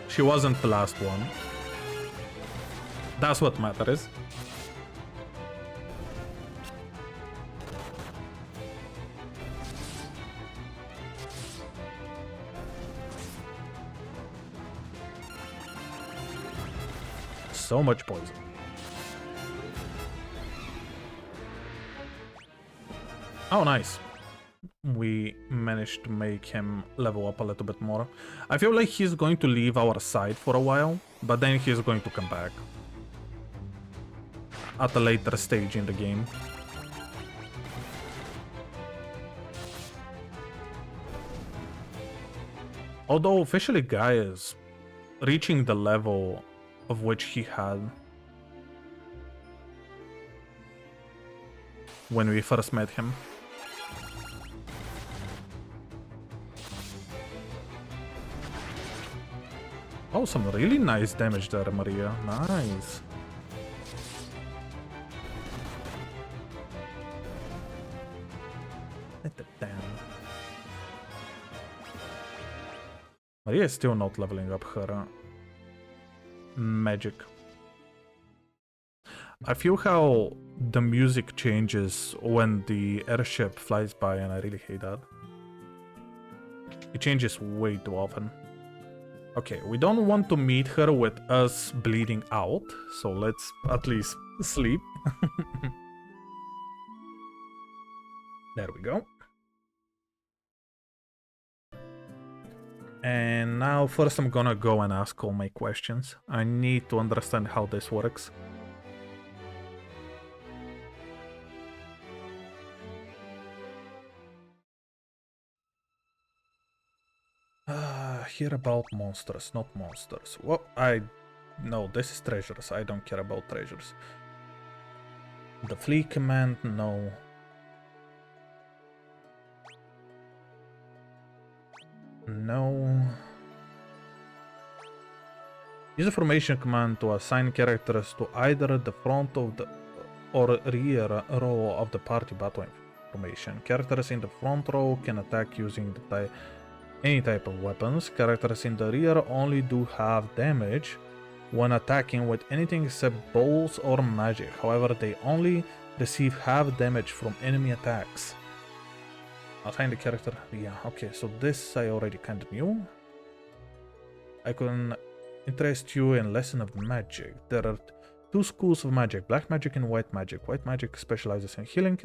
she wasn't the last one. That's what matters. So much poison. Oh, nice. We managed to make him level up a little bit more. I feel like he's going to leave our side for a while, but then he's going to come back at a later stage in the game. Although officially Guy is reaching the level of which he had when we first met him. Oh, some really nice damage there, Maria. Nice. Damn. Maria is still not leveling up her magic. I feel how the music changes when the airship flies by, and I really hate that. It changes way too often. Okay, we don't want to meet her with us bleeding out, so let's at least sleep. There we go. And now first I'm gonna go and ask all my questions. I need to understand how this works. Hear about monsters, not monsters. Well, no, this is treasures. I don't care about treasures. The flee command, no. No. Use the formation command to assign characters to either the front of the or rear row of the party battle formation. Characters in the front row can attack using the any type of weapons. Characters in the rear only do half damage when attacking with anything except balls or magic. However, they only receive half damage from enemy attacks. Assign the character. Yeah, okay, so this I already kind of knew. I can interest you in lesson of magic. There are two schools of magic, black magic and white magic. White magic specializes in healing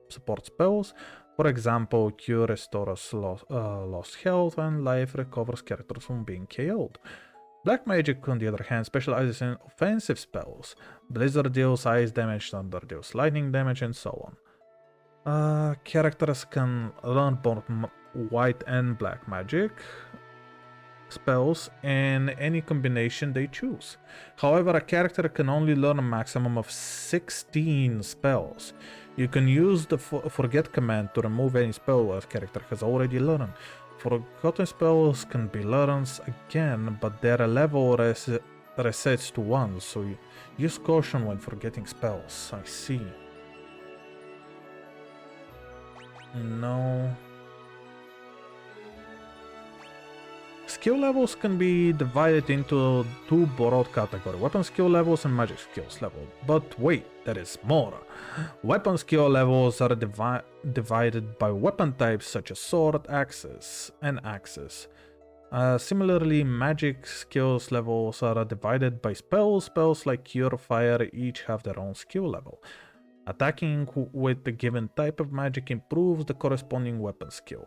support spells. For example, cure restores lost health and life recovers characters from being KO'd. Black magic, on the other hand, specializes in offensive spells. Blizzard deals ice damage, thunder deals lightning damage, and so on. Characters can learn both white and black magic spells in any combination they choose. However, a character can only learn a maximum of 16 spells. You can use the forget command to remove any spell a character has already learned. Forgotten spells can be learned again, but their level resets to 1, so use caution when forgetting spells. I see. No. Skill levels can be divided into two broad categories, weapon skill levels and magic skills level. But wait, there is more. Weapon skill levels are divided by weapon types such as sword, axes, and axes. Similarly, magic skills levels are divided by spells. Spells like Cure, Fire each have their own skill level. Attacking with the given type of magic improves the corresponding weapon skill.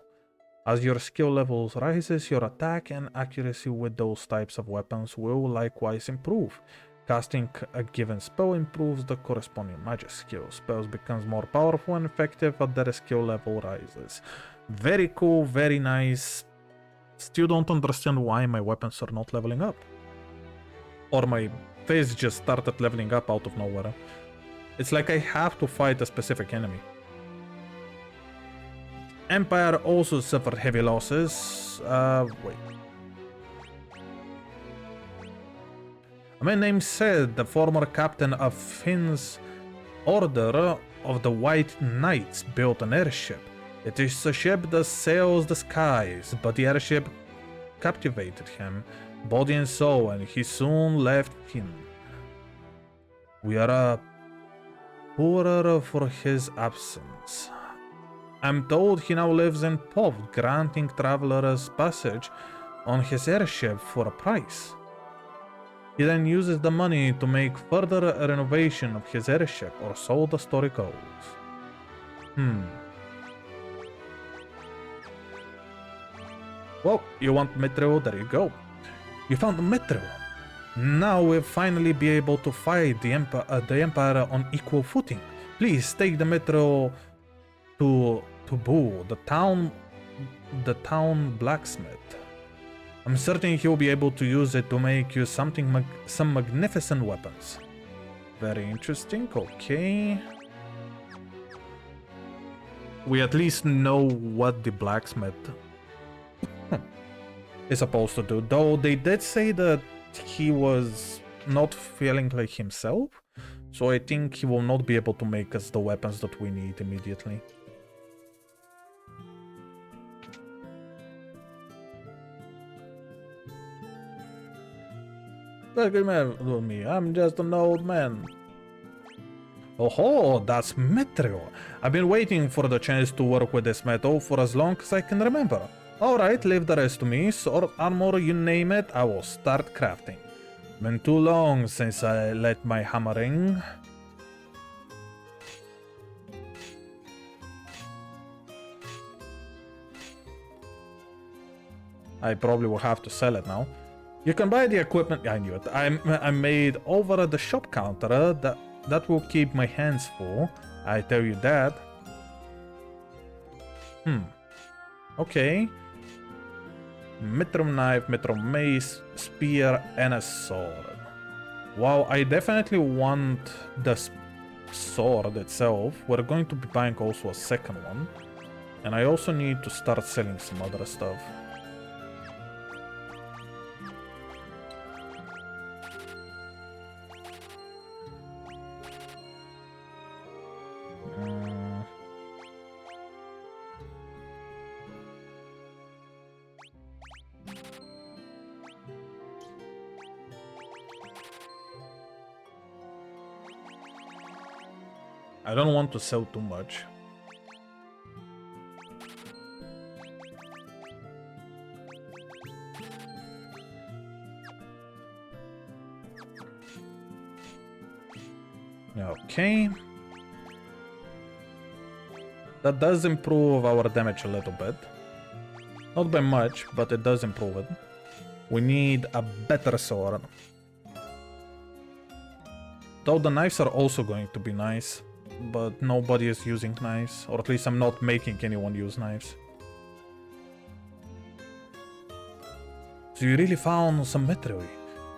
As your skill levels rises, your attack and accuracy with those types of weapons will likewise improve. Casting a given spell improves the corresponding magic skill. Spells becomes more powerful and effective as their skill level rises. Very cool, very nice. Still don't understand why my weapons are not leveling up. Or my face just started leveling up out of nowhere. It's like I have to fight a specific enemy. Empire also suffered heavy losses. Wait. A man named Sid, the former captain of Finn's Order of the White Knights, built an airship. It is a ship that sails the skies, but the airship captivated him, body and soul, and he soon left Finn. We are poorer for his absence. I'm told he now lives in Pov, granting travelers passage on his airship for a price. He then uses the money to make further renovation of his airship, or so the story goes. Well, you want Metro? There you go. You found Metro. Now we'll finally be able to fight the Empire on equal footing. Please take the Metro to Boo, the town blacksmith. I'm certain he'll be able to use it to make you some magnificent weapons. Very interesting, okay. We at least know what the blacksmith is supposed to do, though they did say that he was not feeling like himself, so I think he will not be able to make us the weapons that we need immediately. Look at me, I'm just an old man. Oh, that's Metro. I've been waiting for the chance to work with this metal for as long as I can remember. Alright, leave the rest to me. Sword, armor, you name it, I will start crafting. Been too long since I let my hammer ring. I probably will have to sell it now. You can buy the equipment. I knew it. I made over the shop counter. That will keep my hands full. I tell you that. Okay. Metrum knife, metrum mace, spear, and a sword. Wow, I definitely want the sword itself. We're going to be buying also a second one. And I also need to start selling some other stuff. I don't want to sell too much. Okay. That does improve our damage a little bit. Not by much, but it does improve it. We need a better sword. Though the knives are also going to be nice. But nobody is using knives, or at least I'm not making anyone use knives. So you really found some Metroid.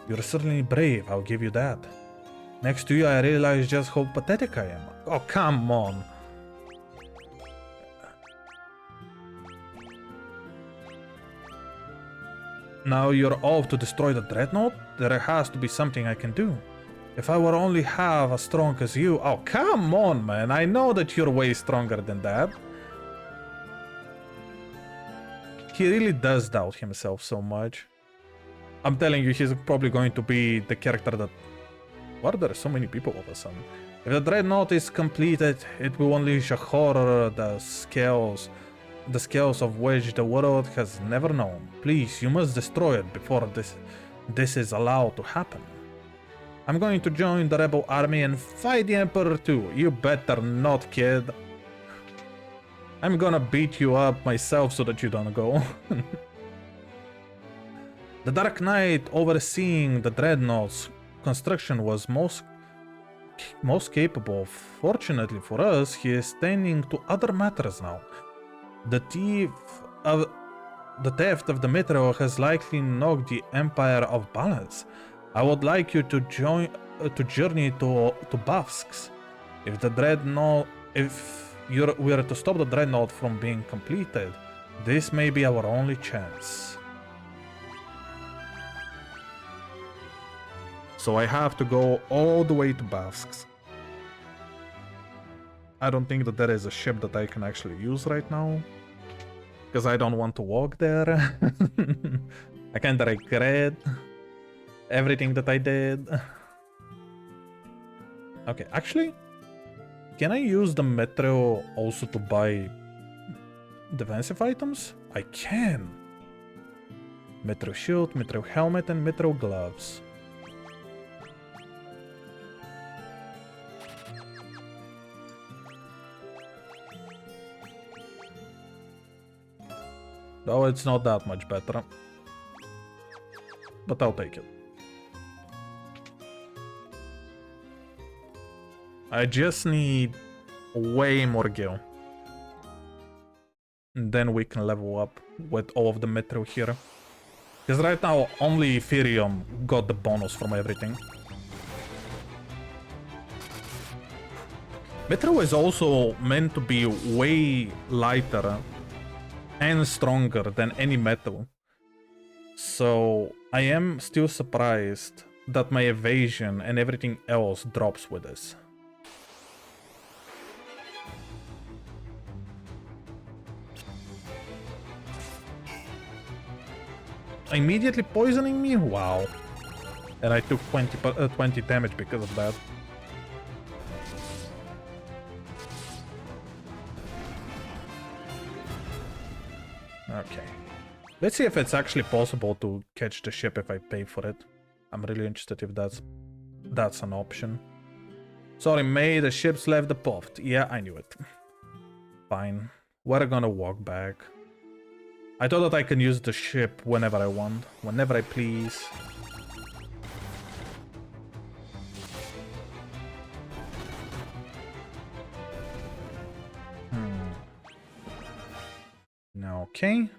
You're certainly brave, I'll give you that. Next to you, I realize just how pathetic I am. Oh, come on. Now you're off to destroy the Dreadnought? There has to be something I can do. If I were only half as strong as you... Oh, come on, man. I know that you're way stronger than that. He really does doubt himself so much. I'm telling you, he's probably going to be the character that... Why are there so many people all of a sudden? If the Dreadnought is completed, it will unleash a horror, the scales of which the world has never known. Please, you must destroy it before this is allowed to happen. I'm going to join the rebel army and fight the Emperor too. You better not, kid. I'm gonna beat you up myself so that you don't go. The Dark Knight overseeing the Dreadnought's construction was most capable. Fortunately for us, he is tending to other matters now. The theft of the Metro has likely knocked the Empire off balance. I would like you to journey to Bavsk. If we are to stop the dreadnought from being completed. This may be our only chance. So I have to go all the way to Basques. I don't think that there is a ship that I can actually use right now. Because I don't want to walk there. I kinda regret everything that I did. Okay, actually, can I use the metro also to buy defensive items? I can. Metro shield, metro helmet, and metro gloves. Though it's not that much better. But I'll take it. I just need way more gil. And then we can level up with all of the metro here. Because right now only Ethereum got the bonus from everything. Metro is also meant to be way lighter and stronger than any metal. So I am still surprised that my evasion and everything else drops with this. Immediately poisoning me? Wow. And I took 20 damage because of that. Okay. Let's see if it's actually possible to catch the ship if I pay for it. I'm really interested if that's an option. Sorry, May, the ships left the port. Yeah, I knew it. Fine. We're gonna walk back. I thought that I can use the ship whenever I want, whenever I please. Okay.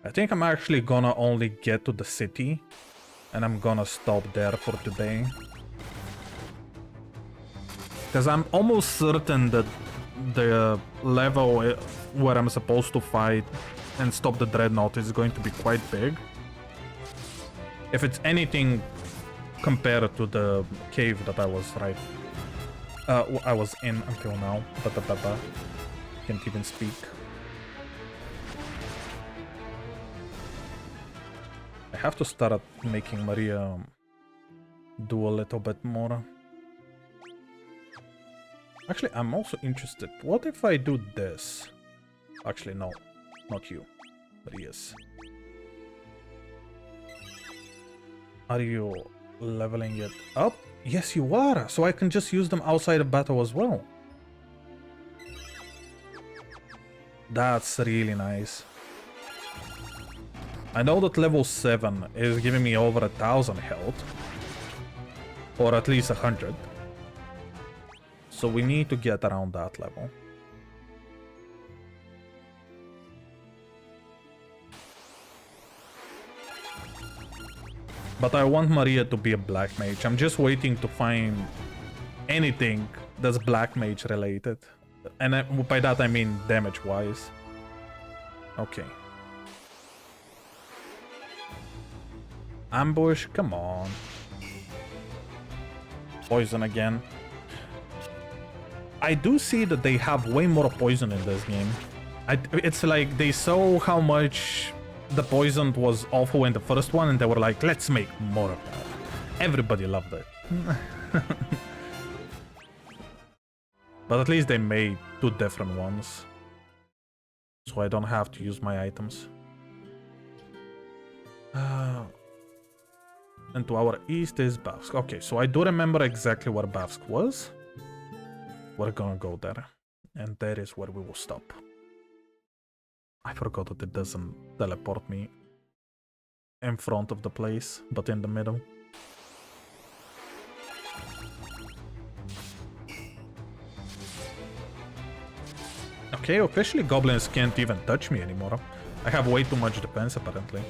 I think I'm actually gonna only get to the city, and I'm gonna stop there for today. Because I'm almost certain that the level where I'm supposed to fight and stop the dreadnought is going to be quite big. If it's anything compared to the cave that I was I was in until now. Can't even speak. I have to start making Maria do a little bit more. Actually, I'm also interested. What if I do this? Actually, no. Not you. Maria's. Are you leveling it up? Yes, you are. So I can just use them outside of battle as well. That's really nice. I know that level 7 is giving me over 1,000 health. Or at least 100. So we need to get around that level. But I want Maria to be a black mage. I'm just waiting to find anything that's black mage related. And by that I mean damage wise. Okay. Ambush, come on. Poison again. I do see that they have way more poison in this game. It's like they saw how much the poison was awful in the first one and they were like, let's make more of that. Everybody loved it. But at least they made 2 different ones. So I don't have to use my items. And to our east is Bavsk. Okay, so I do remember exactly where Bavsk was. We're gonna go there. And that is where we will stop. I forgot that it doesn't teleport me in front of the place, but in the middle. Okay, officially goblins can't even touch me anymore. I have way too much defense apparently.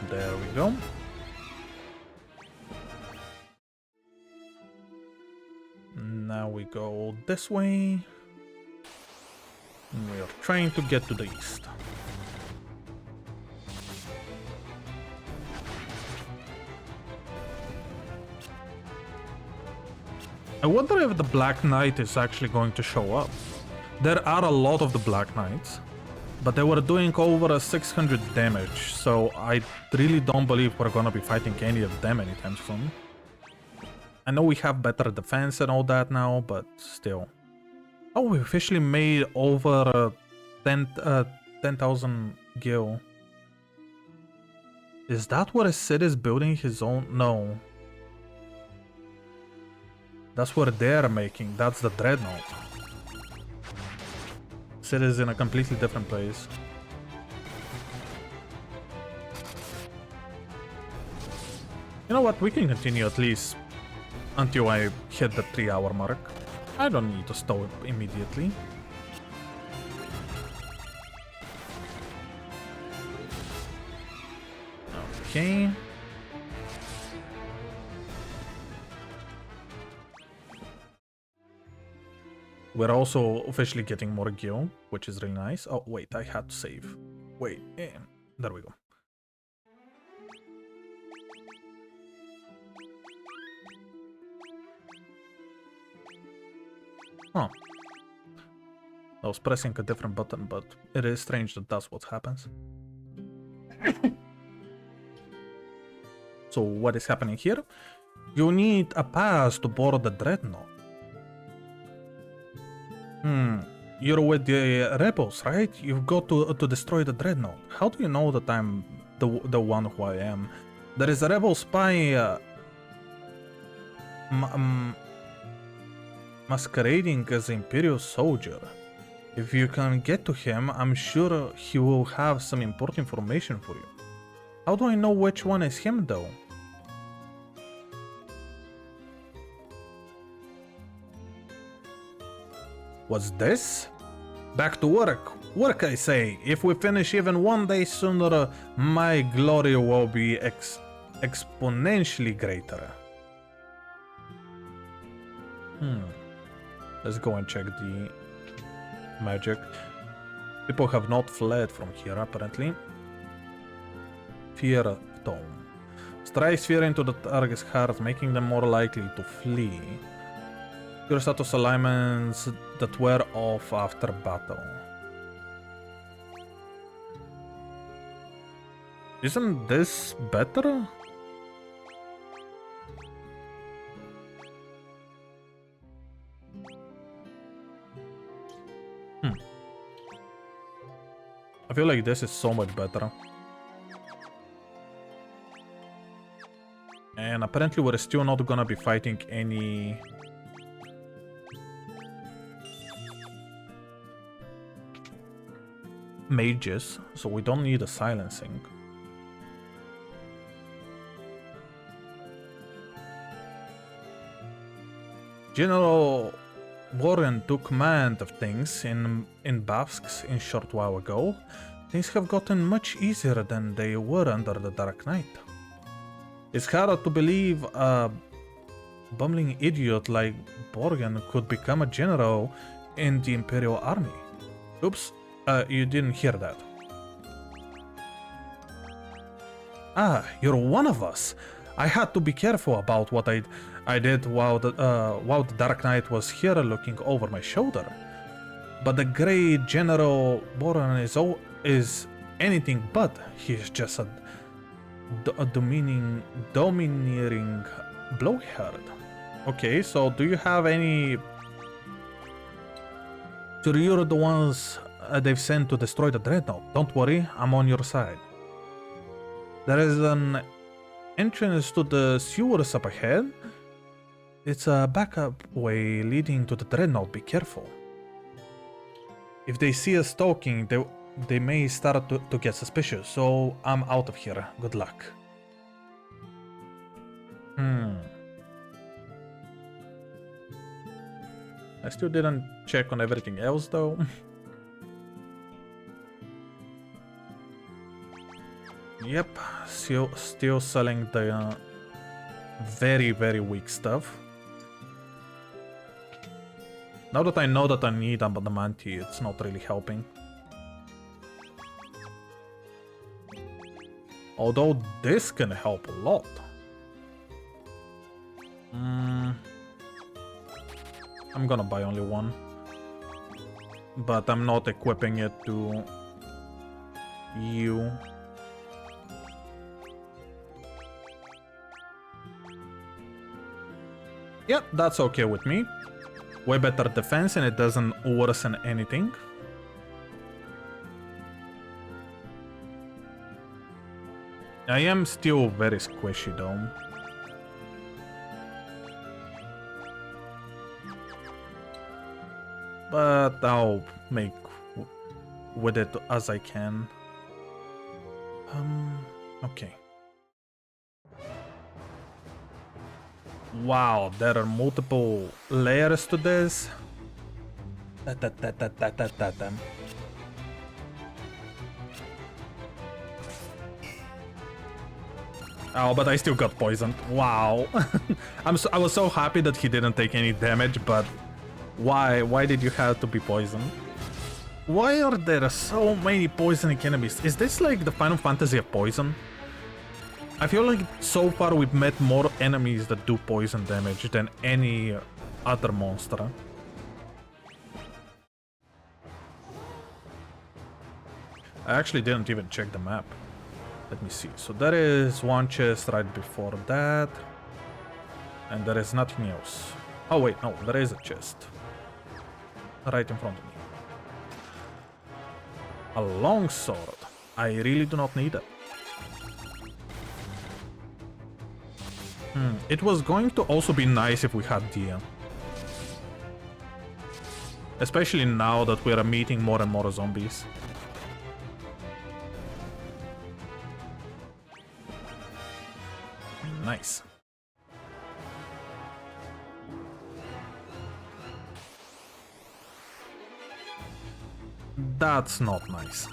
There we go. Now we go this way. We are trying to get to the east. I wonder if the Black Knight is actually going to show up. There are a lot of the Black Knights, but they were doing over 600 damage, so I really don't believe we're gonna be fighting any of them anytime soon. I know we have better defense and all that now, but still. Oh, we officially made over 10,000 gil. Is that what Sid is building his own? No. That's what they're making. That's the Dreadnought. Sid is in a completely different place. You know what? We can continue at least until I hit the 3-hour mark. I don't need to stop immediately. Okay. We're also officially getting more gil, which is really nice. Oh, wait, I had to save. Wait, there we go. Huh. I was pressing a different button, but it is strange that that's what happens. So what is happening here? You need a pass to board the Dreadnought. You're with the rebels, right? You've got to destroy the Dreadnought. How do you know that I'm the one who I am? There is a rebel spy masquerading as an Imperial soldier. If you can get to him, I'm sure he will have some important information for you. How do I know which one is him, though? What's this? Back to work. Work, I say. If we finish even one day sooner, my glory will be exponentially greater. Let's go and check the magic. People have not fled from here, apparently. Fear Tome. Strikes fear into the target's heart, making them more likely to flee. Your status alignments that wear off after battle. Isn't this better? I feel like this is so much better. And apparently we're still not gonna be fighting any mages, so we don't need a silencing. General Warren took command of things in Basques a short while ago. Things have gotten much easier than they were under the Dark Knight. It's hard to believe a bumbling idiot like Borgen could become a general in the Imperial Army. Oops, you didn't hear that. Ah, you're one of us. I had to be careful about what I did while the Dark Knight was here looking over my shoulder. But the great General Boran is anything but. He is just a domineering blowhard. Okay, so do you have any... So you're the ones they've sent to destroy the Dreadnought. Don't worry, I'm on your side. There is an entrance to the sewers up ahead. It's a backup way leading to the Dreadnought. Be careful. If they see us stalking, they may start to get suspicious, so I'm out of here. Good luck. I still didn't check on everything else, though. Yep, still selling the very, very weak stuff. Now that I know that I need Adamanti, it's not really helping. Although this can help a lot. I'm gonna buy only one. But I'm not equipping it to you. Yep, that's okay with me. Way better defense and it doesn't worsen anything. I am still very squishy though. But I'll make with it as I can. Okay. Wow, there are multiple layers to this. Oh, but I still got poisoned. Wow. I was so happy that he didn't take any damage, but why? Why did you have to be poisoned? Why are there so many poisoning enemies? Is this like the Final Fantasy of poison? I feel like so far we've met more enemies that do poison damage than any other monster. I actually didn't even check the map. Let me see. So there is one chest right before that. And there is nothing else. Oh wait, no, there is a chest. Right in front of me. A long sword. I really do not need it. It was going to also be nice if we had Dia. Especially now that we are meeting more and more zombies. Nice. That's not nice.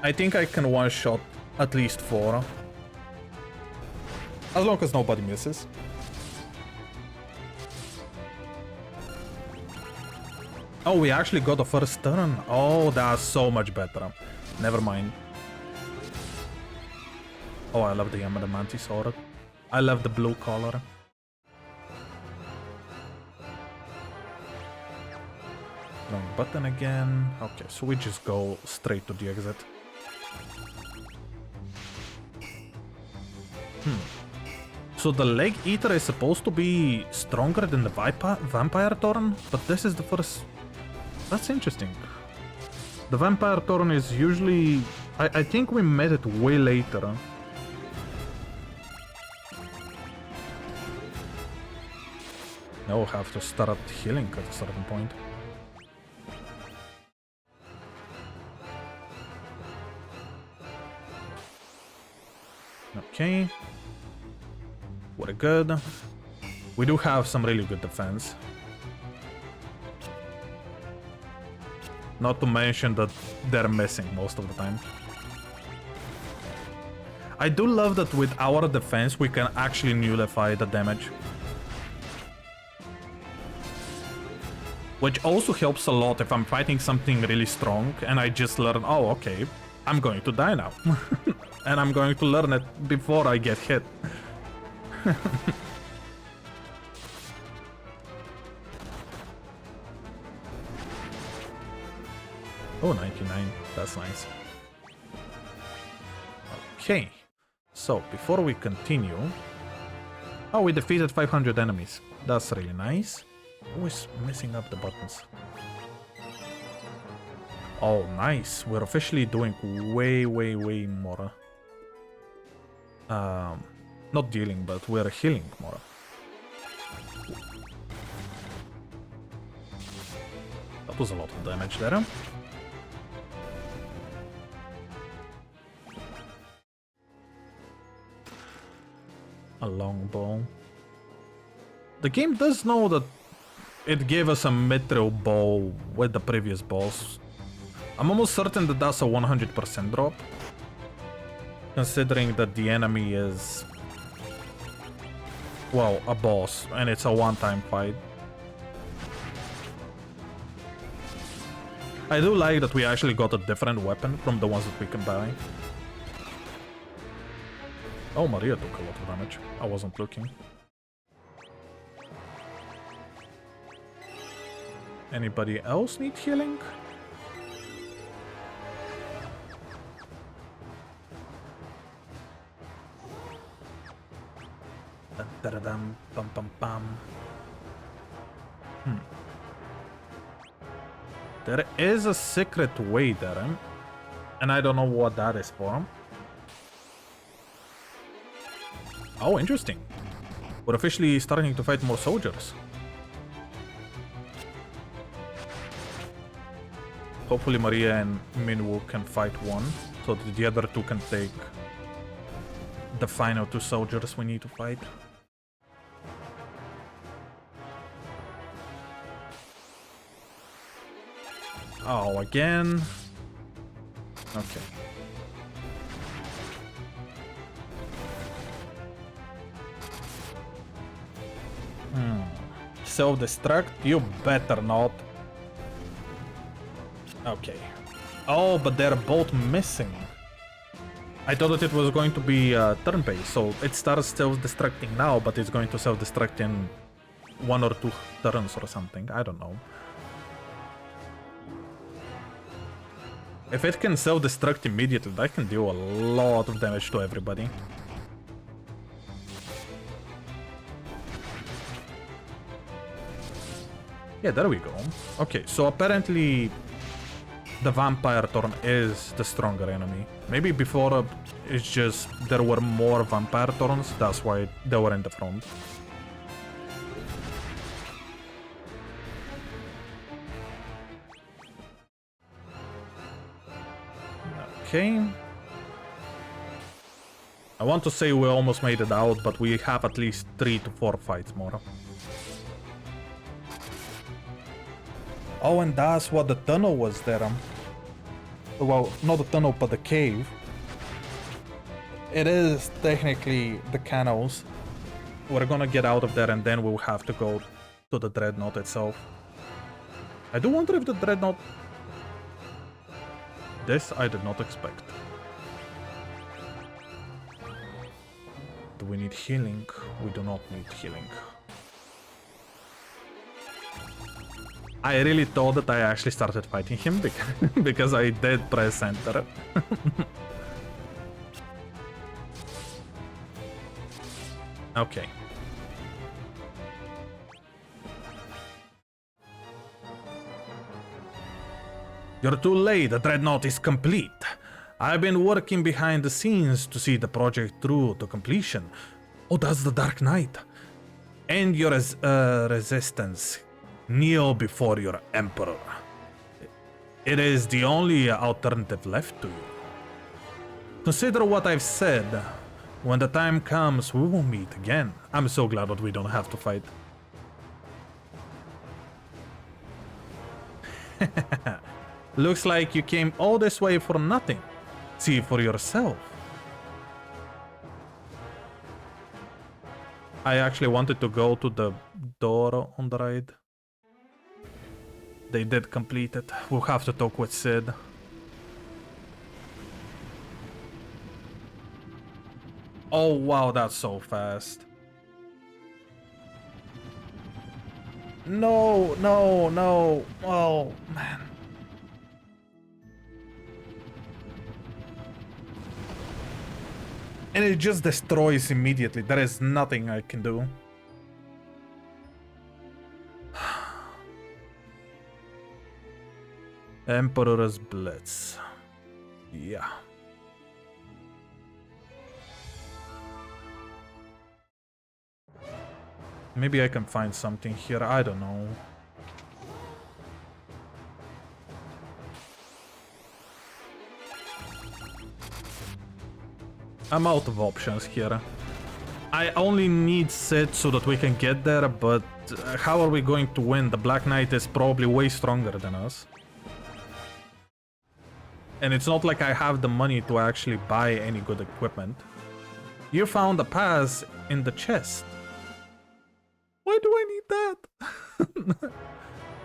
I think I can one-shot at least 4. As long as nobody misses. Oh, we actually got the first turn. Oh, that's so much better. Never mind. Oh, I love the Adamanti sword. I love the blue color. Wrong button again. Okay, so we just go straight to the exit. So the Leg Eater is supposed to be stronger than the Vampire Thorn, but this is the first... That's interesting. The Vampire Thorn is usually... I think we met it way later. Now we'll have to start healing at a certain point. Okay. We're good. We do have some really good defense. Not to mention that they're missing most of the time. I do love that with our defense we can actually nullify the damage. Which also helps a lot if I'm fighting something really strong and I just learn, oh okay, I'm going to die now. And I'm going to learn it before I get hit. Oh, 99. That's nice. Okay. So, before we continue... Oh, we defeated 500 enemies. That's really nice. Always messing up the buttons. Oh, nice. We're officially doing way more. Not dealing, but we're healing more. That was a lot of damage there. A longbow. The game does know that it gave us a mithril bow with the previous boss. I'm almost certain that that's a 100% drop. Considering that the enemy is, well, a boss, and it's a one-time fight. I do like that we actually got a different weapon from the ones that we can buy. Oh, Maria took a lot of damage. I wasn't looking. Anybody else need healing? Dum bum bum bum. There is a secret way there, and I don't know what that is for. Oh, interesting. We're officially starting to fight more soldiers. Hopefully Maria and Minwoo can fight one, so that the other two can take the final two soldiers we need to fight. Oh, again? Okay. Self-destruct? You better not. Okay. Oh, but they're both missing. I thought that it was going to be turn-based, so it starts self-destructing now, but it's going to self-destruct in 1 or 2 turns or something. I don't know. If it can self-destruct immediately, that can do a lot of damage to everybody. Yeah, there we go. Okay, so apparently the vampire turn is the stronger enemy. Maybe before it's just there were more vampire turns, that's why they were in the front. Okay. I want to say we almost made it out, but we have at least 3 to 4 fights more. Oh, and that's what the tunnel was there. Well, not the tunnel, but the cave. It is technically the canals. We're gonna get out of there and then we'll have to go to the dreadnought itself. I do wonder if the dreadnought... This I did not expect. Do we need healing? We do not need healing. I really thought that I actually started fighting him because I did press enter. Okay. You're too late, the dreadnought is complete. I've been working behind the scenes to see the project through to completion. Oh, that's the Dark Knight. End your resistance. Kneel before your Emperor. It is the only alternative left to you. Consider what I've said. When the time comes, we will meet again. I'm so glad that we don't have to fight. Looks like you came all this way for nothing. See for yourself. I actually wanted to go to the door on the right. They did complete it. We'll have to talk with Sid. Oh wow, that's so fast. No, no, no. Oh, man. And it just destroys immediately. There is nothing I can do. Emperor's Blitz. Yeah. Maybe I can find something here. I don't know. I'm out of options here. I only need Sid so that we can get there, but how are we going to win? The Black Knight is probably way stronger than us. And it's not like I have the money to actually buy any good equipment. You found a pass in the chest. Why do I need that?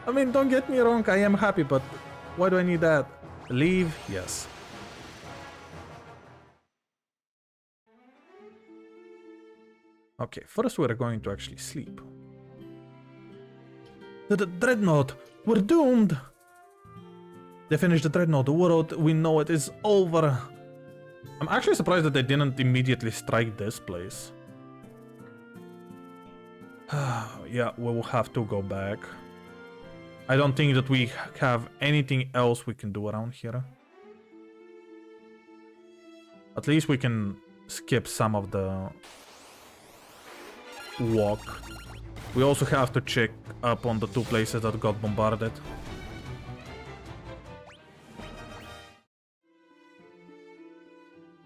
I mean, don't get me wrong, I am happy, but why do I need that? Leave? Yes. Okay, first we're going to actually sleep. The Dreadnought! We're doomed! They finished the Dreadnought. The world, we know it is over. I'm actually surprised that they didn't immediately strike this place. Yeah, we will have to go back. I don't think that we have anything else we can do around here. At least we can skip some of the walk. We also have to check up on the two places that got bombarded.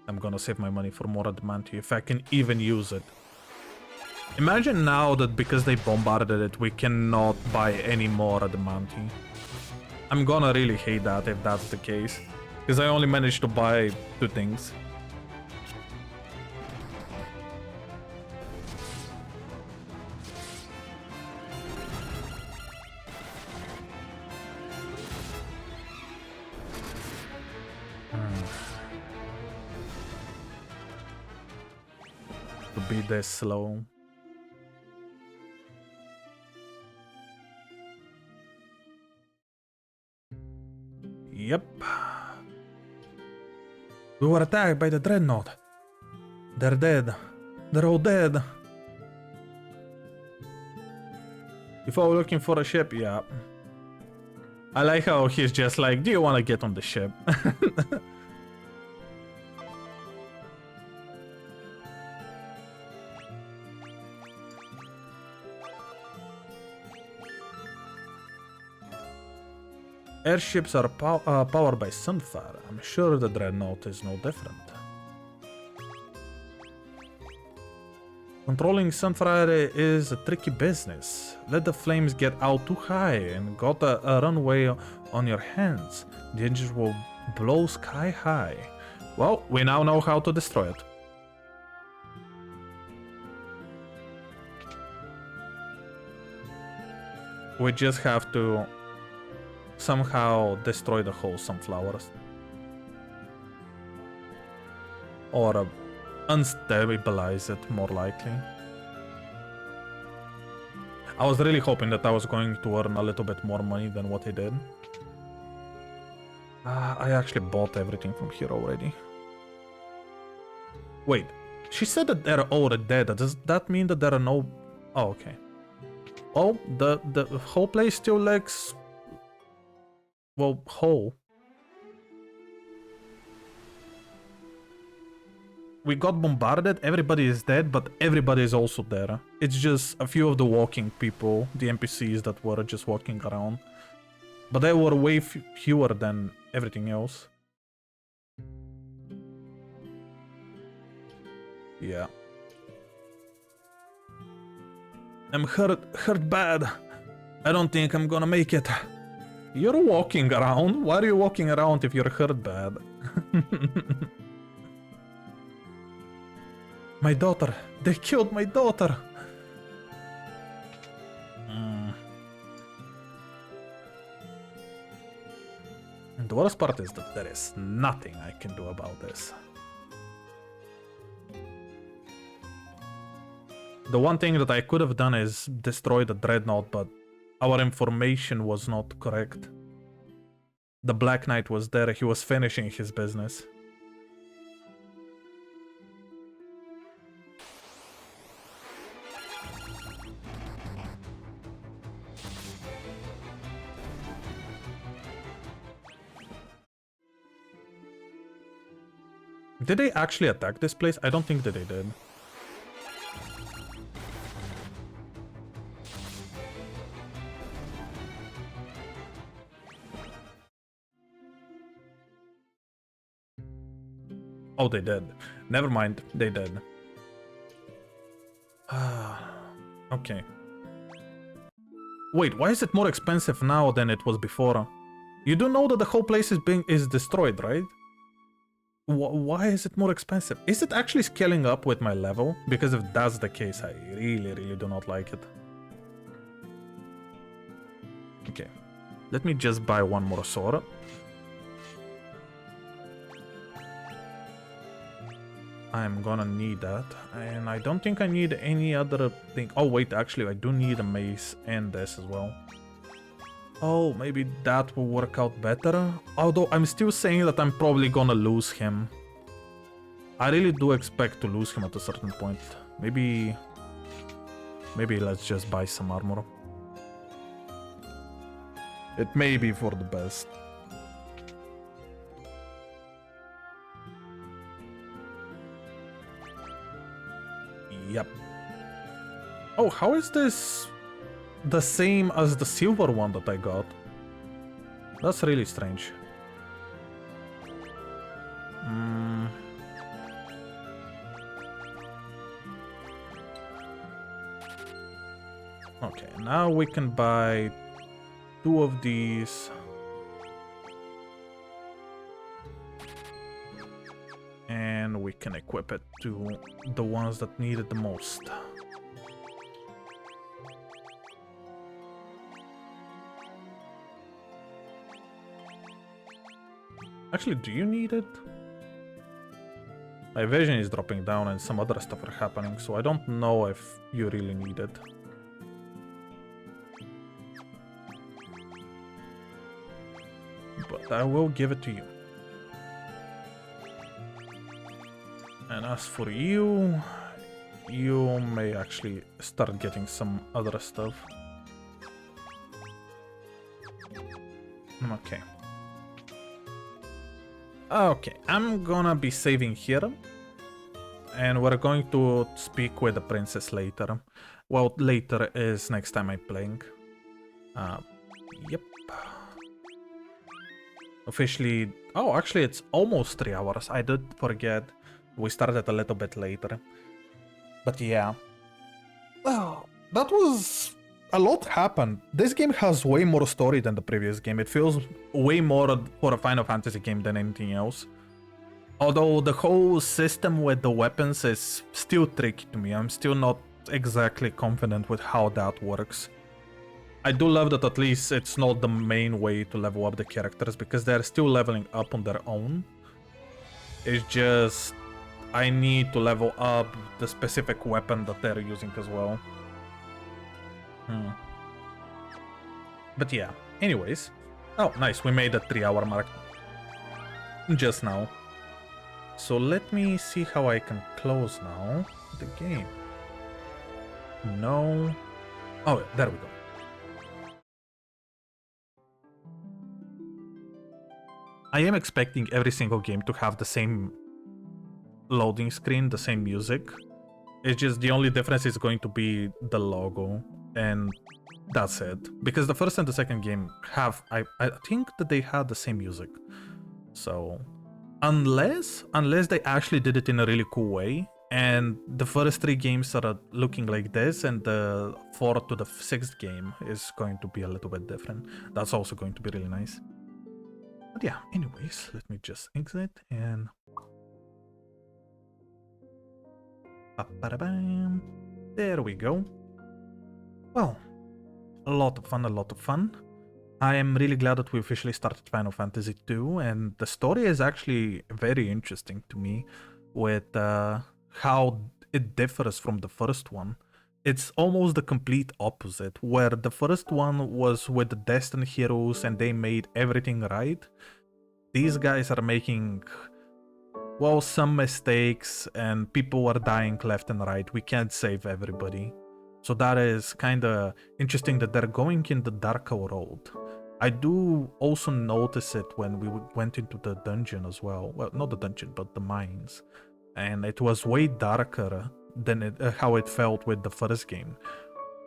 I'm gonna save my money for more adamantium if I can even use it. Imagine now that because they bombarded it, we cannot buy any more adamantium. I'm gonna really hate that if that's the case. Because I only managed to buy 2 things. To be this slow. Yep. We were attacked by the Dreadnought. They're dead. They're all dead. If I were looking for a ship, yeah. I like how he's just like, do you want to get on the ship? Airships are powered by Sunfire. I'm sure the Dreadnought is no different. Controlling Sunfire is a tricky business. Let the flames get out too high and got a runway on your hands. The engines will blow sky high. Well, we now know how to destroy it. We just have to somehow destroy the whole sunflowers. Or unstabilize it, more likely. I was really hoping that I was going to earn a little bit more money than what I did. I actually bought everything from here already. Wait, she said that they're already dead. Does that mean that there are no... Oh, okay. Oh, the whole place still looks... well, whole. We got bombarded, everybody is dead, but everybody is also there. It's just a few of the walking people, the NPCs that were just walking around. But they were way fewer than everything else. Yeah. I'm hurt bad. I don't think I'm gonna make it. You're walking around? Why are you walking around if you're hurt bad? My daughter! They killed my daughter! And the worst part is that there is nothing I can do about this. The one thing that I could have done is destroy the Dreadnought, but our information was not correct. The Black Knight was there, he was finishing his business. Did they actually attack this place? I don't think that they did. Oh, they did. Never mind, they did. Okay. Wait, why is it more expensive now than it was before? You do know that the whole place is destroyed, right? Why is it more expensive? Is it actually scaling up with my level? Because if that's the case, I really do not like it. Okay, let me just buy one more sword. I'm gonna need that, and I don't think I need any other thing. Oh wait, actually I do need a mace and this as well. Oh, maybe that will work out better. Although I'm still saying that I'm probably gonna lose him. I really do expect to lose him at a certain point. Maybe let's just buy some armor. It may be for the best. Yep. Oh, how is this the same as the silver one that I got? That's really strange. Okay, now we can buy 2 of these. And we can equip it to the ones that need it the most. Actually, do you need it? My vision is dropping down and some other stuff are happening, so I don't know if you really need it. But I will give it to you. And as for you, you may actually start getting some other stuff. Okay. Okay, I'm gonna be saving here. And we're going to speak with the princess later. Well, later is next time I'm playing. Yep. Officially... Oh, actually it's almost 3 hours. I did forget. We started a little bit later. But yeah. Oh, that was... A lot happened. This game has way more story than the previous game. It feels way more for a Final Fantasy game than anything else. Although the whole system with the weapons is still tricky to me. I'm still not exactly confident with how that works. I do love that at least it's not the main way to level up the characters, because they're still leveling up on their own. It's just... I need to level up the specific weapon that they're using as well. But yeah, anyways. Oh, nice, we made the 3-hour mark just now. So let me see how I can close now the game. No. Oh, there we go. I am expecting every single game to have the same loading screen, the same music. It's just the only difference is going to be the logo, and that's it. Because the first and the second game have, I think that they had the same music. So, unless they actually did it in a really cool way, and the first 3 games are looking like this, and the 4th to the 6th game is going to be a little bit different. That's also going to be really nice. But yeah, anyways, let me just exit and... There we go. Well, a lot of fun. I am really glad that we officially started Final Fantasy II, and the story is actually very interesting to me with how it differs from the first one. It's almost the complete opposite, where the first one was with the Destined Heroes and they made everything right. These guys are making... well, some mistakes, and people are dying left and right. We can't save everybody. So that is kind of interesting that they're going in the darker road. I do also notice it when we went into the dungeon as well. Well, not the dungeon, but the mines. And it was way darker than how it felt with the first game.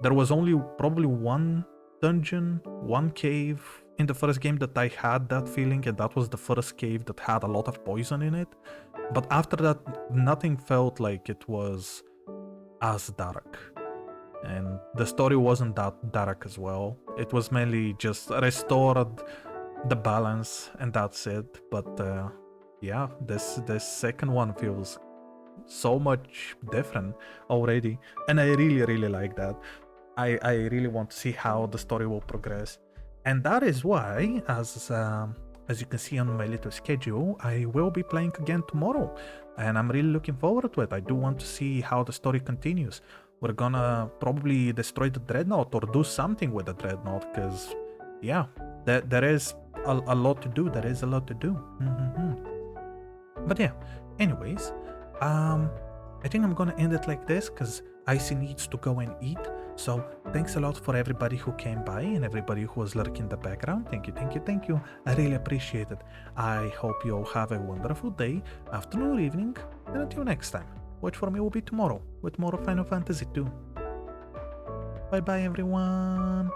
There was only probably one dungeon, one cave in the first game that I had that feeling, and that was the first cave that had a lot of poison in it. But after that, nothing felt like it was as dark. And the story wasn't that dark as well. It was mainly just restored the balance, and that's it. But yeah, this second one feels so much different already, and I really like that. I really want to see how the story will progress, and that is why, as you can see on my little schedule, I will be playing again tomorrow, and I'm really looking forward to it. I do want to see how the story continues. We're gonna probably destroy the dreadnought or do something with the dreadnought, because yeah, there is a lot to do. There is a lot to do. But yeah, anyways, I think I'm gonna end it like this because Icy needs to go and eat. So thanks a lot for everybody who came by and everybody who was lurking in the background. Thank you. I really appreciate it. I hope you all have a wonderful day, afternoon, or evening, and until next time, watch for me will be tomorrow with more Final Fantasy 2. Bye bye everyone.